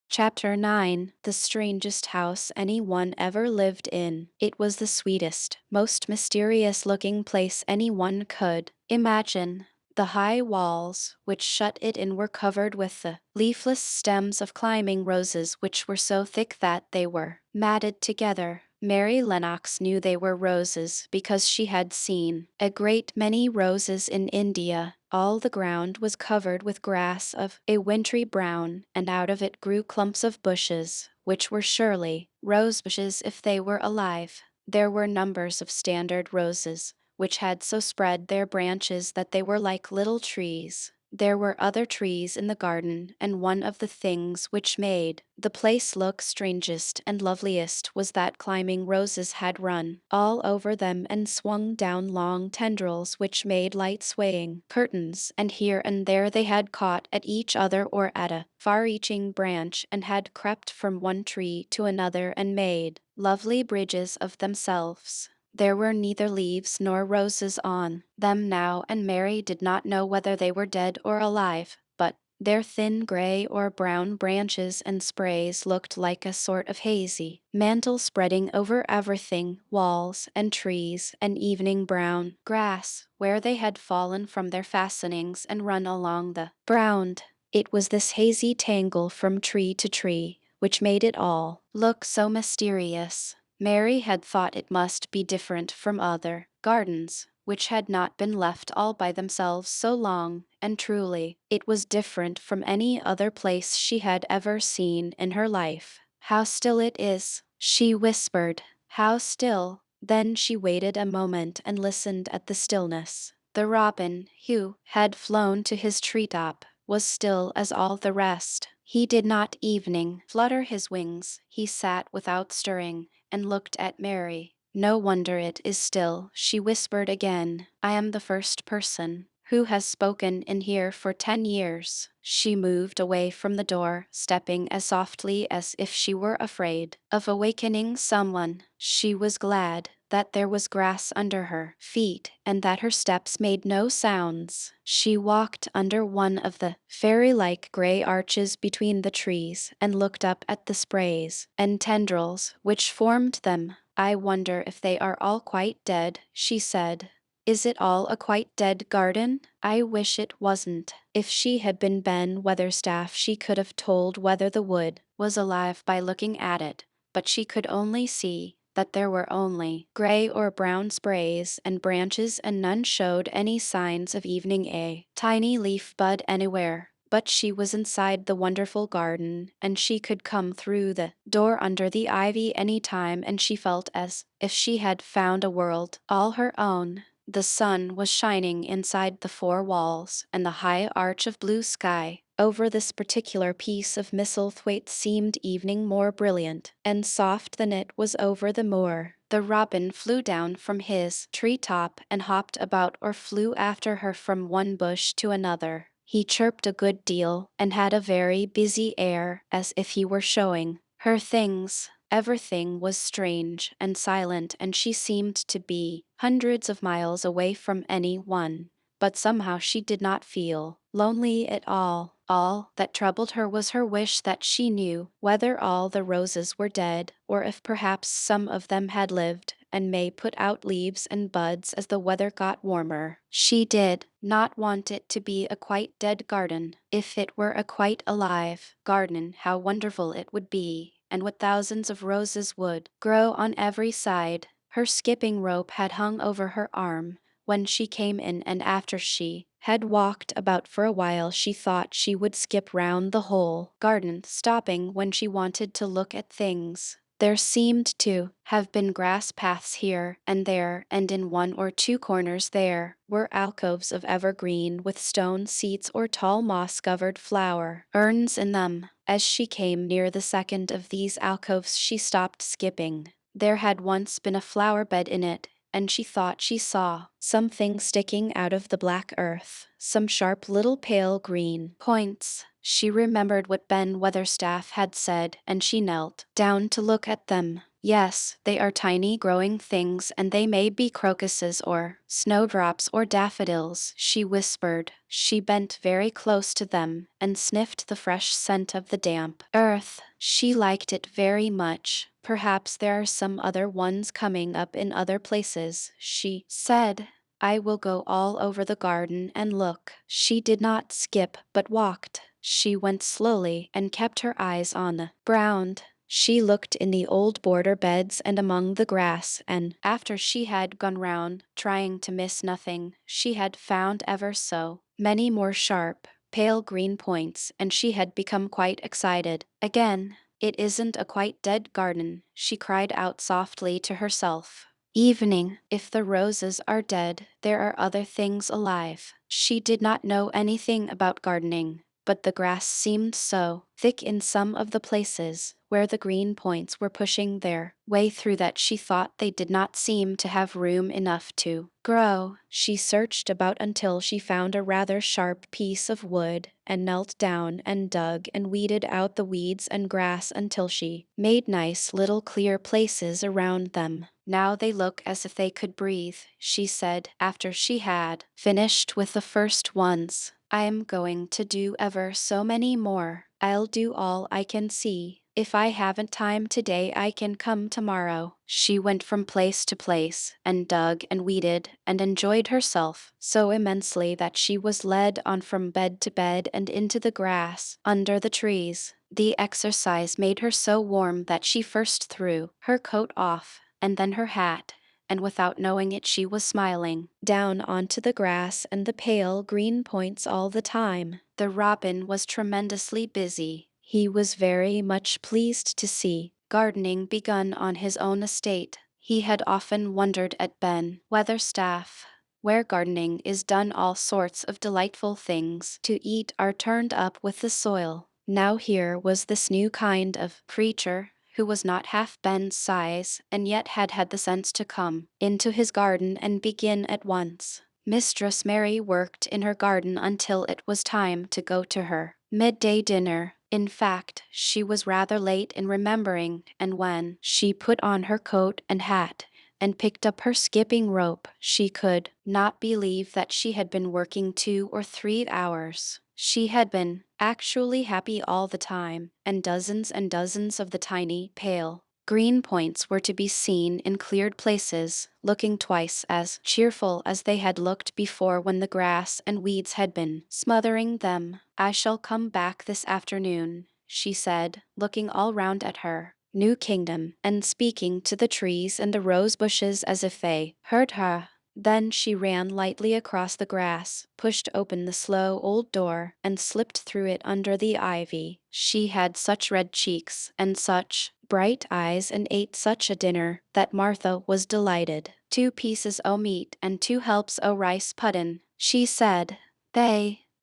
Chapter 9. The strangest house anyone ever lived in. It was the sweetest, most mysterious-looking place anyone could imagine. The high walls which shut it in were covered with the leafless stems of climbing roses, which were so thick that they were matted together. Mary Lennox knew they were roses because she had seen a great many roses in India. All the ground was covered with grass of a wintry brown, and out of it grew clumps of bushes, which were surely rose bushes if they were alive. There were numbers of standard roses, which had so spread their branches that they were like little trees. There were other trees in the garden, and one of the things which made the place look strangest and loveliest was that climbing roses had run all over them and swung down long tendrils which made light swaying curtains, and here and there they had caught at each other or at a far-reaching branch and had crept from one tree to another and made lovely bridges of themselves. There were neither leaves nor roses on them now, and Mary did not know whether they were dead or alive, but their thin gray or brown branches and sprays looked like a sort of hazy mantle spreading over everything, walls and trees and evening brown grass, where they had fallen from their fastenings and run along the ground. It was this hazy tangle from tree to tree which made it all look so mysterious. Mary had thought it must be different from other gardens, which had not been left all by themselves so long, and truly, it was different from any other place she had ever seen in her life. "How still it is," she whispered. "How still." Then she waited a moment and listened at the stillness. The robin, who had flown to his treetop, was still as all the rest. He did not evening flutter his wings. He sat without stirring and looked at Mary. "No wonder it is still," she whispered again. "I am the first person who has spoken in here for 10 years. She moved away from the door, stepping as softly as if she were afraid of awakening someone. She was glad that there was grass under her feet, and that her steps made no sounds. She walked under one of the fairy-like gray arches between the trees and looked up at the sprays and tendrils which formed them. "I wonder if they are all quite dead," she said. "Is it all a quite dead garden? I wish it wasn't." If she had been Ben Weatherstaff, she could have told whether the wood was alive by looking at it, but she could only see that there were only gray or brown sprays and branches, and none showed any signs of evening a tiny leaf bud anywhere. But she was inside the wonderful garden, and she could come through the door under the ivy any time, and she felt as if she had found a world all her own. The sun was shining inside the four walls, and the high arch of blue sky over this particular piece of Misselthwaite seemed evening more brilliant and soft than it was over the moor. The robin flew down from his tree-top and hopped about or flew after her from one bush to another. He chirped a good deal and had a very busy air, as if he were showing her things. Everything was strange and silent, and she seemed to be hundreds of miles away from any one. But somehow she did not feel lonely at all. All that troubled her was her wish that she knew whether all the roses were dead, or if perhaps some of them had lived and may put out leaves and buds as the weather got warmer. She did not want it to be a quite dead garden. If it were a quite alive garden, how wonderful it would be, and what thousands of roses would grow on every side. Her skipping rope had hung over her arm when she came in, and after she had walked about for a while she thought she would skip round the whole garden, stopping when she wanted to look at things. There seemed to have been grass paths here and there, and in one or two corners there were alcoves of evergreen with stone seats or tall moss-covered flower urns in them. As she came near the second of these alcoves she stopped skipping. There had once been a flower bed in it, and she thought she saw something sticking out of the black earth, some sharp little pale green points. She remembered what Ben Weatherstaff had said, and she knelt down to look at them. "Yes, they are tiny growing things, and they may be crocuses or snowdrops or daffodils," she whispered. She bent very close to them and sniffed the fresh scent of the damp earth. She liked it very much. "Perhaps there are some other ones coming up in other places," she said. "I will go all over the garden and look." She did not skip but walked. She went slowly and kept her eyes on the ground. She looked in the old border beds and among the grass, and after she had gone round, trying to miss nothing, she had found ever so many more sharp, pale green points, and she had become quite excited again. "It isn't a quite dead garden," she cried out softly to herself. "Evening, if the roses are dead, there are other things alive." She did not know anything about gardening, but the grass seemed so thick in some of the places where the green points were pushing their way through that she thought they did not seem to have room enough to grow. She searched about until she found a rather sharp piece of wood and knelt down and dug and weeded out the weeds and grass until she made nice little clear places around them. "Now they look as if they could breathe," she said after she had finished with the first ones. "I am going to do ever so many more. I'll do all I can see. If I haven't time today, I can come tomorrow." She went from place to place, and dug and weeded, and enjoyed herself so immensely that she was led on from bed to bed and into the grass under the trees. The exercise made her so warm that she first threw her coat off, and then her hat, and without knowing it she was smiling down onto the grass and the pale green points all the time. The robin was tremendously busy. He was very much pleased to see gardening begun on his own estate. He had often wondered at Ben Weatherstaff, where gardening is done. All sorts of delightful things to eat are turned up with the soil. Now here was this new kind of creature who was not half Ben's size, and yet had had the sense to come into his garden and begin at once. Mistress Mary worked in her garden until it was time to go to her midday dinner. In fact, she was rather late in remembering, and when she put on her coat and hat and picked up her skipping rope. She could not believe that she had been working 2 or 3 hours. She had been actually happy all the time, and dozens of the tiny, pale, green points were to be seen in cleared places, looking twice as cheerful as they had looked before when the grass and weeds had been smothering them. "I shall come back this afternoon," she said, looking all round at her new kingdom, and speaking to the trees and the rose bushes as if they heard her. Then she ran lightly across the grass, pushed open the slow old door, and slipped through it under the ivy. She had such red cheeks and such bright eyes and ate such a dinner that Martha was delighted. "2 pieces o' meat and 2 helps o' rice puddin'," she said.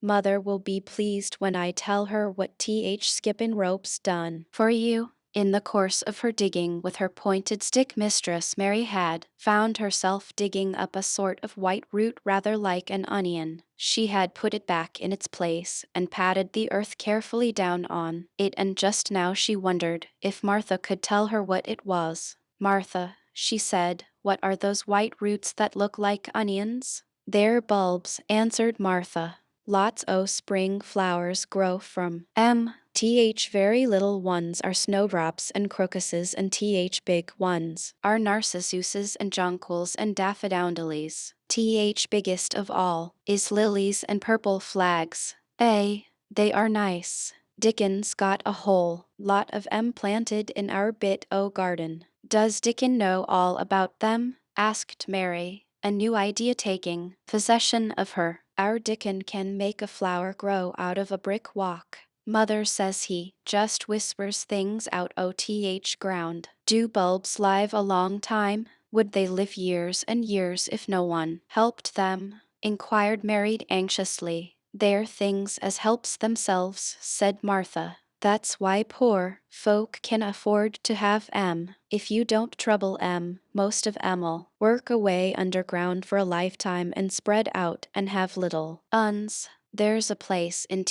Mother will be pleased when I tell her what Skippin' Rope's done for you." In the course of her digging with her pointed stick, Mistress Mary had found herself digging up a sort of white root rather like an onion. She had put it back in its place and patted the earth carefully down on it, and just now she wondered if Martha could tell her what it was. "Martha," she said, "what are those white roots that look like onions?" "They're bulbs," answered Martha. "Lots o' spring flowers grow from 'em. Very little ones are snowdrops and crocuses, and big ones are narcissuses and jonquils and daffodillies. Biggest of all is lilies and purple flags. They are nice. Dickon's got a whole lot of 'em planted in our bit o' garden." "Does Dickon know all about them?" asked Mary, a new idea taking possession of her. "Our Dickon can make a flower grow out of a brick walk. Mother says he just whispers things out o' ground." "Do bulbs live a long time? Would they live years and years if no one helped them?" inquired Mary anxiously. "They're things as helps themselves," said Martha. "That's why poor folk can afford to have 'em. If you don't trouble 'em, most of 'em'll work away underground for a lifetime and spread out and have little uns. There's a place in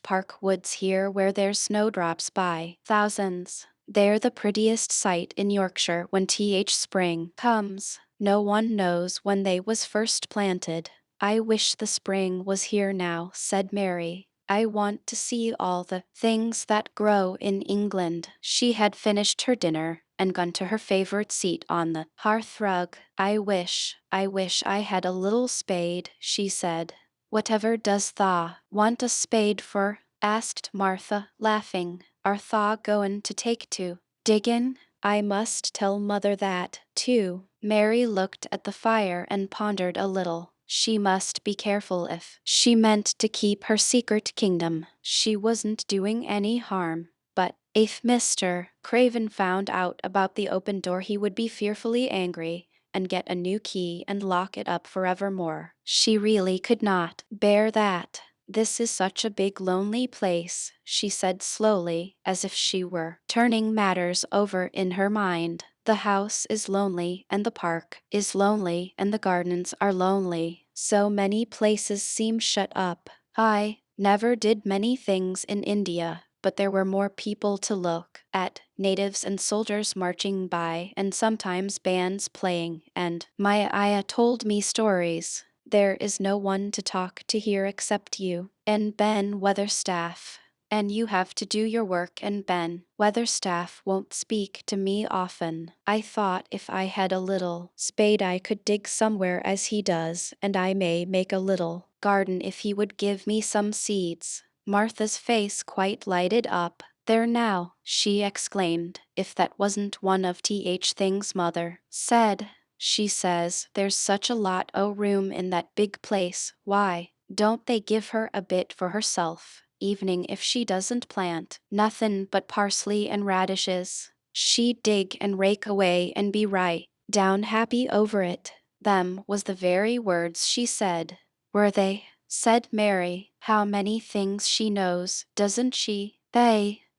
Park Woods here where there's snowdrops by thousands. They're the prettiest sight in Yorkshire when spring comes. No one knows when they was first planted." "I wish the spring was here now," said Mary. "I want to see all the things that grow in England." She had finished her dinner and gone to her favorite seat on the hearth rug. I wish I had a little spade," she said. "Whatever does tha want a spade for?" asked Martha, laughing. "Are tha goin' to take to diggin'? I must tell Mother that, too." Mary looked at the fire and pondered a little. She must be careful if she meant to keep her secret kingdom. She wasn't doing any harm, but if Mr. Craven found out about the open door he would be fearfully angry and get a new key and lock it up forevermore. She really could not bear that. "This is such a big lonely place," she said slowly, as if she were turning matters over in her mind. "The house is lonely, and the park is lonely, and the gardens are lonely. So many places seem shut up. I never did many things in India, but there were more people to look at, natives and soldiers marching by, and sometimes bands playing, and my ayah told me stories. There is no one to talk to here except you and Ben Weatherstaff. And you have to do your work, and Ben Weatherstaff won't speak to me often. I thought if I had a little spade I could dig somewhere as he does, and I may make a little garden if he would give me some seeds." Martha's face quite lighted up. "There now," she exclaimed, "if that wasn't one of things Mother said. She says there's such a lot o' room in that big place. Why don't they give her a bit for herself, evening if she doesn't plant nothin' but parsley and radishes? She'd dig and rake away and be right down happy over it." "Them was the very words she said." "Were they?" said Mary. "How many things she knows, doesn't she?"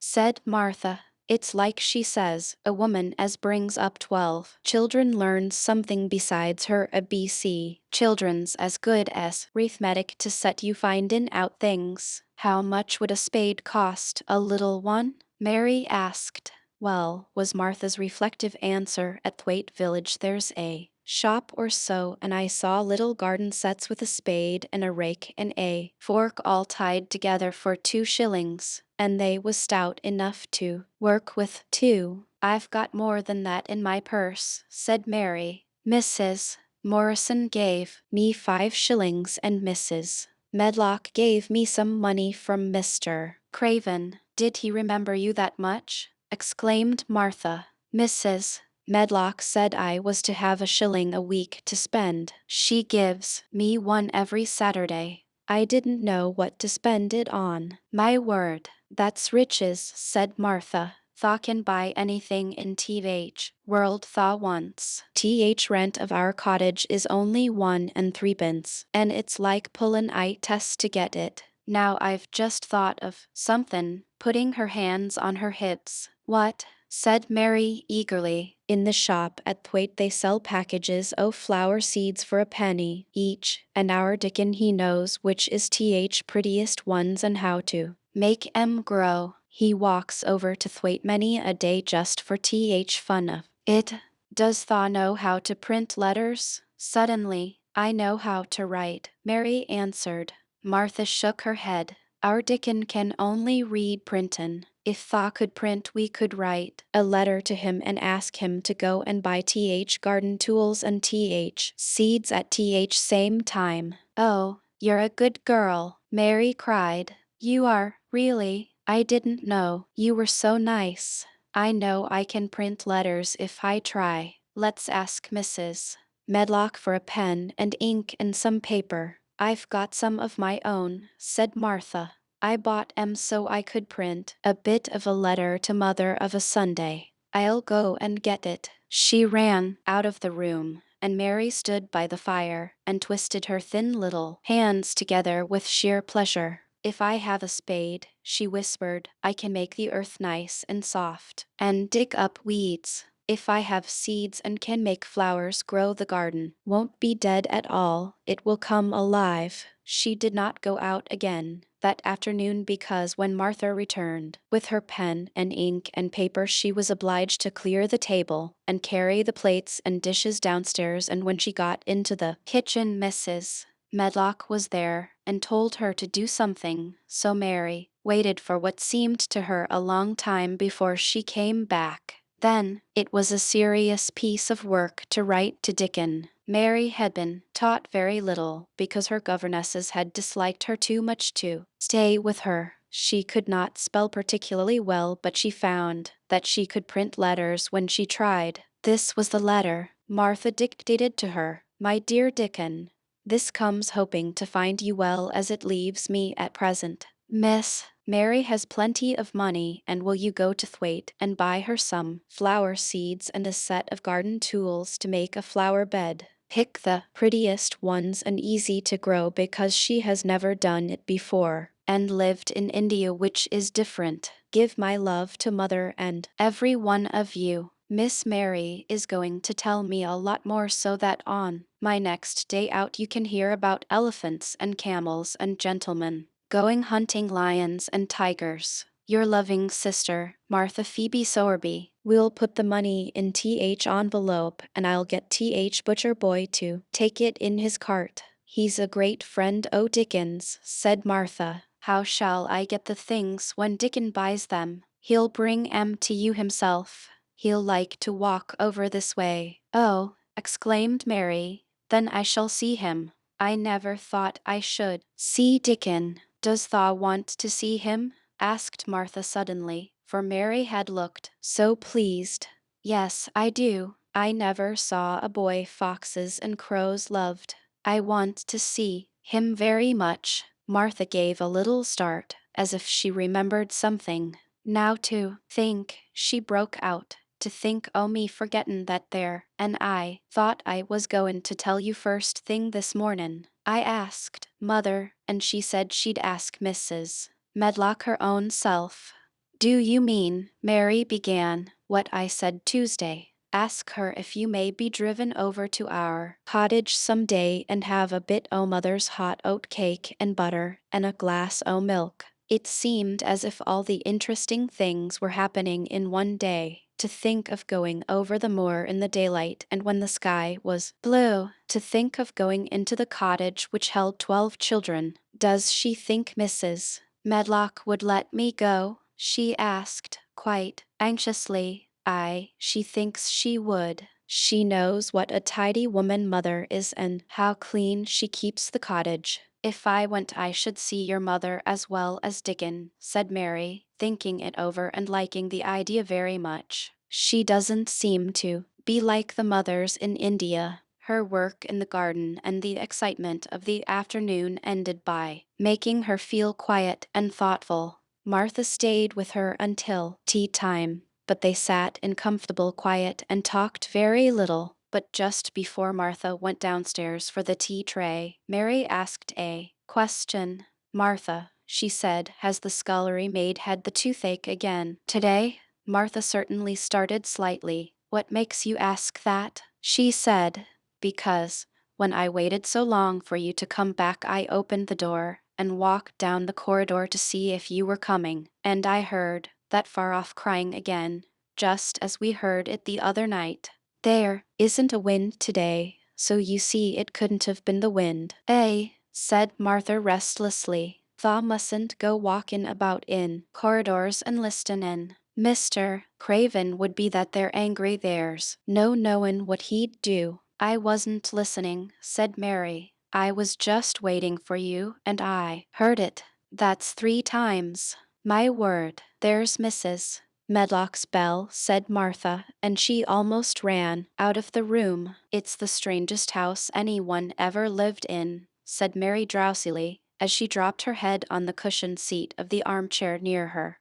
Said Martha. "It's like she says, a woman as brings up 12 children learns something besides her ABC. Children's as good as arithmetic to set you findin' out things." "How much would a spade cost, a little one?" Mary asked. Well, was Martha's reflective answer, at Thwaite Village there's a shop or so, and I saw little garden sets with a spade and a rake and a fork all tied together for 2 shillings, and they was stout enough to work with, too. I've got more than that in my purse, said Mary. Mrs. Morrison gave me 5 shillings, and Mrs. Medlock gave me some money from Mr. Craven. Did he remember you that much? Exclaimed Martha. Mrs. Medlock said I was to have 1 shilling a week to spend. She gives me one every Saturday. I didn't know what to spend it on. My word, that's riches, said Martha. Thaw can buy anything in th world thaw once. Th rent of our cottage is only 1 and 3 pence, and it's like pullin' I test to get it. Now I've just thought of somethin', putting her hands on her hips. What? Said Mary eagerly. In the shop at Thwaite they sell packages o' flower seeds for 1 penny each, and our Dickon he knows which is th prettiest ones and how to make 'em grow. He walks over to Thwaite many a day just for th fun of it. Does thaw know how to print letters? Suddenly, I know how to write, Mary answered. Martha shook her head. Our Dickon can only read printin'. If thaw could print we could write a letter to him and ask him to go and buy th garden tools and th seeds at th same time. Oh, you're a good girl, Mary cried. You are, really. I didn't know. You were so nice. I know I can print letters if I try. Let's ask Mrs. Medlock for a pen and ink and some paper. I've got some of my own, said Martha. I bought 'em so I could print a bit of a letter to mother of a Sunday. I'll go and get it. She ran out of the room, and Mary stood by the fire and twisted her thin little hands together with sheer pleasure. If I have a spade, she whispered, I can make the earth nice and soft, and dig up weeds. If I have seeds and can make flowers grow, the garden won't be dead at all, it will come alive. She did not go out again that afternoon because when Martha returned with her pen and ink and paper she was obliged to clear the table and carry the plates and dishes downstairs, and when she got into the kitchen Mrs. Medlock was there and told her to do something, so Mary waited for what seemed to her a long time before she came back. Then, it was a serious piece of work to write to Dickon. Mary had been taught very little because her governesses had disliked her too much to stay with her. She could not spell particularly well, but she found that she could print letters when she tried. This was the letter Martha dictated to her. My dear Dickon, this comes hoping to find you well as it leaves me at present. Miss Mary has plenty of money, and will you go to Thwaite and buy her some flower seeds and a set of garden tools to make a flower bed? Pick the prettiest ones and easy to grow because she has never done it before and lived in India, which is different. Give my love to mother and every one of you. Miss Mary is going to tell me a lot more so that on my next day out you can hear about elephants and camels and gentlemen going hunting lions and tigers. Your loving sister, Martha Phoebe Sowerby. We'll put the money in th envelope and I'll get th butcher boy to take it in his cart. He's a great friend o' Dickon's, said Martha. How shall I get the things when Dickon buys them? He'll bring 'em to you himself. He'll like to walk over this way. Oh, exclaimed Mary, then I shall see him. I never thought I should. See Dickon. Does thaw want to see him? Asked Martha suddenly, for Mary had looked so pleased. Yes, I do. I never saw a boy foxes and crows loved. I want to see him very much. Martha gave a little start, as if she remembered something. Now to think, she broke out. To think o' me forgettin' that there, and I thought I was goin' to tell you first thing this mornin'. I asked Mother, and she said she'd ask Mrs. Medlock her own self. Do you mean, Mary began, what I said Tuesday? Ask her if you may be driven over to our cottage some day and have a bit o' Mother's hot oat cake and butter and a glass o' milk. It seemed as if all the interesting things were happening in one day. To think of going over the moor in the daylight and when the sky was blue. To think of going into the cottage which held 12 children. Does she think Mrs. Medlock would let me go? She asked, quite anxiously. She thinks she would. She knows what a tidy woman mother is and how clean she keeps the cottage. If I went, I should see your mother as well as Dickon, said Mary, thinking it over and liking the idea very much. She doesn't seem to be like the mothers in India. Her work in the garden and the excitement of the afternoon ended by making her feel quiet and thoughtful. Martha stayed with her until tea time, but they sat in comfortable quiet and talked very little. But just before Martha went downstairs for the tea tray, Mary asked a question. Martha, she said, has the scullery maid had the toothache again today? Martha certainly started slightly. What makes you ask that? She said, because when I waited so long for you to come back, I opened the door and walked down the corridor to see if you were coming, and I heard that far-off crying again, just as we heard it the other night. There isn't a wind today, so you see it couldn't have been the wind. Said Martha restlessly. Thaw mustn't go walkin' about in corridors and listin' in. Mr. Craven would be that they're angry there's no knowin' what he'd do. I wasn't listening, said Mary. I was just waiting for you, and I heard it. That's 3 times. My word, there's Mrs. Medlock's bell, said Martha, and she almost ran out of the room. It's the strangest house anyone ever lived in, said Mary drowsily, as she dropped her head on the cushioned seat of the armchair near her.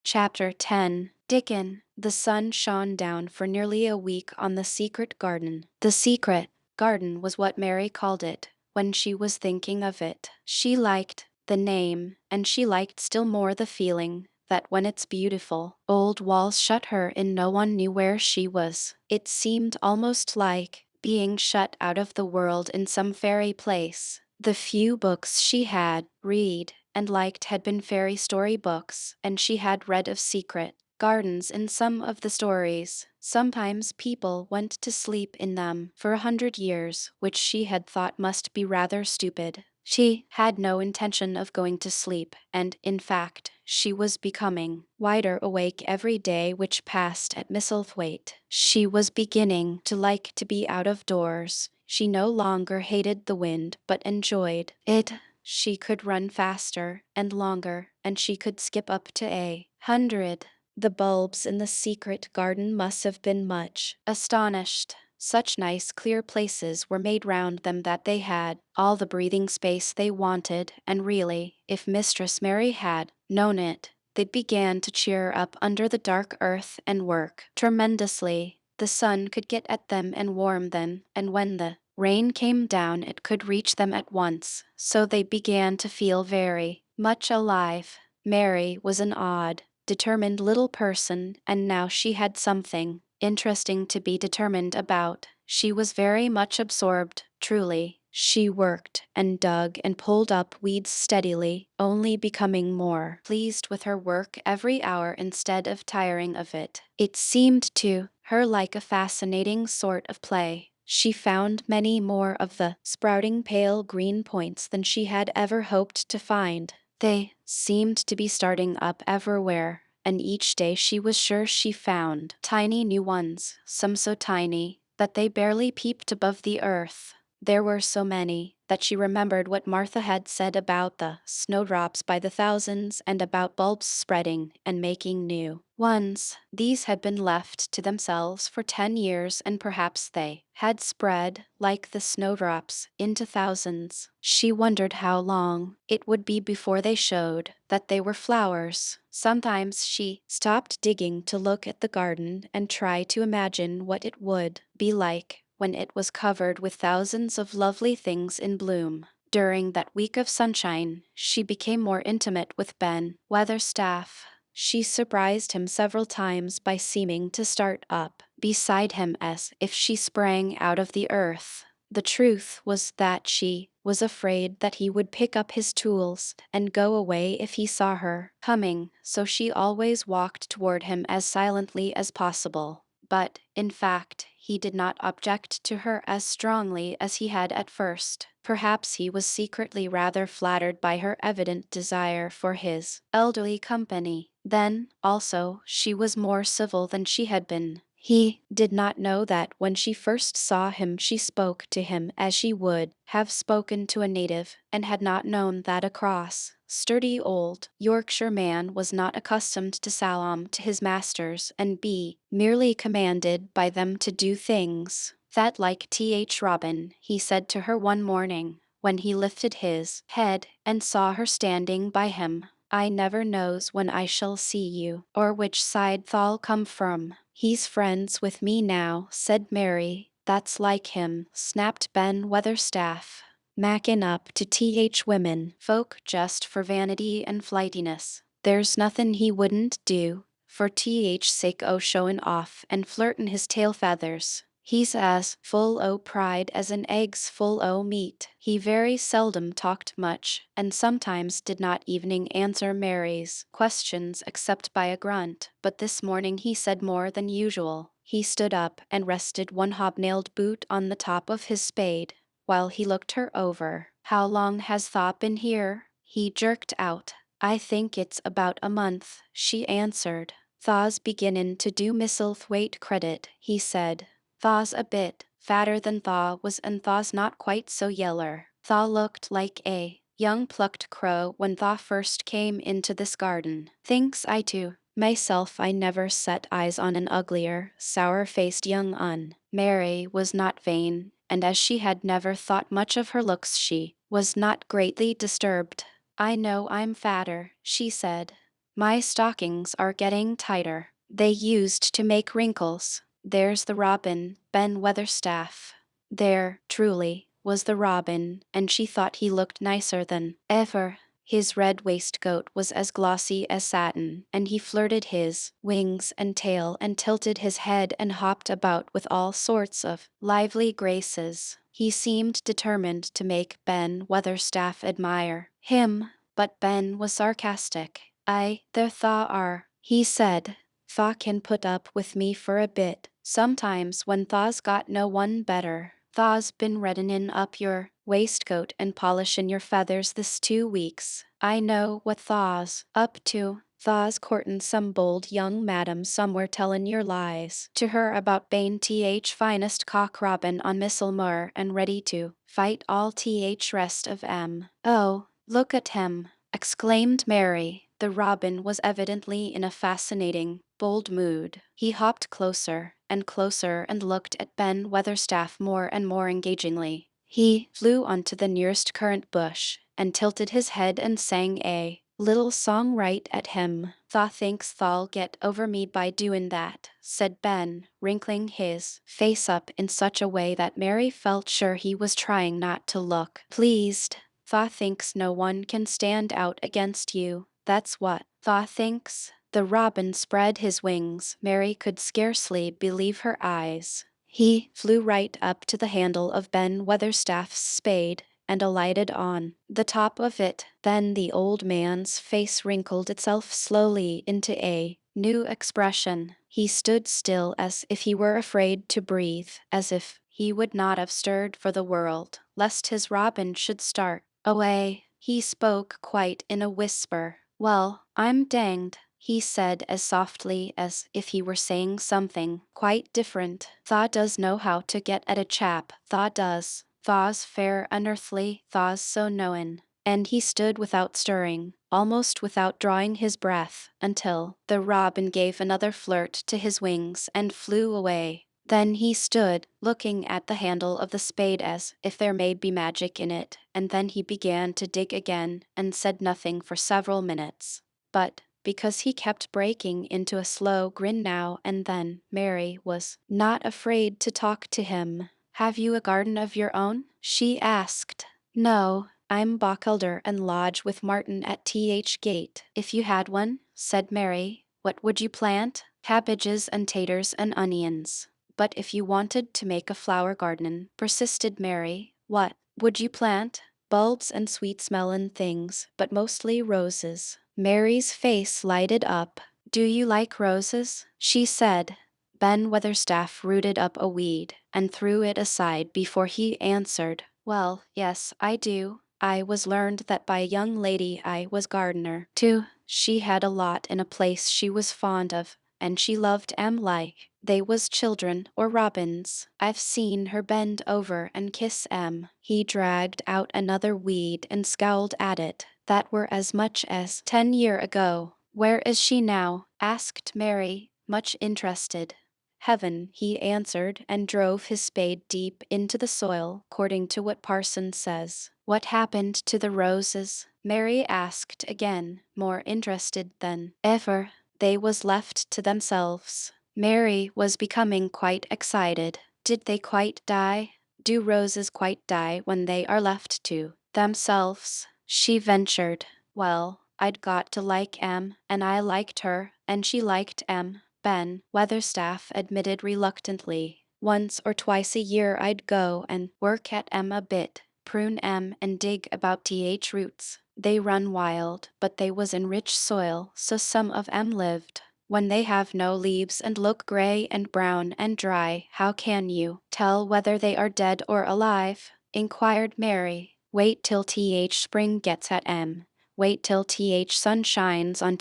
Chapter 10. Dickon. The sun shone down for nearly a week on the secret garden. The secret garden was what Mary called it when she was thinking of it. She liked the name, and she liked still more the feeling that when its beautiful old walls shut her in, no one knew where she was. It seemed almost like being shut out of the world in some fairy place. The few books she had read and liked had been fairy story books, and she had read of secret gardens in some of the stories. Sometimes people went to sleep in them for 100 years, which she had thought must be rather stupid. She had no intention of going to sleep, and, in fact, she was becoming wider awake every day which passed at Misselthwaite. She was beginning to like to be out of doors. She no longer hated the wind, but enjoyed it. She could run faster and longer, and she could skip up to 100. The bulbs in the secret garden must have been much astonished. Such nice clear places were made round them that they had all the breathing space they wanted, and really, if Mistress Mary had known it, they began to cheer up under the dark earth and work tremendously. The sun could get at them and warm them, and when the rain came down it could reach them at once, so they began to feel very much alive. Mary was an odd, determined little person, and now she had something interesting to be determined about. She was very much absorbed, truly. She worked and dug and pulled up weeds steadily, only becoming more pleased with her work every hour instead of tiring of it. It seemed to her like a fascinating sort of play. She found many more of the sprouting pale green points than she had ever hoped to find. They seemed to be starting up everywhere, and each day she was sure she found tiny new ones, some so tiny that they barely peeped above the earth. There were so many that she remembered what Martha had said about the snowdrops by the thousands and about bulbs spreading and making new ones. These had been left to themselves for 10 years, and perhaps they had spread, like the snowdrops, into thousands. She wondered how long it would be before they showed that they were flowers. Sometimes she stopped digging to look at the garden and try to imagine what it would be like when it was covered with thousands of lovely things in bloom. During that week of sunshine, she became more intimate with Ben Weatherstaff. She surprised him several times by seeming to start up beside him as if she sprang out of the earth. The truth was that she was afraid that he would pick up his tools and go away if he saw her coming, so she always walked toward him as silently as possible. But, in fact, he did not object to her as strongly as he had at first. Perhaps he was secretly rather flattered by her evident desire for his elderly company. Then, also, she was more civil than she had been. He did not know that when she first saw him she spoke to him as she would have spoken to a native, and had not known that a cross, sturdy old Yorkshire man was not accustomed to salaam to his masters and be merely commanded by them to do things. That like Th. Robin, he said to her one morning, when he lifted his head and saw her standing by him. I never knows when I shall see you, or which side thou'll come from. He's friends with me now, said Mary. That's like him, snapped Ben Weatherstaff. Mackin' up to Th women folk just for vanity and flightiness. There's nothin' he wouldn't do for Th sake o' showin' off and flirtin' his tail feathers. He's as full o' pride as an egg's full o' meat. He very seldom talked much, and sometimes did not even answer Mary's questions except by a grunt, but this morning he said more than usual. He stood up and rested one hobnailed boot on the top of his spade, while he looked her over. How long has tha been here? He jerked out. I think it's about a month, she answered. Tha's beginnin' to do Misselthwaite credit, he said. Tha's a bit fatter than Tha was, and Tha's not quite so yeller. Tha looked like a young plucked crow when Tha first came into this garden. Thinks I too. Myself I never set eyes on an uglier, sour-faced young un. Mary was not vain, and as she had never thought much of her looks she was not greatly disturbed. I know I'm fatter, she said. My stockings are getting tighter. They used to make wrinkles. There's the robin, Ben Weatherstaff. There, truly, was the robin, and she thought he looked nicer than ever. His red waistcoat was as glossy as satin, and he flirted his wings and tail and tilted his head and hopped about with all sorts of lively graces. He seemed determined to make Ben Weatherstaff admire him, but Ben was sarcastic. There tha are, he said. Tha can put up with me for a bit. Sometimes when Tha's got no one better. Tha's been reddenin' up your waistcoat and polishin' your feathers this 2 weeks. I know what Tha's up to. Tha's courtin' some bold young madam somewhere tellin' your lies to her about Bane Th finest cock robin on Misselmore and ready to fight all Th rest of 'em. Oh, look at him, exclaimed Mary. The robin was evidently in a fascinating, bold mood. He hopped closer and looked at Ben Weatherstaff more and more engagingly. He flew onto the nearest currant bush and tilted his head and sang a little song right at him. Tha thinks tha'll get over me by doin' that, said Ben, wrinkling his face up in such a way that Mary felt sure he was trying not to look pleased. Tha thinks no one can stand out against you. That's what Tha thinks. The robin spread his wings. Mary could scarcely believe her eyes. He flew right up to the handle of Ben Weatherstaff's spade and alighted on the top of it. Then the old man's face wrinkled itself slowly into a new expression. He stood still as if he were afraid to breathe, as if he would not have stirred for the world, lest his robin should start away. He spoke quite in a whisper. Well, I'm danged, he said as softly as if he were saying something quite different. Tha does know how to get at a chap, Tha does. Tha's fair unearthly, Tha's so knowin'. And he stood without stirring, almost without drawing his breath, until the robin gave another flirt to his wings and flew away. Then he stood, looking at the handle of the spade as if there may be magic in it, and then he began to dig again, and said nothing for several minutes. But, because he kept breaking into a slow grin now and then, Mary was not afraid to talk to him. Have you a garden of your own? She asked. No, I'm bockhelder and lodge with Martin at Th Gate. If you had one, said Mary, what would you plant? Cabbages and taters and onions. But if you wanted to make a flower garden, persisted Mary, what would you plant? bulbs and sweet-smelling things, but mostly roses. Mary's face lighted up. Do you like roses? She said. Ben Weatherstaff rooted up a weed and threw it aside before he answered. Well, yes, I do. I was learned that by a young lady I was gardener, too. She had a lot in a place she was fond of, and she loved 'em like they was children or robins. I've seen her bend over and kiss 'em. He dragged out another weed and scowled at it. That were as much as 10 year ago. Where is she now? Asked Mary, much interested. Heaven, he answered, and drove his spade deep into the soil, according to what parson says. What happened to the roses? Mary asked again, more interested than ever. They was left to themselves. Mary was becoming quite excited. Did they quite die? Do roses quite die when they are left to themselves? She ventured. Well, I'd got to like 'em, and I liked her, and she liked 'em. Ben Weatherstaff admitted reluctantly. Once or twice a year I'd go and work at 'em a bit, prune 'em and dig about th roots. They run wild, but they was in rich soil, so some of 'em lived. When they have no leaves and look gray and brown and dry, how can you tell whether they are dead or alive? Inquired Mary. Wait till spring gets at 'em. Wait till sun shines on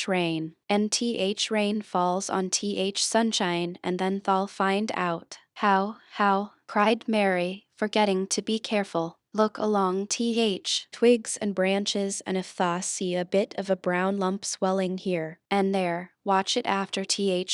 rain, and rain falls on sunshine, and then they'll find out. How, cried Mary, forgetting to be careful. Look along twigs and branches, and if tha see a bit of a brown lump swelling here and there, watch it after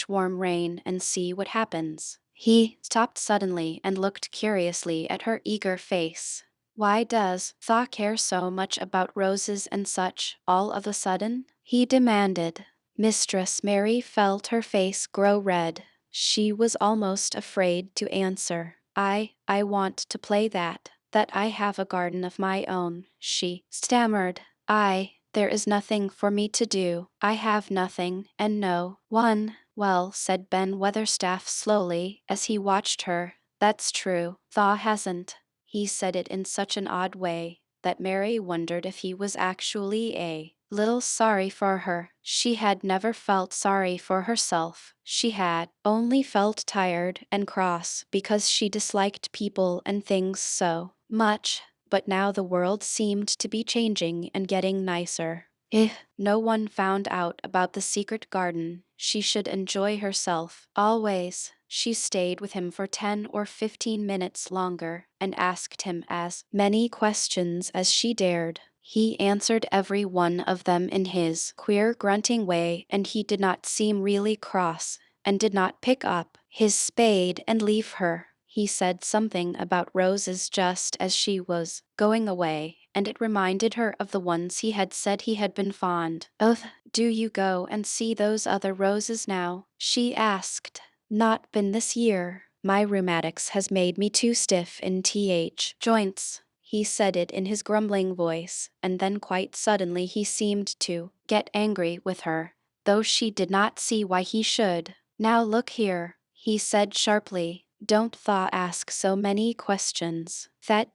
warm rain and see what happens. He stopped suddenly and looked curiously at her eager face. Why does tha care so much about roses and such, all of a sudden? He demanded. Mistress Mary felt her face grow red. She was almost afraid to answer. I want to play that I have a garden of my own, she stammered. There is nothing for me to do. I have nothing, and no one. Well, said Ben Weatherstaff slowly, as he watched her, that's true. Tha hasn't. He said it in such an odd way that Mary wondered if he was actually a little sorry for her. She had never felt sorry for herself. She had only felt tired and cross because she disliked people and things so much. But now the world seemed to be changing and getting nicer. If no one found out about the secret garden, she should enjoy herself, always. She stayed with him for 10 or 15 minutes longer and asked him as many questions as she dared. He answered every one of them in his queer grunting way, and he did not seem really cross, and did not pick up his spade and leave her. He said something about roses just as she was going away, and it reminded her of the ones he had said he had been fond of. Do you go and see those other roses now? She asked. Not been this year. My rheumatics has made me too stiff in joints. He said it in his grumbling voice, and then quite suddenly he seemed to get angry with her, though she did not see why he should. Now look here, he said sharply. Don't tha ask so many questions. That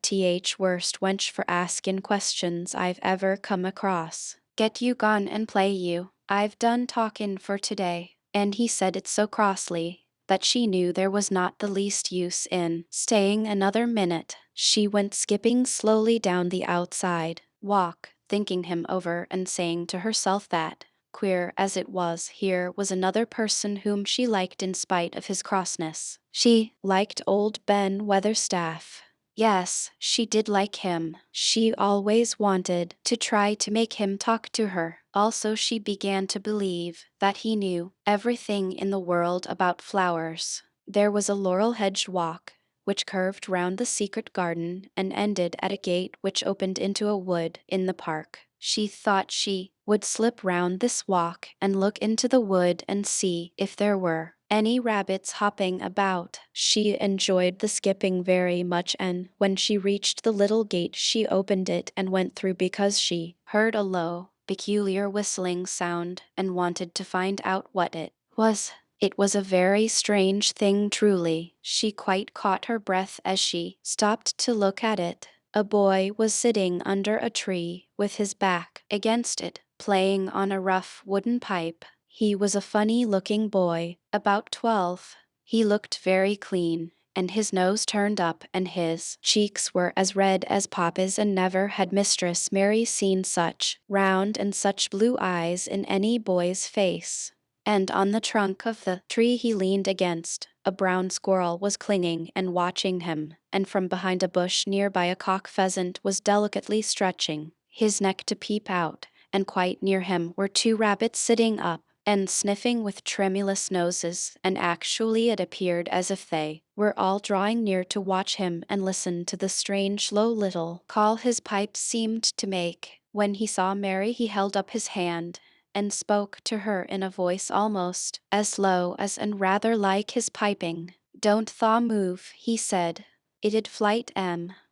worst wench for askin' questions I've ever come across. Get you gone and play you. I've done talkin' for today. And he said it so crossly that she knew there was not the least use in staying another minute. She went skipping slowly down the outside walk, thinking him over and saying to herself that, queer as it was, here was another person whom she liked in spite of his crossness. She liked old Ben Weatherstaff. Yes, she did like him. She always wanted to try to make him talk to her. Also, she began to believe that he knew everything in the world about flowers. There was a laurel-hedged walk, which curved round the secret garden and ended at a gate which opened into a wood in the park. She thought she would slip round this walk and look into the wood and see if there were any rabbits hopping about. She enjoyed the skipping very much, and when she reached the little gate she opened it and went through because she heard a low, peculiar whistling sound and wanted to find out what it was. It was a very strange thing truly. She quite caught her breath as she stopped to look at it. A boy was sitting under a tree with his back against it, playing on a rough wooden pipe. He was a funny-looking boy, about 12. He looked very clean, and his nose turned up and his cheeks were as red as poppies, and never had Mistress Mary seen such round and such blue eyes in any boy's face. And on the trunk of the tree he leaned against, a brown squirrel was clinging and watching him, and from behind a bush nearby a cock pheasant was delicately stretching his neck to peep out, and quite near him were 2 rabbits sitting up and sniffing with tremulous noses, and actually it appeared as if they were all drawing near to watch him and listen to the strange low little call his pipe seemed to make. When he saw Mary he held up his hand and spoke to her in a voice almost as low as and rather like his piping. "Don't thaw move," he said. It'd flight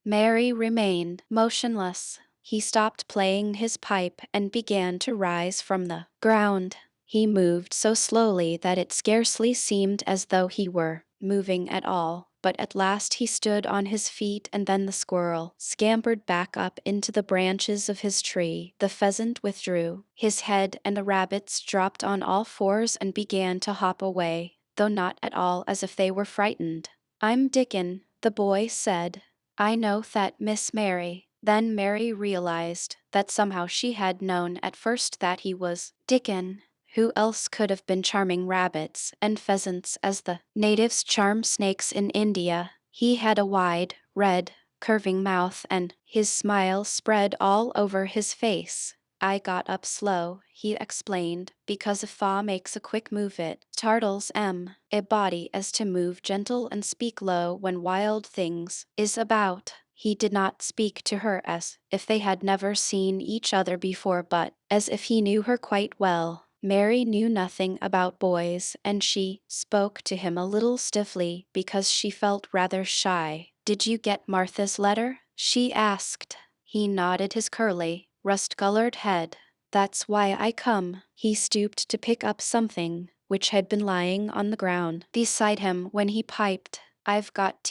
Mary remained motionless. He stopped playing his pipe and began to rise from the ground. He moved so slowly that it scarcely seemed as though he were moving at all, but at last he stood on his feet, and then the squirrel scampered back up into the branches of his tree. The pheasant withdrew his head, and the rabbits dropped on all fours and began to hop away, though not at all as if they were frightened. "I'm Dickon," the boy said. "I know that, Miss Mary." Then Mary realized that somehow she had known at first that he was Dickon. Who else could have been charming rabbits and pheasants as the natives charm snakes in India? He had a wide, red, curving mouth, and his smile spread all over his face. "I got up slow," he explained, "because a faw makes a quick move it startles a body as to move gentle and speak low when wild things is about." He did not speak to her as if they had never seen each other before, but as if he knew her quite well. Mary knew nothing about boys, and she spoke to him a little stiffly because she felt rather shy. "Did you get Martha's letter?" she asked. He nodded his curly, rust-colored head. "That's why I come." He stooped to pick up something which had been lying on the ground beside him when he piped. "I've got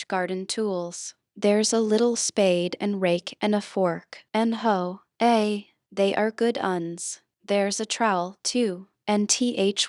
garden tools. There's a little spade and rake and a fork and hoe. They are good uns. There's a trowel, too, and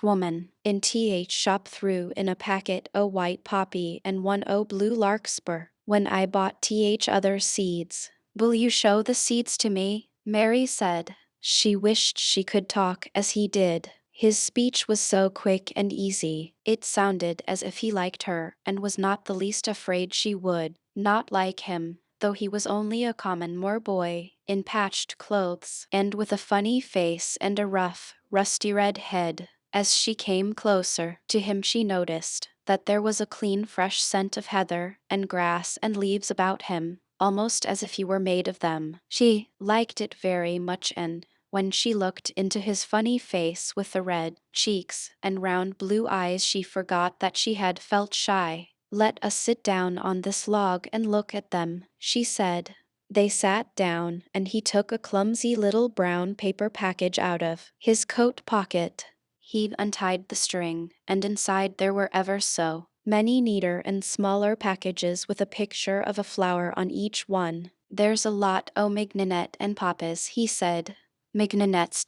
woman in shop threw in a packet o' white poppy and one o' blue larkspur when I bought other seeds. Will you show the seeds to me?" Mary said. She wished she could talk as he did. His speech was so quick and easy. It sounded as if he liked her and was not the least afraid she would not like him, though he was only a common moor boy, in patched clothes, and with a funny face and a rough, rusty red head. As she came closer to him she noticed that there was a clean fresh scent of heather and grass and leaves about him, almost as if he were made of them. She liked it very much, and when she looked into his funny face with the red cheeks and round blue eyes she forgot that she had felt shy. "Let us sit down on this log and look at them," she said. They sat down, and he took a clumsy little brown paper package out of his coat pocket. He untied the string, and inside there were ever so many neater and smaller packages with a picture of a flower on each one. "There's a lot o' mignonette and poppies," he said. "Mignonette's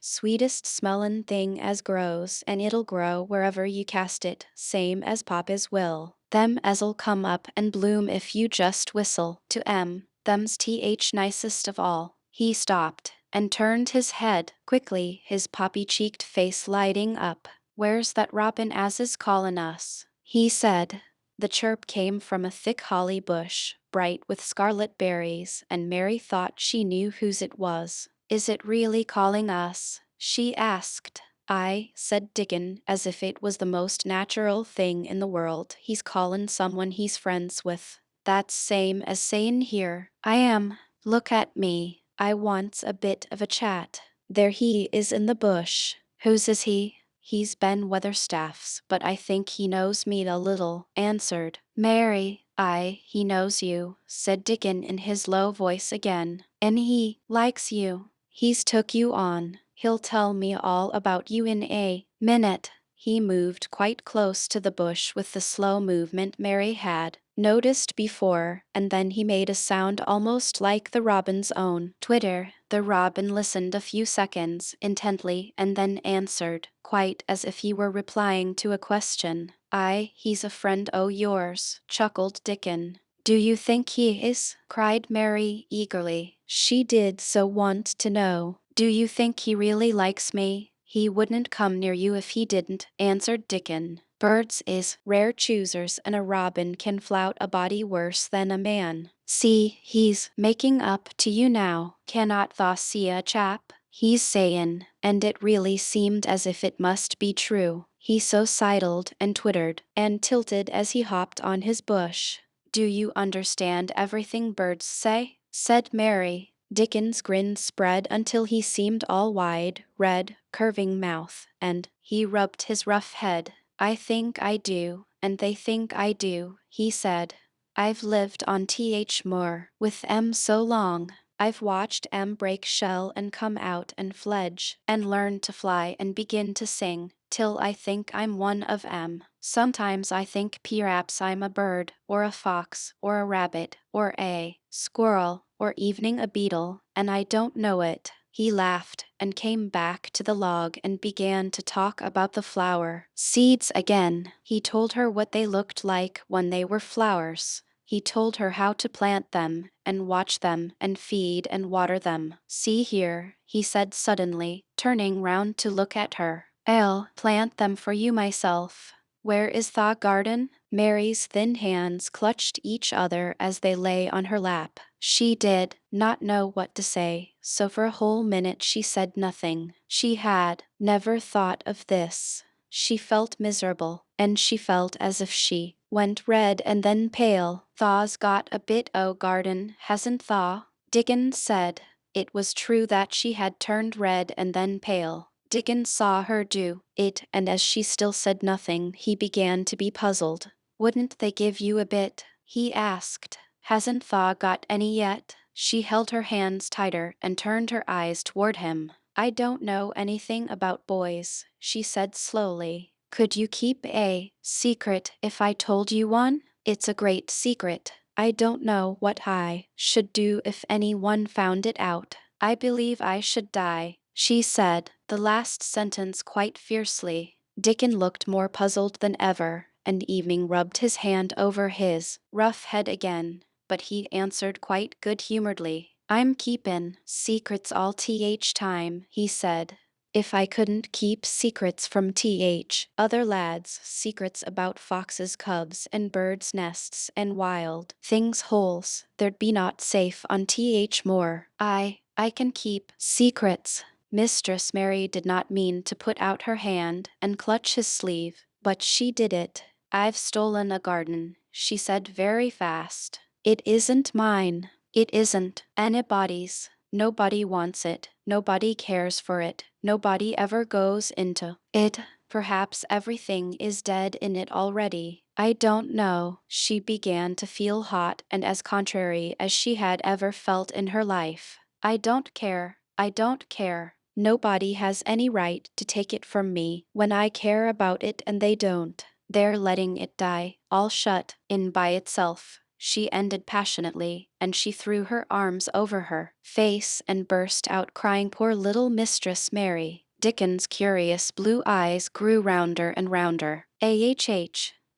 sweetest smellin' thing as grows, and it'll grow wherever you cast it, same as poppies will. Them as'll come up and bloom if you just whistle to 'em. Them's nicest of all." He stopped and turned his head quickly, his poppy-cheeked face lighting up. "Where's that robin as is callin' us?" he said. The chirp came from a thick holly bush, bright with scarlet berries, and Mary thought she knew whose it was. "Is it really calling us?" she asked. "Aye," said Dickon, as if it was the most natural thing in the world. "He's callin' someone he's friends with. That's same as sayin' here I am. Look at me. I wants a bit of a chat." "There he is in the bush." "Whose is he?" "He's Ben Weatherstaff's, but I think he knows me a little," answered Mary. "Aye, he knows you," said Dickon in his low voice again. "And he likes you. He's took you on. He'll tell me all about you in a minute." He moved quite close to the bush with the slow movement Mary had noticed before, and then he made a sound almost like the robin's own twitter. The robin listened a few seconds intently and then answered, quite as if he were replying to a question. He's a friend o' yours, chuckled Dickon. Do you think he is? Cried Mary eagerly. She did so want to know. Do you think he really likes me? He wouldn't come near you if he didn't, answered Dickon. Birds is rare choosers, and a robin can flout a body worse than a man. See, he's making up to you now. Cannot tha see a chap? He's sayin', and it really seemed as if it must be true. He so sidled and twittered and tilted as he hopped on his bush. Do you understand everything birds say? Said Mary. Dickon's grin spread until he seemed all wide, red, curving mouth, and he rubbed his rough head. I think I do, and they think I do, he said. I've lived on Th Moor with M so long. I've watched M break shell and come out and fledge, and learn to fly and begin to sing, till I think I'm one of M. Sometimes I think perhaps I'm a bird, or a fox, or a rabbit, or a squirrel, or evening a beetle, and I don't know it. He laughed and came back to the log and began to talk about the flower seeds again. He told her what they looked like when they were flowers. He told her how to plant them, and watch them, and feed and water them. See here, he said suddenly, turning round to look at her. I'll plant them for you myself. Where is thy garden? Mary's thin hands clutched each other as they lay on her lap. She did not know what to say, so for a whole minute she said nothing. She had never thought of this. She felt miserable, and she felt as if she went red and then pale. Thaw's got a bit o' garden, hasn't thaw? Dickon said. It was true that she had turned red and then pale. Dickon saw her do it, and as she still said nothing, he began to be puzzled. Wouldn't they give you a bit? He asked. Hasn't thaw got any yet? She held her hands tighter and turned her eyes toward him. I don't know anything about boys, she said slowly. Could you keep a secret if I told you one? It's a great secret. I don't know what I should do if anyone found it out. I believe I should die, she said, the last sentence quite fiercely. Dickon looked more puzzled than ever, and Evening rubbed his hand over his rough head again, but he answered quite good-humoredly. I'm keepin' secrets all time, he said. If I couldn't keep secrets from other lads, secrets about foxes' cubs and birds' nests and wild things' holes, there'd be not safe on Moor. I can keep secrets. Mistress Mary did not mean to put out her hand and clutch his sleeve, but she did it. I've stolen a garden, she said very fast. It isn't mine. It isn't anybody's. Nobody wants it. Nobody cares for it. Nobody ever goes into it. Perhaps everything is dead in it already. I don't know. She began to feel hot and as contrary as she had ever felt in her life. I don't care. I don't care. Nobody has any right to take it from me when I care about it and they don't. They're letting it die, all shut in by itself. She ended passionately, and she threw her arms over her face and burst out crying. Poor little Mistress Mary. Dickon's curious blue eyes grew rounder and rounder.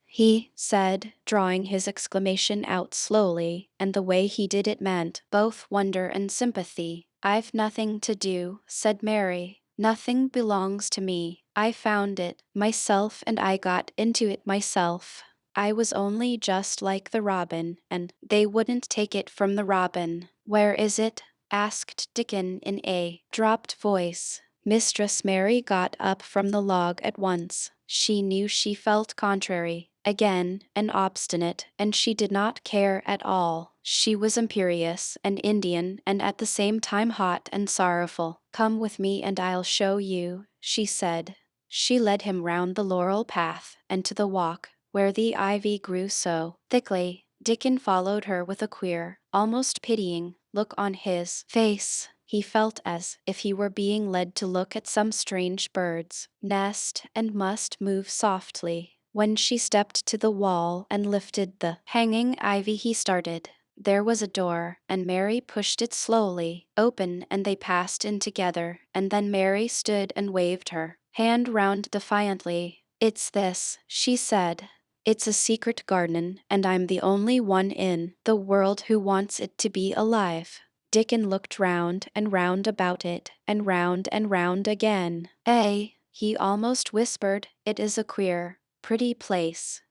He said, drawing his exclamation out slowly, and the way he did it meant both wonder and sympathy. I've nothing to do, said Mary. Nothing belongs to me. I found it myself and I got into it myself. I was only just like the robin, and they wouldn't take it from the robin. Where is it? Asked Dickon in a dropped voice. Mistress Mary got up from the log at once. She knew she felt contrary, again, and obstinate, and she did not care at all. She was imperious and Indian and at the same time hot and sorrowful. Come with me and I'll show you, she said. She led him round the laurel path and to the walk, where the ivy grew so thickly. Dickon followed her with a queer, almost pitying, look on his face. He felt as if he were being led to look at some strange bird's nest and must move softly. When she stepped to the wall and lifted the hanging ivy, he started. There was a door, and Mary pushed it slowly open, and they passed in together, and then Mary stood and waved her hand round defiantly. "It's this," she said. "It's a secret garden, and I'm the only one in the world who wants it to be alive." Dickon looked round and round about it, and round again. "Eh," he almost whispered, "it is a queer, pretty place."